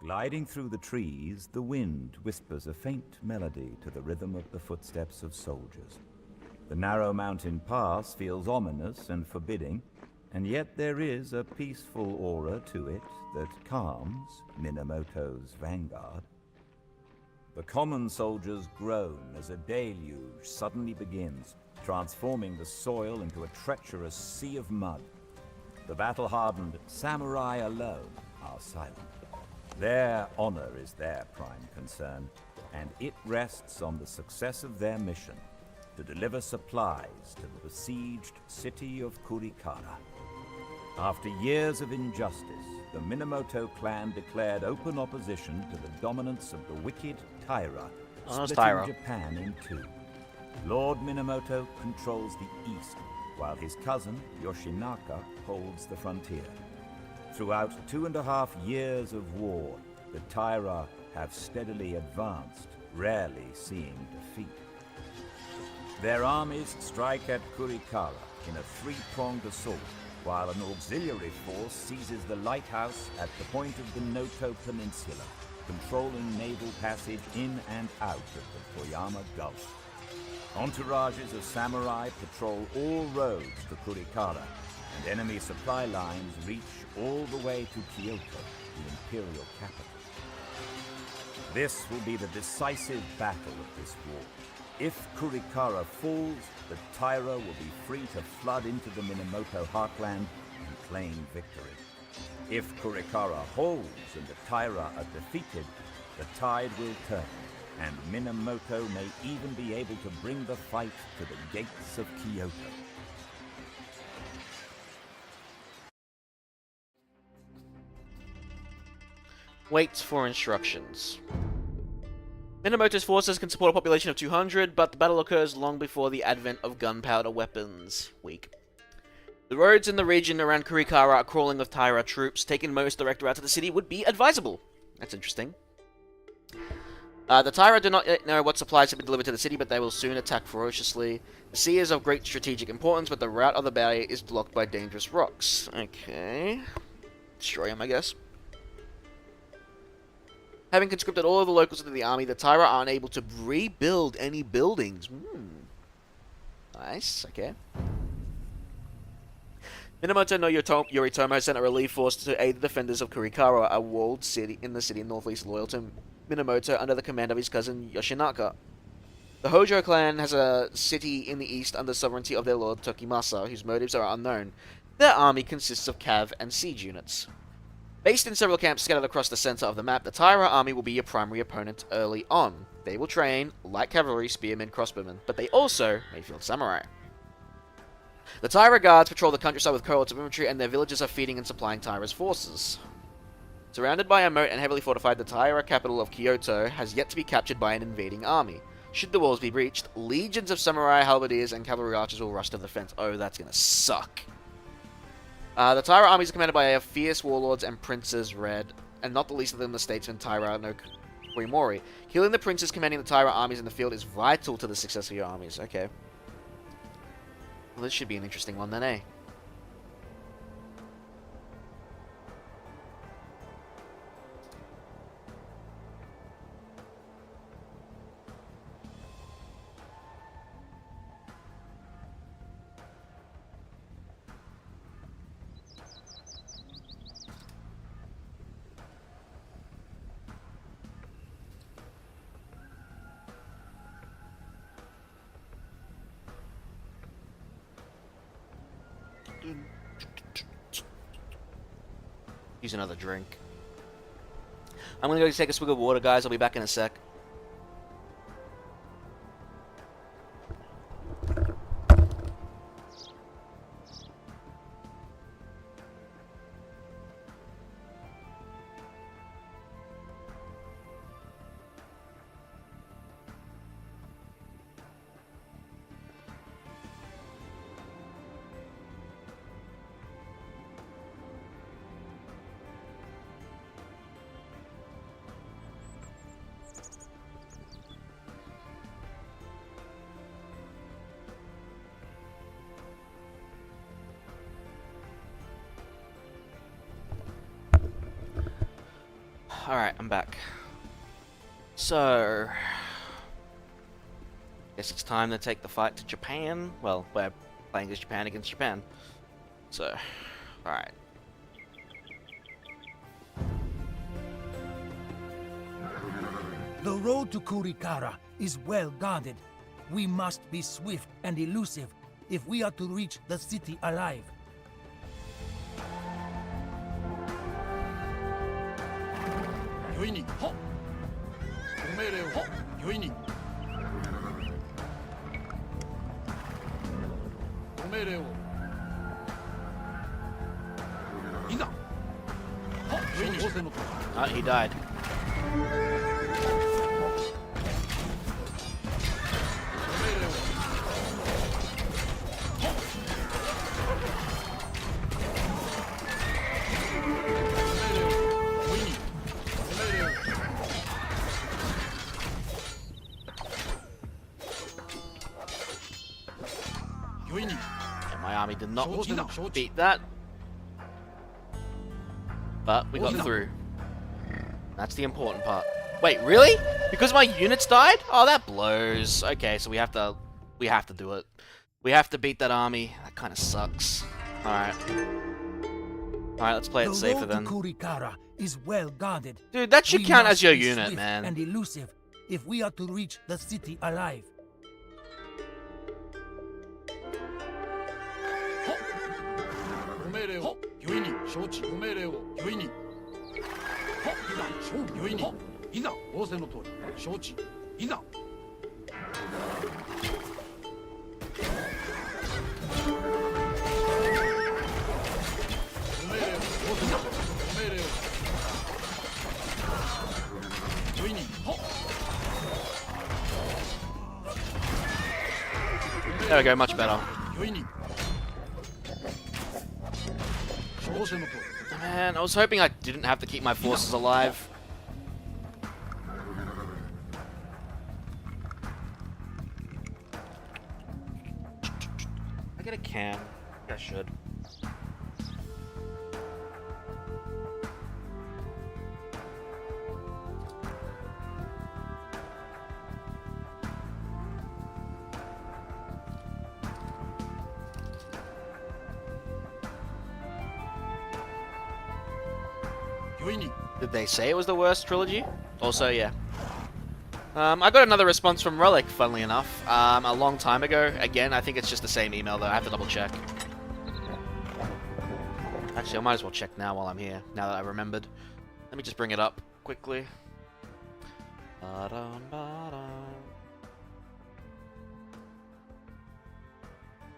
Gliding through the trees, the wind whispers a faint melody to the rhythm of the footsteps of soldiers. The narrow mountain pass feels ominous and forbidding, and yet there is a peaceful aura to it that calms Minamoto's vanguard. The common soldiers groan as a deluge suddenly begins, transforming the soil into a treacherous sea of mud. The battle-hardened samurai alone are silent. Their honor is their prime concern, and it rests on the success of their mission to deliver supplies to the besieged city of Kurikara. After years of injustice, the Minamoto clan declared open opposition to the dominance of the wicked Taira, splitting Japan in two. Lord Minamoto controls the east, while his cousin, Yoshinaka, holds the frontier. Throughout 2.5 years of war, the Taira have steadily advanced, rarely seeing defeat. Their armies strike at Kurikara in a three-pronged assault, while an auxiliary force seizes the lighthouse at the point of the Noto Peninsula, controlling naval passage in and out of the Toyama Gulf. Entourages of samurai patrol all roads to Kurikara, and enemy supply lines reach all the way to Kyoto, the imperial capital. This will be the decisive battle of this war. If Kurikara falls, the Taira will be free to flood into the Minamoto heartland and claim victory. If Kurikara holds and the Taira are defeated, the tide will turn, and Minamoto may even be able to bring the fight to the gates of Kyoto. Wait for instructions. Minamoto's forces can support a population of 200, but the battle occurs long before the advent of gunpowder weapons. Weak. The roads in the region around Kurikara are crawling with Taira troops. Taking most direct route to the city would be advisable. That's interesting. The Taira do not yet know what supplies have been delivered to the city, but they will soon attack ferociously. The sea is of great strategic importance, but the route of the barrier is blocked by dangerous rocks. Okay. Destroy them, I guess. Having conscripted all of the locals into the army, the Taira aren't able to rebuild any buildings. Nice, okay. Minamoto no Yoritomo sent a relief force to aid the defenders of Kurikara, a walled city in the city northeast loyal to Minamoto under the command of his cousin Yoshinaka. The Hojo clan has a city in the east under sovereignty of their lord Tokimasa, whose motives are unknown. Their army consists of cav and siege units. Based in several camps scattered across the center of the map, the Taira army will be your primary opponent early on. They will train, light cavalry, spearmen, crossbowmen, but they also may field samurai. The Taira guards patrol the countryside with cohorts of infantry, and their villages are feeding and supplying Taira's forces. Surrounded by a moat and heavily fortified, the Taira capital of Kyoto has yet to be captured by an invading army. Should the walls be breached, legions of samurai, halberdiers, and cavalry archers will rush to the defense. Oh, that's gonna suck. The Taira armies are commanded by fierce warlords and princes, and not the least of them the statesman Taira no Korimori. Killing the princes commanding the Taira armies in the field is vital to the success of your armies. Okay. Well, this should be an interesting one then, eh? Use another drink. I'm gonna go take a swig of water, guys. I'll be back in a sec. Alright, I'm back. So... guess it's time to take the fight to Japan. Well, we're playing as Japan against Japan. So, alright. The road to Kurikara is well guarded. We must be swift and elusive if we are to reach the city alive. Oh, he died. Yeah, my army did not beat that. But we got through. That's the important part. Wait, really? Because my units died? Oh, that blows. Okay, so we have to do it. We have to beat that army. That kind of sucks. Alright. Alright, let's play it safer then. The road to Kurikara is well guarded. Dude, that should We count must as your be unit, swift man. and elusive if we are to reach the city alive. There we go, much better. Man, I was hoping I didn't have to keep my forces alive. I get a can. I should. Did they say it was the worst trilogy? Also, yeah. I got another response from Relic, funnily enough, a long time ago. Again, I think it's just the same email, though. I have to double check. Actually, I might as well check now while I'm here, now that I remembered. Let me just bring it up quickly.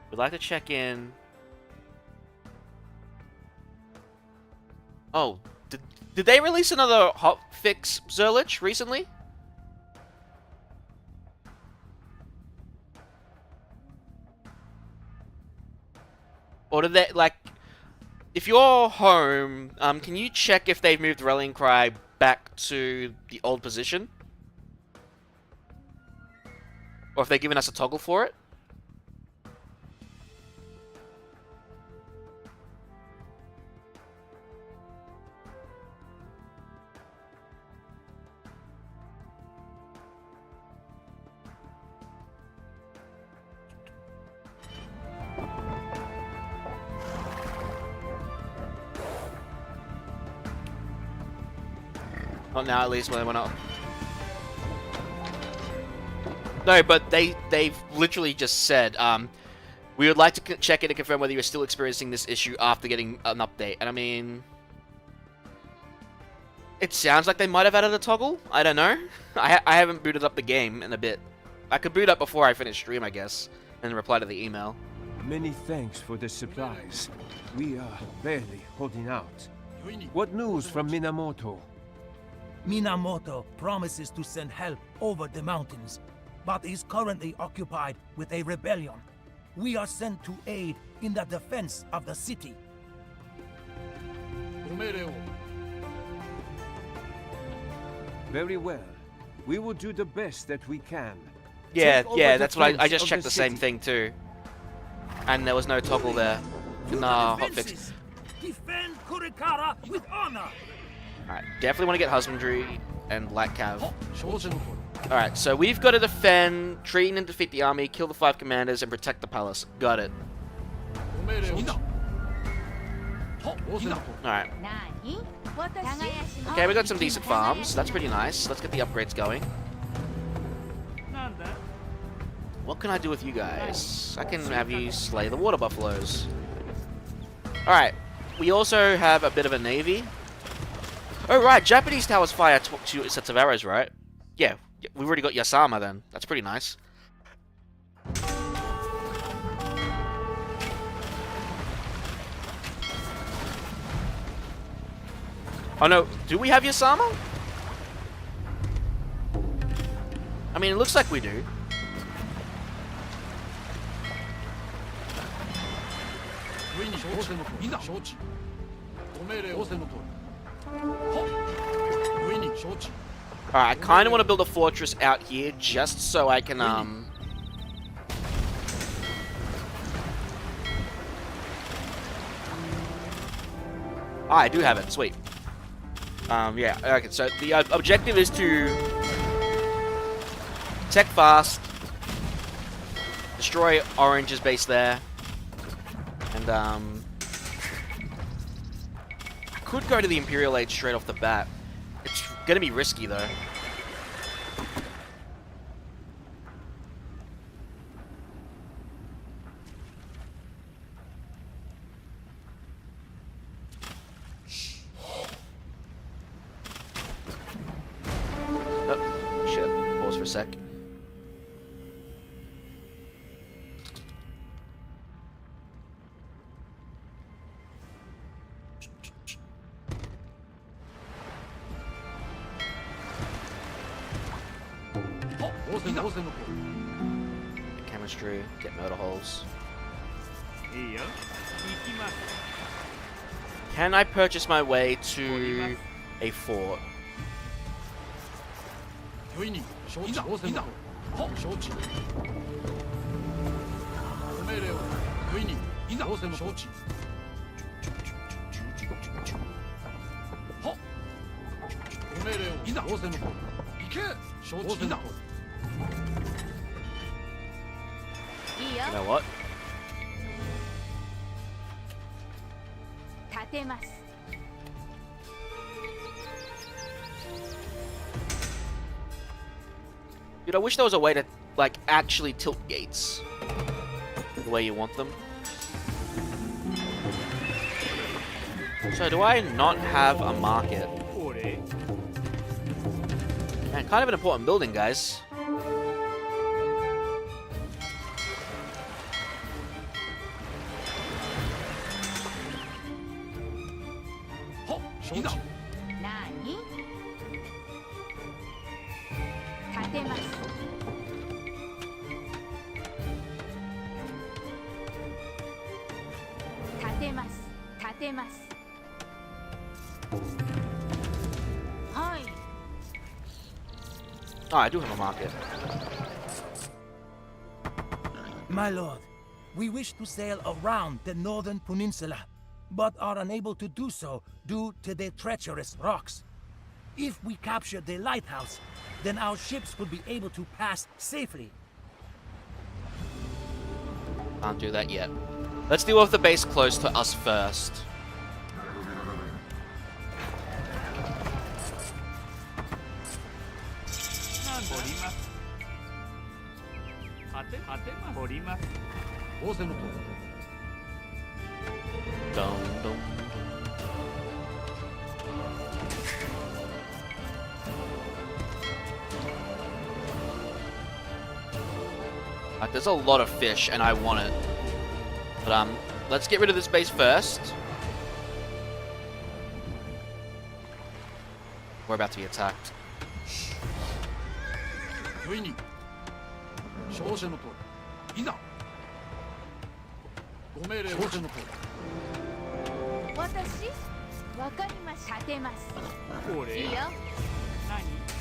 We'd like to check in. Oh, did they release another hotfix Zerlich recently? Or did they, like, if you're home, can you check if they've moved Rallying Cry back to the old position? Or if they've given us a toggle for it? Not now, at least, when they went up. No, but they've literally just said, we would like to check in to confirm whether you're still experiencing this issue after getting an update. And I mean, it sounds like they might have added a toggle. I don't know. I haven't booted up the game in a bit. I could boot up before I finish stream, I guess, and reply to the email. Many thanks for the supplies. We are barely holding out. What news from Minamoto? Minamoto promises to send help over the mountains, but is currently occupied with a rebellion. We are sent to aid in the defense of the city. Very well. We will do the best that we can. Yeah, Take yeah, over that's what I defense just of checked the same city. thing too. And there was no toggle there. Nah, hotfix. Defend Kurikara with honor! Alright, definitely want to get husbandry and light cav. 承知の通り Alright, so we've got to defend, treat and defeat the army, kill the 5 commanders, and protect the palace. Got it. ご命令を仰せの通り Alright. 何私 Okay, we got some decent farms. That's pretty nice. Let's get the upgrades going. なんだ What can I do with you guys? I can have you slay the water buffaloes. Alright. We also have a bit of a navy. Oh, right. Japanese towers fire 2 sets of arrows, right? Yeah. We've already got Yasama then. That's pretty nice. Oh no, do we have Yasama? I mean, it looks like we do. Alright, I kind of want to build a fortress out here just so I can, I do have it. Sweet. Yeah, okay, so the objective is to tech fast, destroy Orange's base there, and, I could go to the Imperial Age straight off the bat. It's gonna be risky, though. Oh, shit. Pause for a sec. Chemistry, get motor holes. いいよ行きます Can I purchase my way to a fort? 御意に承知仰せの通り承知ご命令を御意に仰せの承知ご命令を仰せの通り行け承知の通り いいよ You know what? 立てます Dude, I wish there was a way to, like, actually tilt gates the way you want them. So, do I not have a market? これ Man, kind of an important building, guys.何立てます立てます立てますはい Oh, I do have a market. My lord, we wish to sail around the northern peninsula, but are unable to do so due to the treacherous rocks. If we capture the lighthouse, then our ships will be able to pass safely. Can't do that yet. Let's deal with the base close to us first. Dum, dum. There's a lot of fish, and I want it. But, let's get rid of this base first. We're about to be attacked. 御意に承知の通りいざご命令承知の通り私わかりました立てますこれいいよ何 Alright,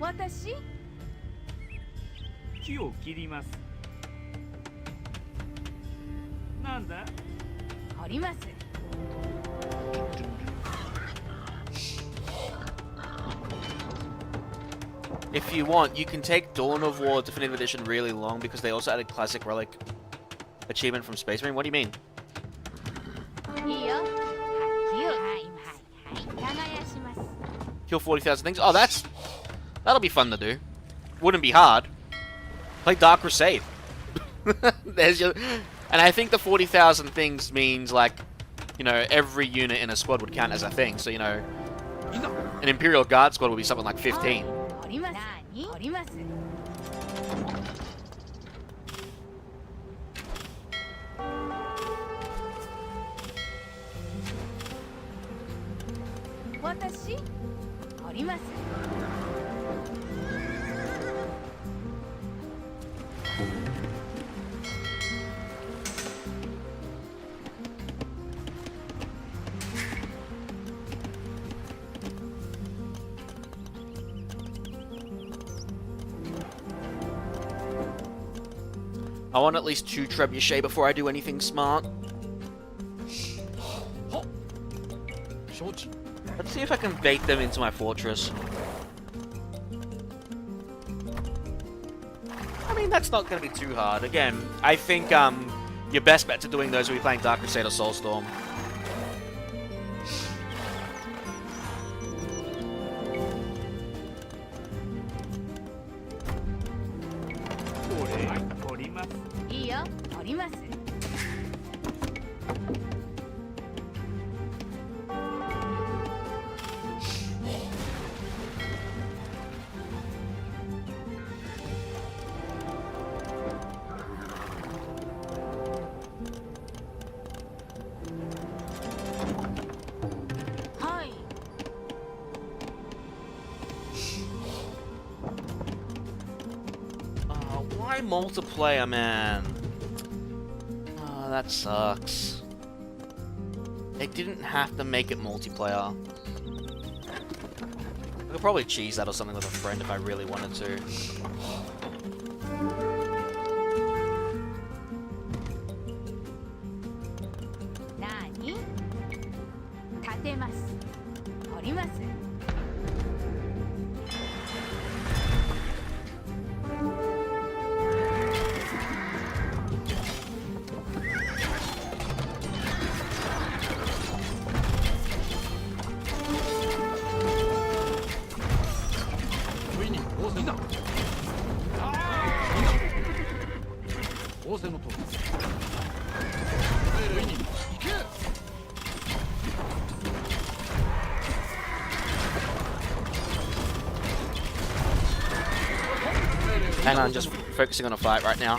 私木を切ります。なんだ？掘ります。 If you want, you can take Dawn of War Definitive Edition really long because they also added Classic Relic achievement from Space Marine. What do you mean? いいよ。耕します。 Kill 40,000 things? Oh, that'll be fun to do. Wouldn't be hard. Play Dark Crusade. There's your... And I think the 40,000 things means, like, you know, every unit in a squad would count as a thing. So, you know, an Imperial Guard squad would be something like 15. 掘ります。掘ります。私掘ります。 I want at least 2 Trebuchet before I do anything smart. Let's see if I can bait them into my fortress. I mean, that's not going to be too hard. Again, I think your best bet to doing those will be playing Dark Crusade or Soulstorm. Why multiplayer, man? Oh, that sucks. They didn't have to make it multiplayer. I could probably cheese that or something with a friend if I really wanted to. 'Hang on, just focusing on a fight right now.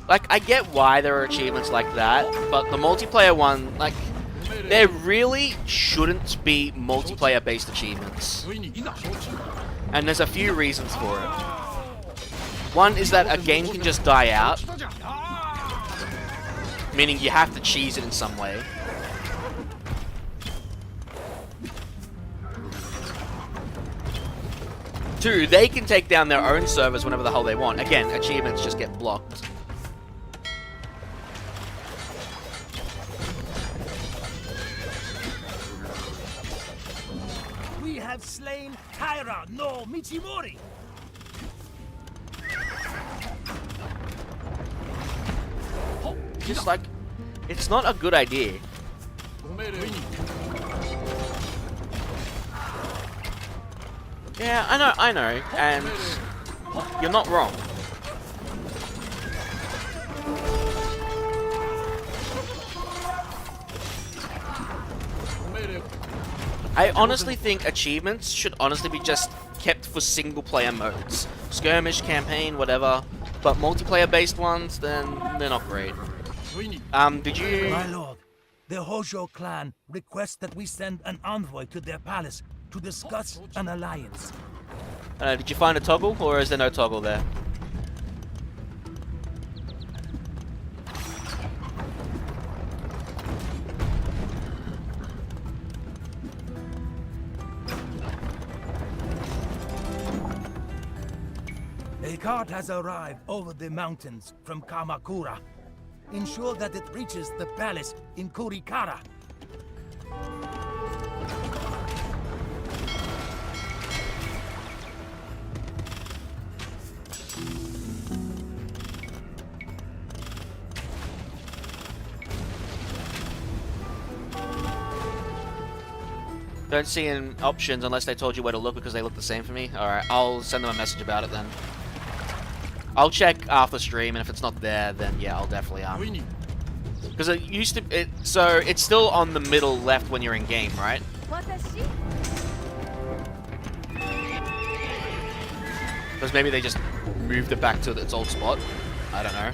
Like, I get why there are achievements like that, but the multiplayer one, like, there really shouldn't be multiplayer-based achievements. And there's a few reasons for it. One is that a game can just die out, meaning you have to cheese it in some way. Two, they can take down their own servers whenever the hell they want. Again, achievements just get blocked. We have slain Taira no Michimori. Just like, it's not a good idea. Yeah, I know, and you're not wrong. I honestly think achievements should honestly be just kept for single player modes. Skirmish, campaign, whatever. But multiplayer based ones, then they're not great. Did you... My lord, the Hojo clan requests that we send an envoy to their palace to discuss an alliance. Did you find a toggle, or is there no toggle there? A cart has arrived over the mountains from Kamakura. Ensure that it reaches the palace in Kurikara. Don't see in options unless they told you where to look because they look the same for me. Alright, I'll send them a message about it then. I'll check after stream, and if it's not there, then yeah, I'll definitely because it used to so it's still on the middle left when you're in game, right? Because maybe they just moved it back to its old spot. I don't know.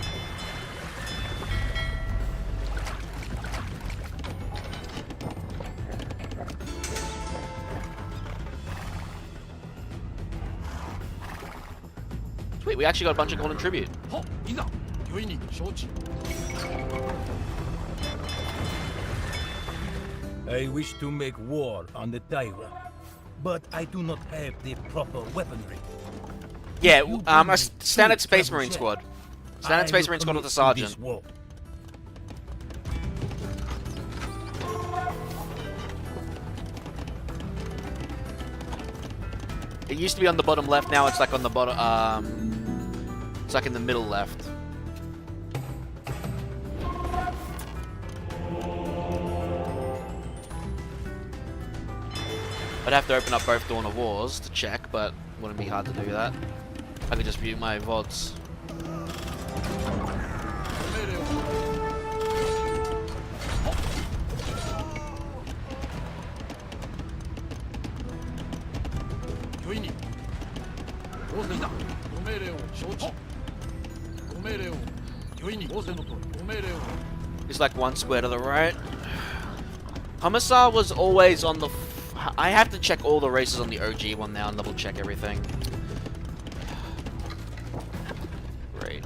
Sweet, we actually got a bunch of golden tribute. I wish to make war on the Taira, but I do not have the proper weaponry. Yeah, a standard Space Marine squad. Standard Space Marine squad with a sergeant. It used to be on the bottom left, now it's like on the bottom, it's like in the middle left. I'd have to open up both Dawn of Wars to check, but wouldn't be hard to do that. I could just view my VODs. He's like one square to the right. Commissar was always on the... I have to check all the races on the OG one now and double check everything. Great.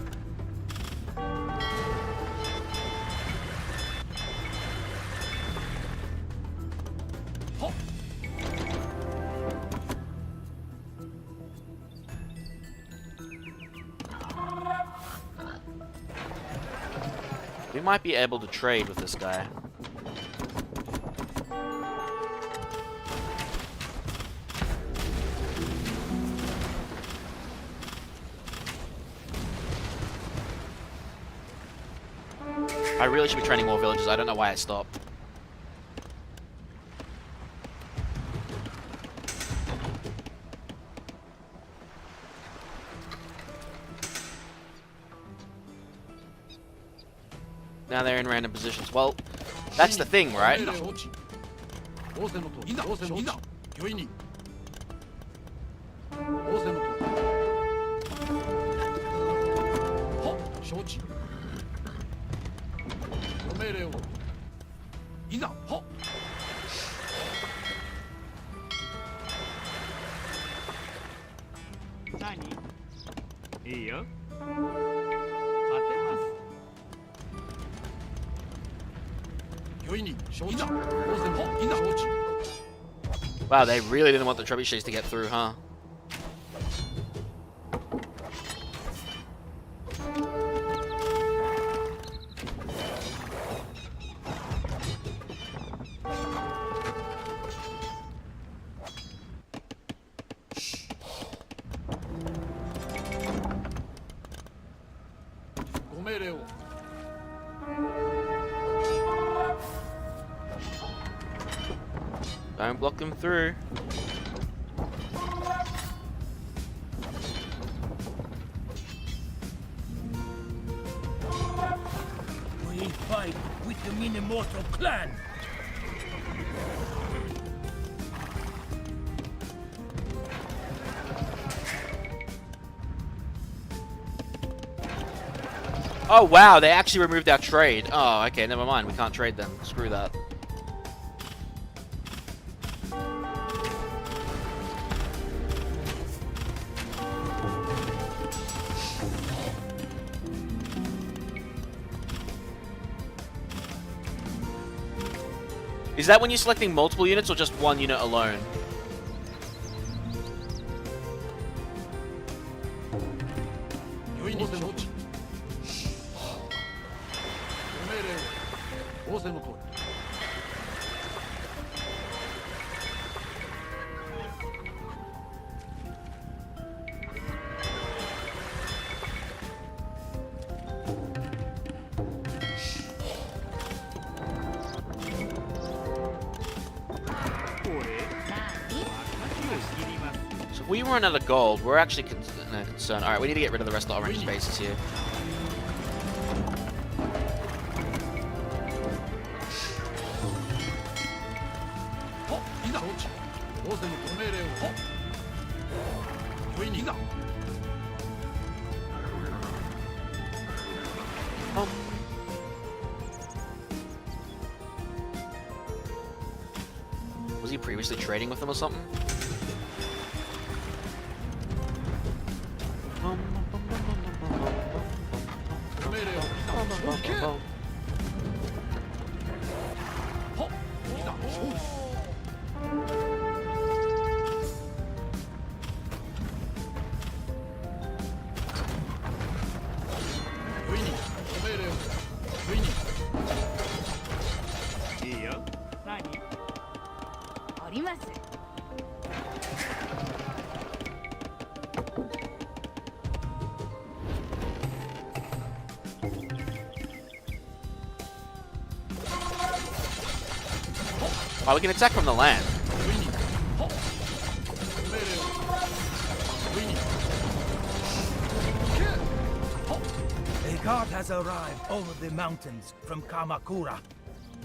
We might be able to trade with this guy. I really should be training more villagers. I don't know why I stopped. Now they're in random positions. Well, that's the thing, right? Wow, they really didn't want the trebuchets to get through, huh? Don't block them through. We fight with the Minamoto clan. Oh wow, they actually removed our trade. Oh, okay, never mind. We can't trade then. Screw that. Is that when you're selecting multiple units or just one unit alone? 良いに承知。ご命令を。仰せの通り。So if we run out of gold, we're actually concerned. Alright, we need to get rid of the rest of the orange bases here. Was he previously trading with them or something? Oh, we can attack from the land. A guard has arrived over the mountains from Kamakura.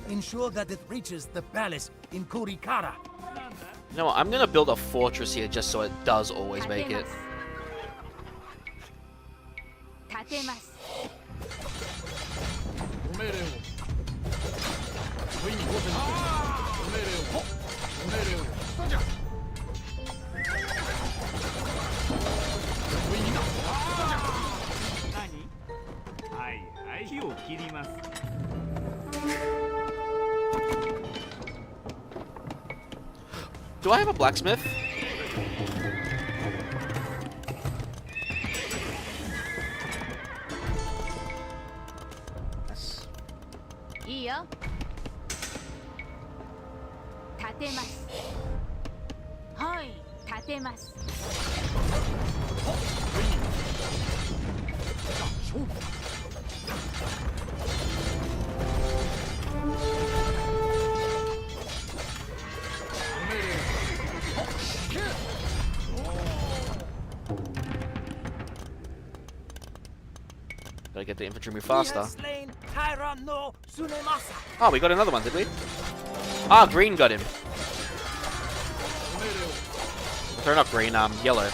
Ensure that it reaches the palace in Kurikara. You know what? I'm gonna build a fortress here just so it does always make it. Do I have a blacksmith? Yes. いいよ。立てます。はい、立てます。Gotta get the infantry move faster. We have slain Taira no Tsunemasa. Oh, we got another one, did we? Ah, green got him. They're not green, yellow.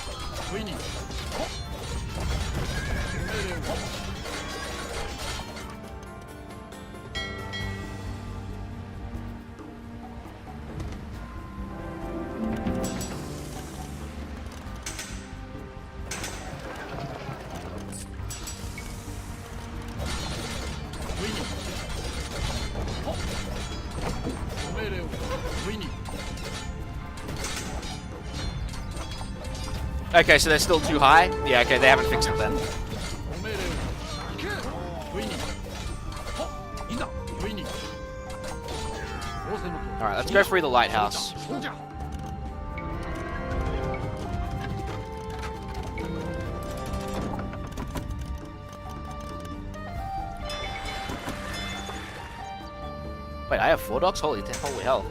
Okay, so they're still too high? Yeah, okay, they haven't fixed it then. Alright, let's go free the lighthouse. Wait, I have 4 docks? Holy hell.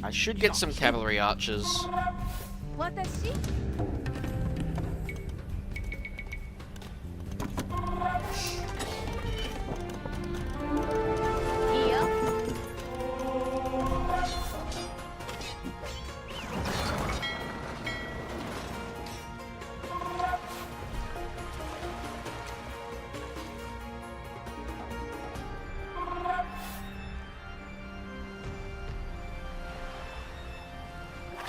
I should get some cavalry archers. 私 I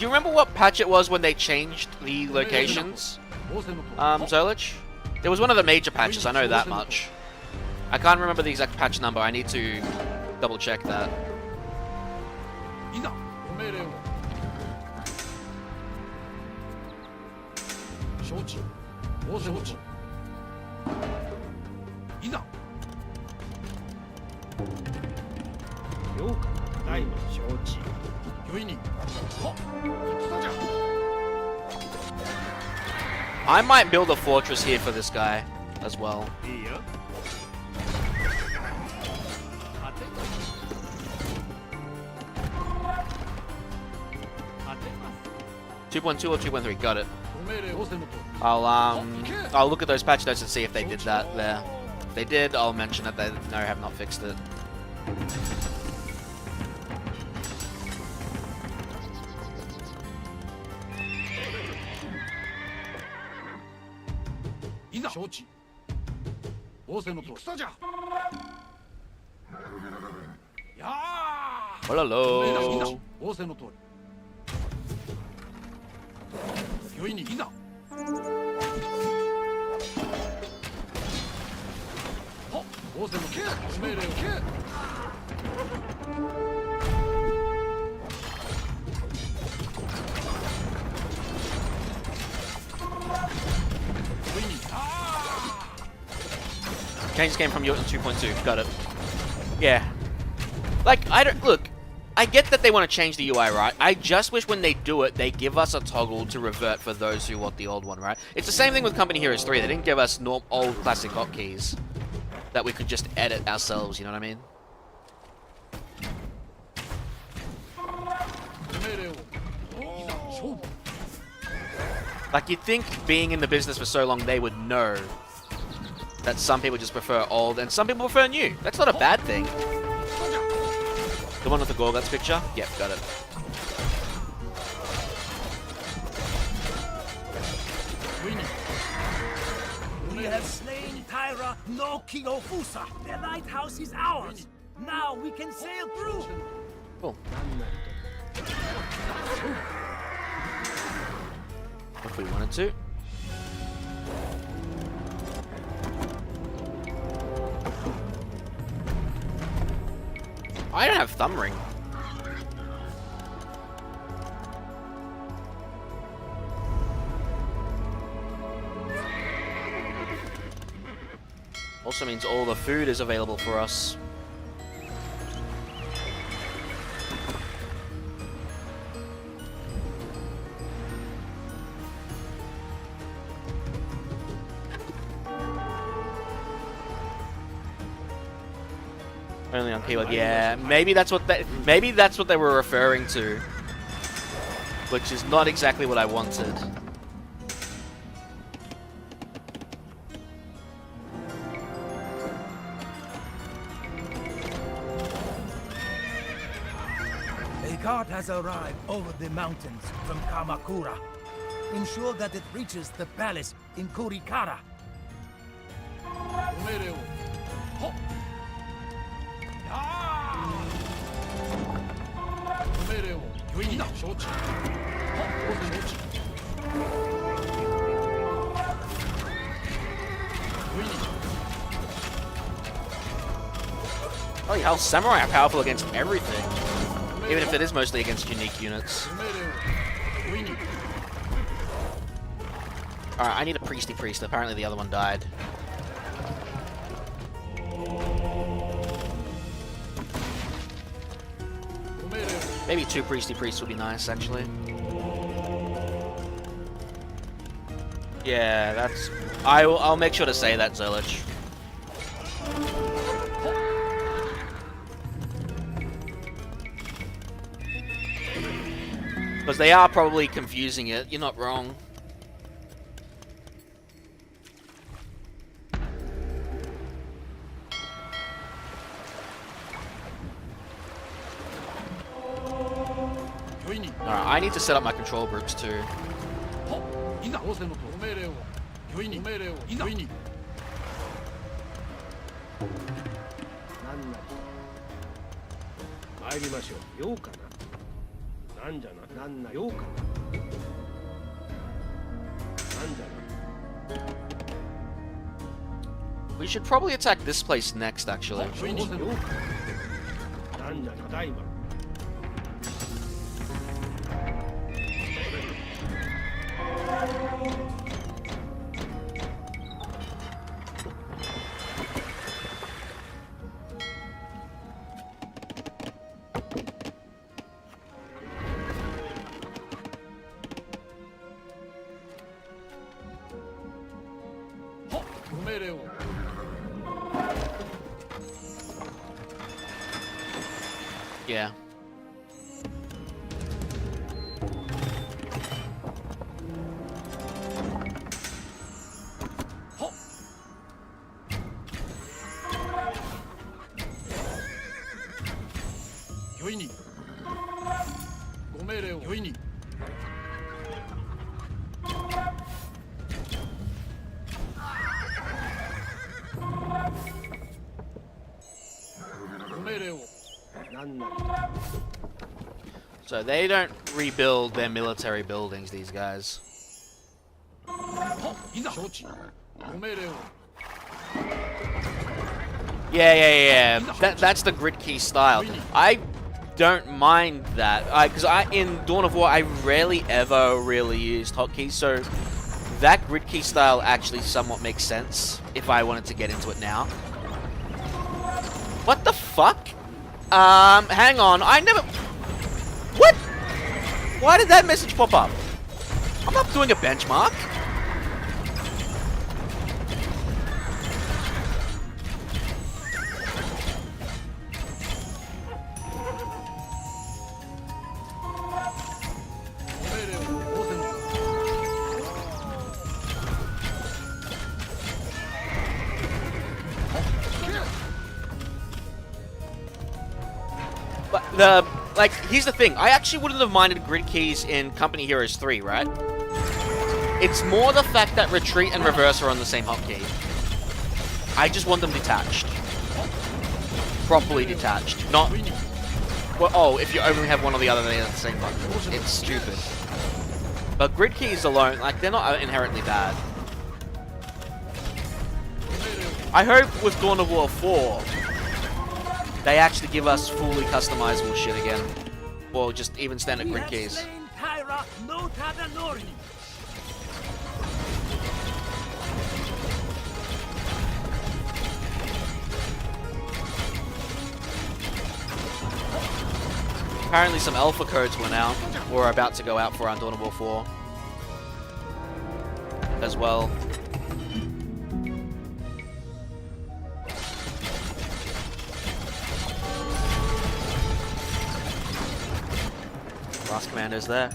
you remember what patch it was when they changed the locations? Zolich? It was one of the major patches, I know that much. I can't remember the exact patch number, I need to double check that. I might build a fortress here for this guy as well. 2.2 or 2.3, got it. I'll look at those patch notes and see if they did that there. If they did, I'll mention it. They no, have not fixed it. Hello. Changes came from Jotun 2.2. Got it. Yeah. Like, I don't... Look, I get that they want to change the UI, right? I just wish when they do it, they give us a toggle to revert for those who want the old one, right? It's the same thing with Company Heroes 3. They didn't give us old classic hotkeys that we could just edit ourselves, you know what I mean? Like, you'd think being in the business for so long, they would know that some people just prefer old and some people prefer new. That's not a bad thing. The one with the Gorguts picture? Yep, got it. We have slain Tyra no Kiyofusa. The lighthouse is ours. Now we can sail through. Cool. If we wanted to. I don't have thumb ring. Also means all the food is available for us. Only on keyboard, yeah. Maybe that's what they were referring to, which is not exactly what I wanted. A cart has arrived over the mountains from Kamakura. Ensure that it reaches the palace in Kurikara. Holy hell, Samurai are powerful against everything. Even if it is mostly against unique units. Alright, I need a priesty priest. Apparently the other one died. Maybe 2 priesty priests would be nice, actually. Yeah, that's... I'll make sure to say that, Zolich. Because they are probably confusing it. You're not wrong. Alright, I need to set up my control groups too. なんじゃな、なんなようか。なんじゃな。 We should probably attack this place next, actually. 上にようか。なんじゃな、大魔。 ご命令を。 Yeah. So they don't rebuild their military buildings, these guys. Yeah. That's the grid key style. I don't mind that. Because in Dawn of War, I rarely ever really used hotkeys, so that grid key style actually somewhat makes sense if I wanted to get into it now. What the fuck? Hang on. I never... What? Why did that message pop up? I'm not doing a benchmark. But here's the thing. I actually wouldn't have minded grid keys in Company Heroes 3, right? It's more the fact that retreat and reverse are on the same hotkey. I just want them detached. Properly detached. Not... Well, oh, if you only have one or the other, they're the same button. It's stupid. But grid keys alone, they're not inherently bad. I hope with Dawn of War 4... they actually give us fully customizable shit again. Or just even standard grid keys. Apparently some alpha codes went out, or are about to go out for our Dawn of War 4. As well. Last commander's there.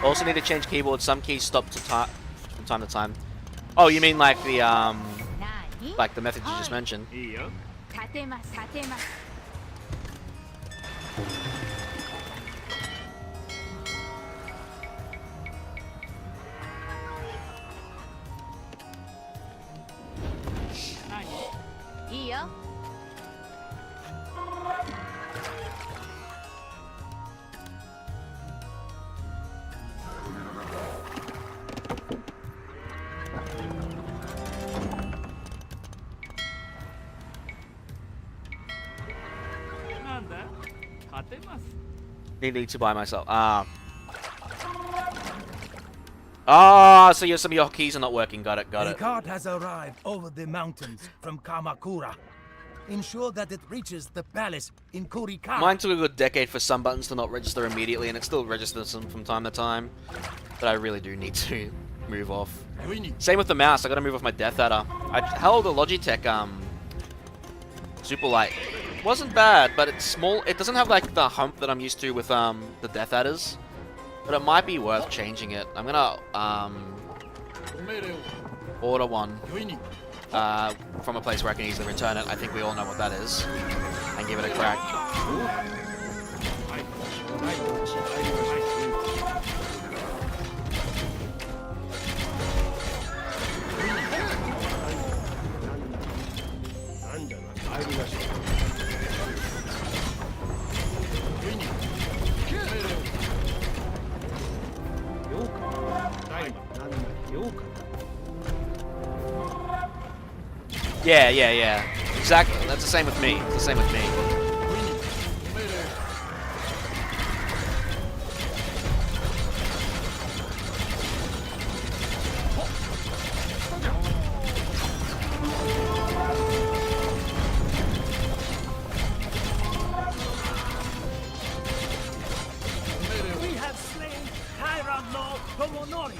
Also need to change keyboard. Some keys stop from time to time. Oh, you mean like the method you just mentioned? Needing to buy myself. So some of your keys are not working. Got it. A cart has arrived over the mountains from Kamakura. Ensure that it reaches the palace in Kurikawa. Mine took a good decade for some buttons to not register immediately, and it still registers them from time to time. But I really do need to move off. Same with the mouse. I gotta move off my Death Adder. I held the Logitech Super Light. Wasn't bad, but it's small. It doesn't have like the hump that I'm used to with the Death Adders. But it might be worth changing it. I'm gonna order one from a place where I can easily return it. I think we all know what that is, and give it a crack. Yeah. Exactly. That's the same with me. It's the same with me. We have slain Tyrant Lord Tomonori.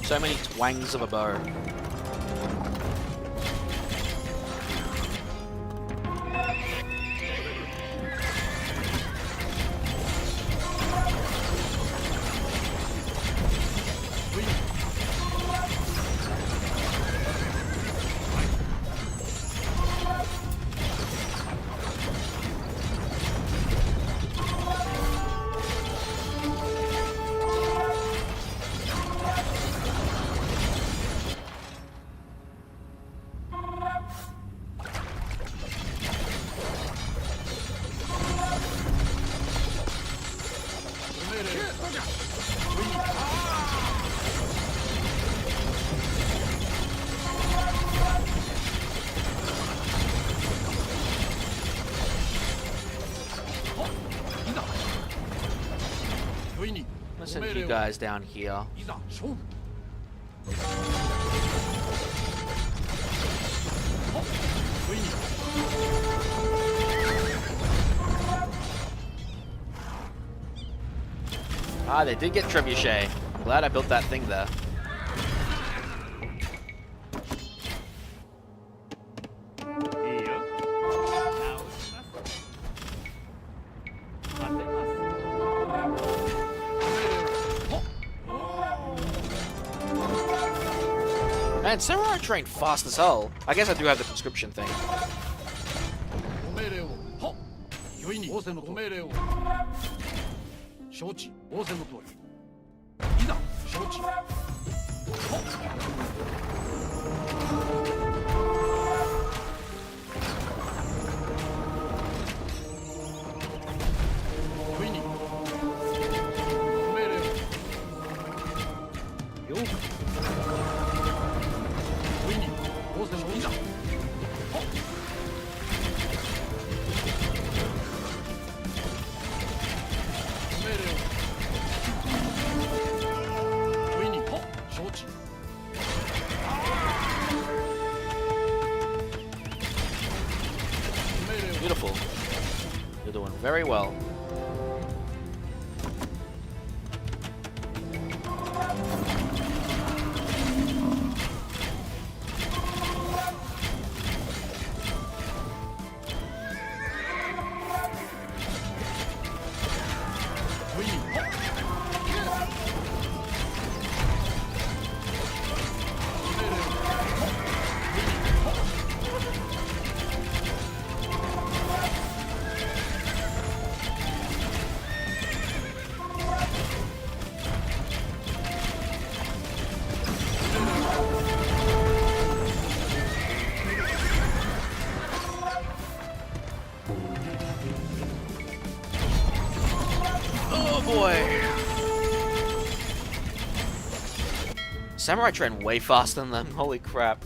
So many twangs of a bow. Let's send you guys down here. Ah, they did get trebuchet. I'm glad I built that thing there. Man, Samurai train fast as hell. I guess I do have the conscription thing. Beautiful. You're doing very well. Oh boy! Samurai train way faster than them, holy crap.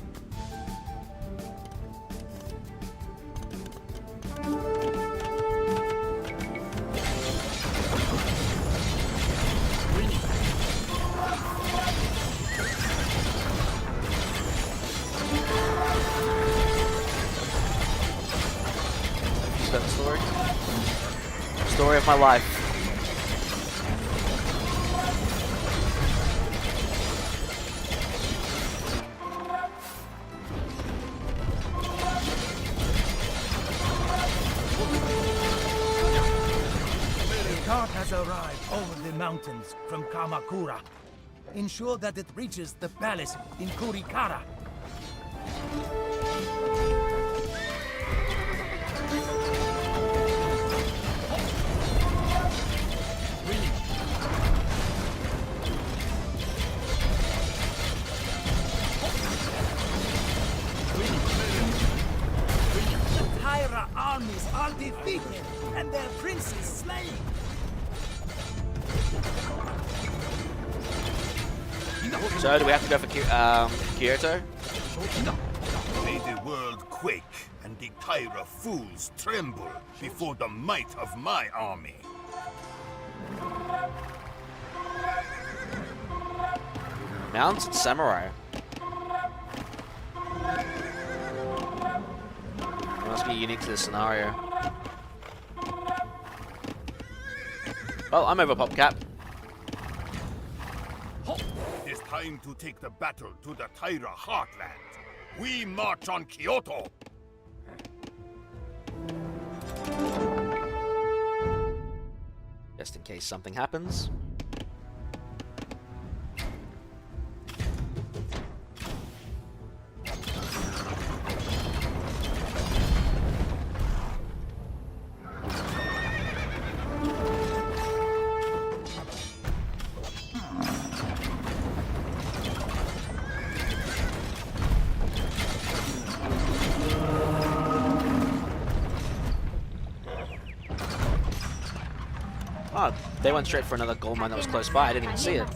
Is that the story? Story of my life. Has arrived over the mountains from Kamakura. Ensure that it reaches the palace in Kurikara. The Taira armies are defeated and their princes slain. So, do we have to go for Kyoto? May the world quake and the Taira fools tremble before the might of my army. Mounted Samurai. It must be unique to this scenario. Well, I'm over PopCap. It is time to take the battle to the Taira heartland. We march on Kyoto. Just in case something happens. Oh, they went straight for another gold mine that was close by. I didn't even see it.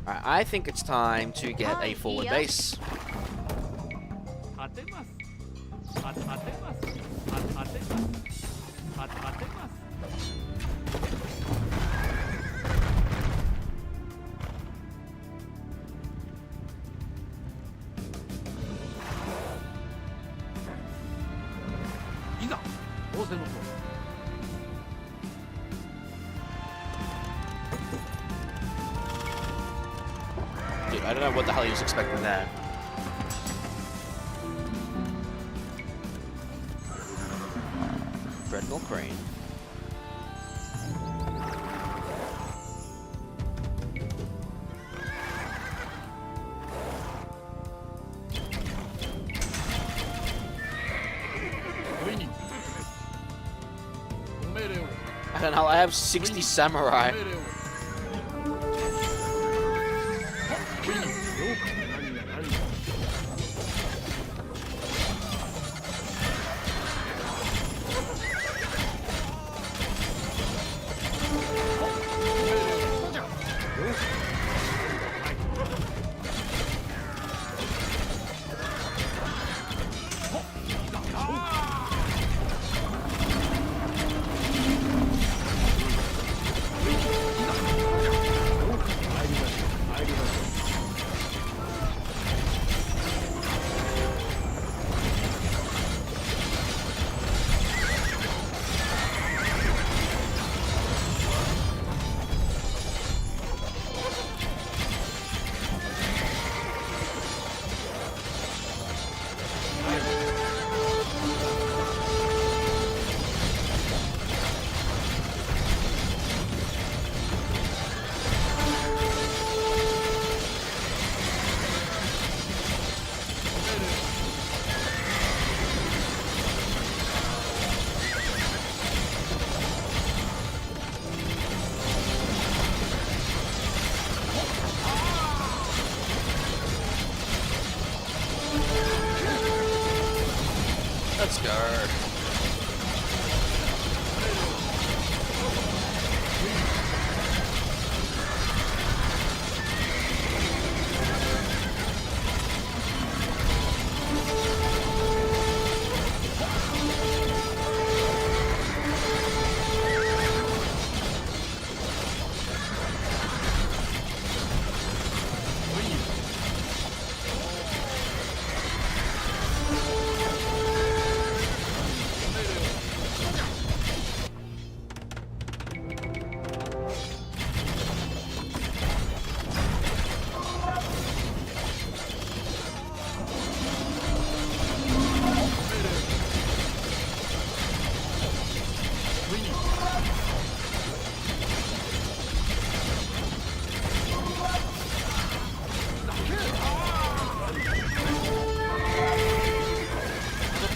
Alright, I think it's time to get a forward base. Dude, I don't know what the hell he was expecting there. Dreadnought crane. I don't know, I have 60 samurai. Let's go.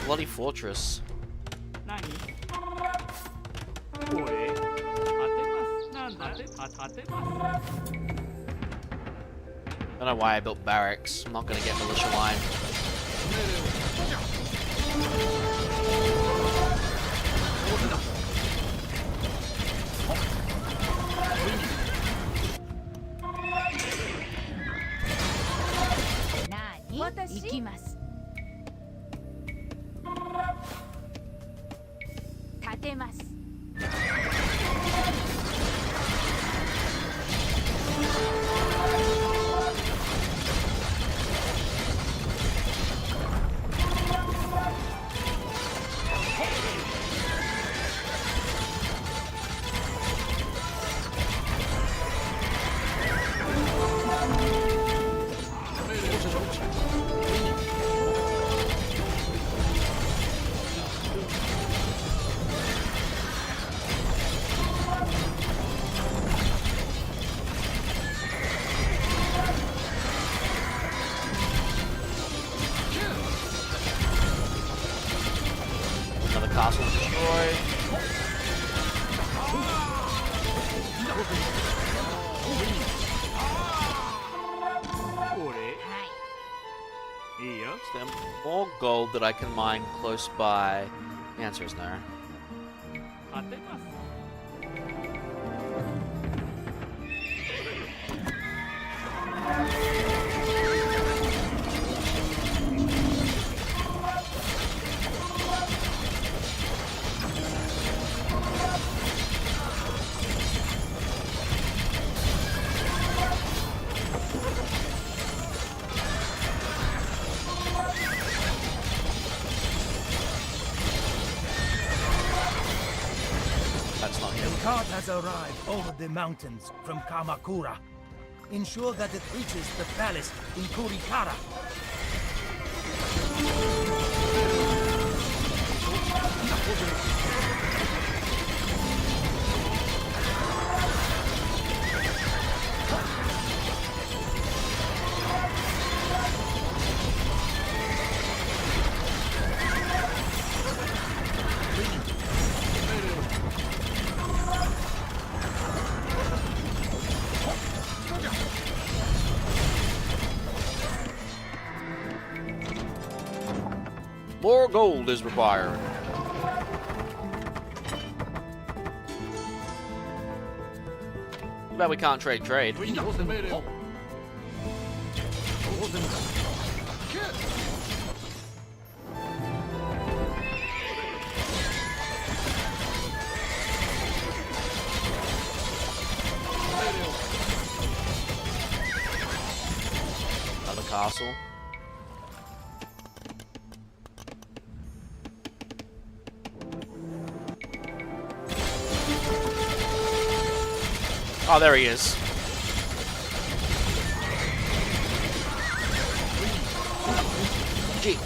Bloody fortress. 何おい立てますなんだ立てます I don't know why I built barracks. I'm not gonna get militia line. Nani? 行きます立てますAnother castle destroyed. Is there more gold that I can mine close by? The answer is no. 立てます That's not The him. cart has arrived over the mountains from Kamakura. Ensure that it reaches the palace in Kurikara. More gold is required. Too bad we can't trade. Another castle. Oh, there he is. Gee.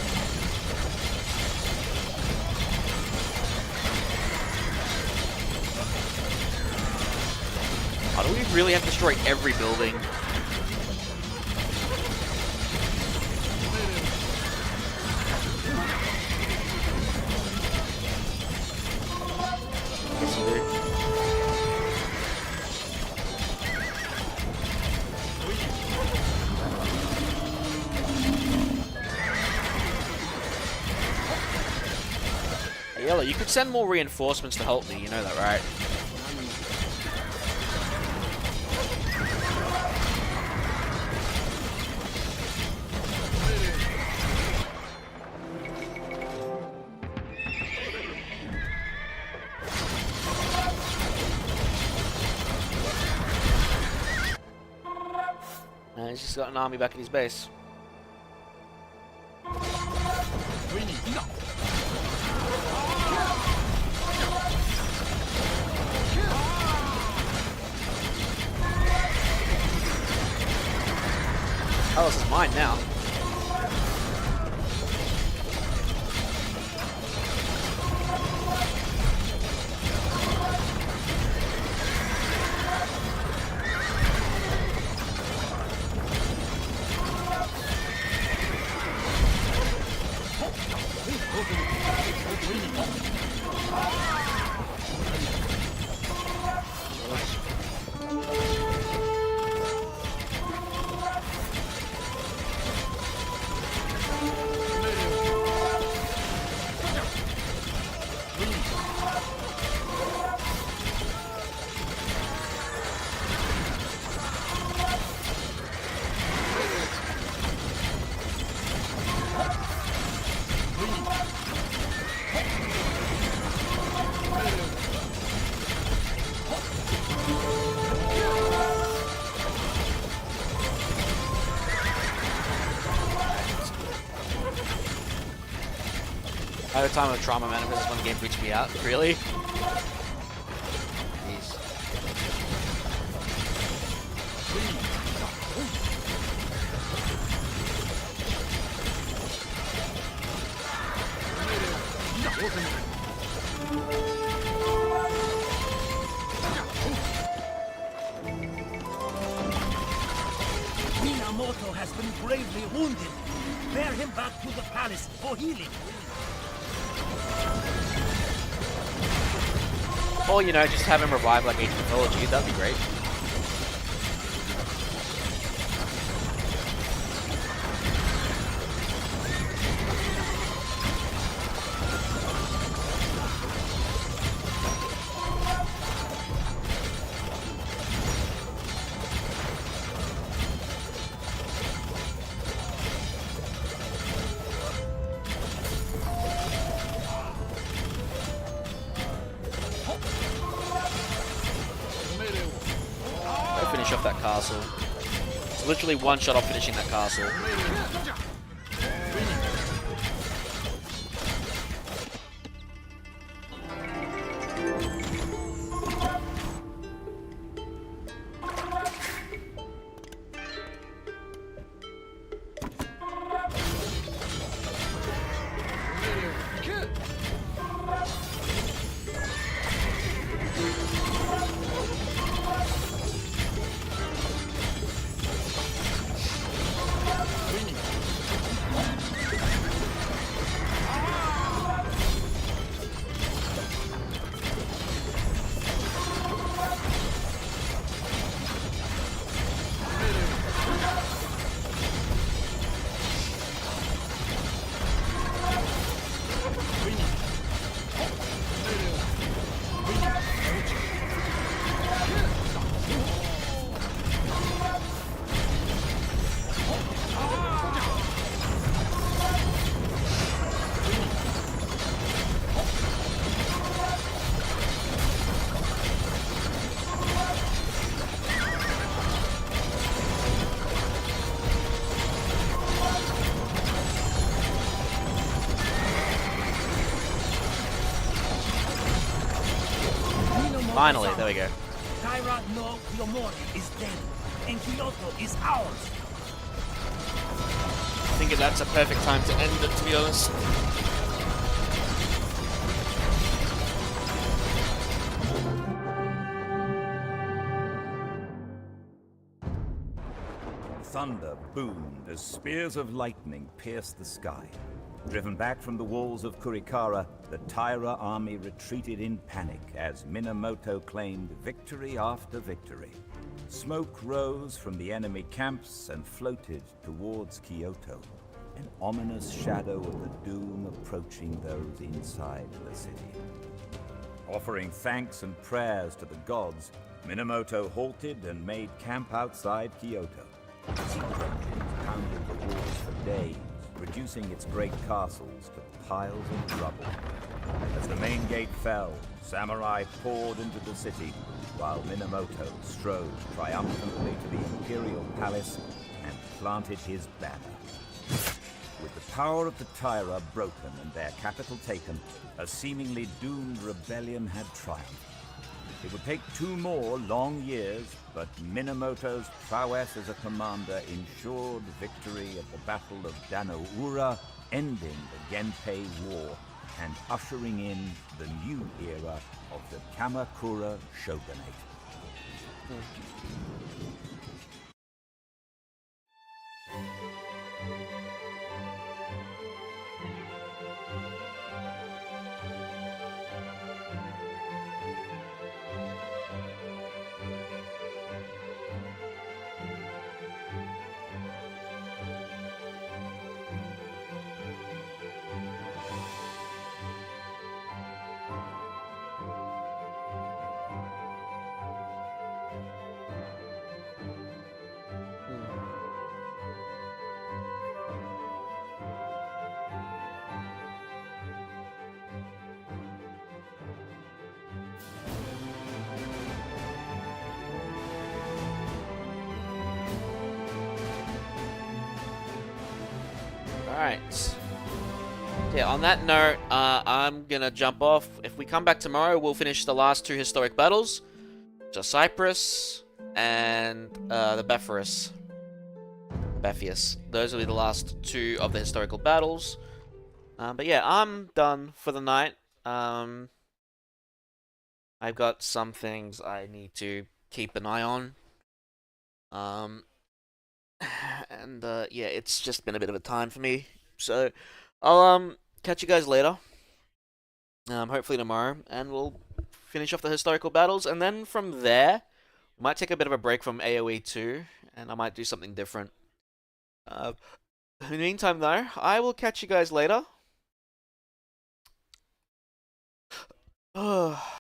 Oh, do we really have to destroy every building? Yes, we do. Look, you could send more reinforcements to help me, you know that, right? And he's just got an army back at his base. Oh, this is mine now. I had a time of trauma, man, because this one game freaks me out. Really? Jeez. Minamoto has been gravely wounded. Bear him back to the palace for healing. Or, you know, just have him revive like ancient mythology. That'd be great. Finish off that castle. It's literally one shot off finishing that castle. Finally, there we go. Taira no Yomori is dead, and Kyoto is ours. I think that's a perfect time to end it, to be honest. Thunder boomed as spears of lightning pierced the sky. Driven back from the walls of Kurikara, the Taira army retreated in panic as Minamoto claimed victory after victory. Smoke rose from the enemy camps and floated towards Kyoto. an ominous shadow of the doom approaching those inside the city. Offering thanks and prayers to the gods, Minamoto halted and made camp outside Kyoto. Siege engines pounded the walls for days, reducing its great castles to piles of rubble. As the main gate fell, samurai poured into the city, while Minamoto strode triumphantly to the imperial palace and planted his banner. With the power of the Taira broken and their capital taken, a seemingly doomed rebellion had triumphed. It would take 2 more long years, but Minamoto's prowess as a commander ensured victory at the Battle of Danoura, ending the Genpei War and ushering in the new era of the Kamakura Shogunate. Alright. Yeah, on that note, I'm gonna jump off. If we come back tomorrow, we'll finish the last 2 historic battles. So Cyprus and the Bepharus. Those will be the last 2 of the historical battles. But yeah, I'm done for the night. I've got some things I need to keep an eye on. And yeah, it's just been a bit of a time for me. So I'll catch you guys later. Hopefully tomorrow, and we'll finish off the historical battles, and then from there, we might take a bit of a break from Aoe2, and I might do something different. In the meantime, though, I will catch you guys later.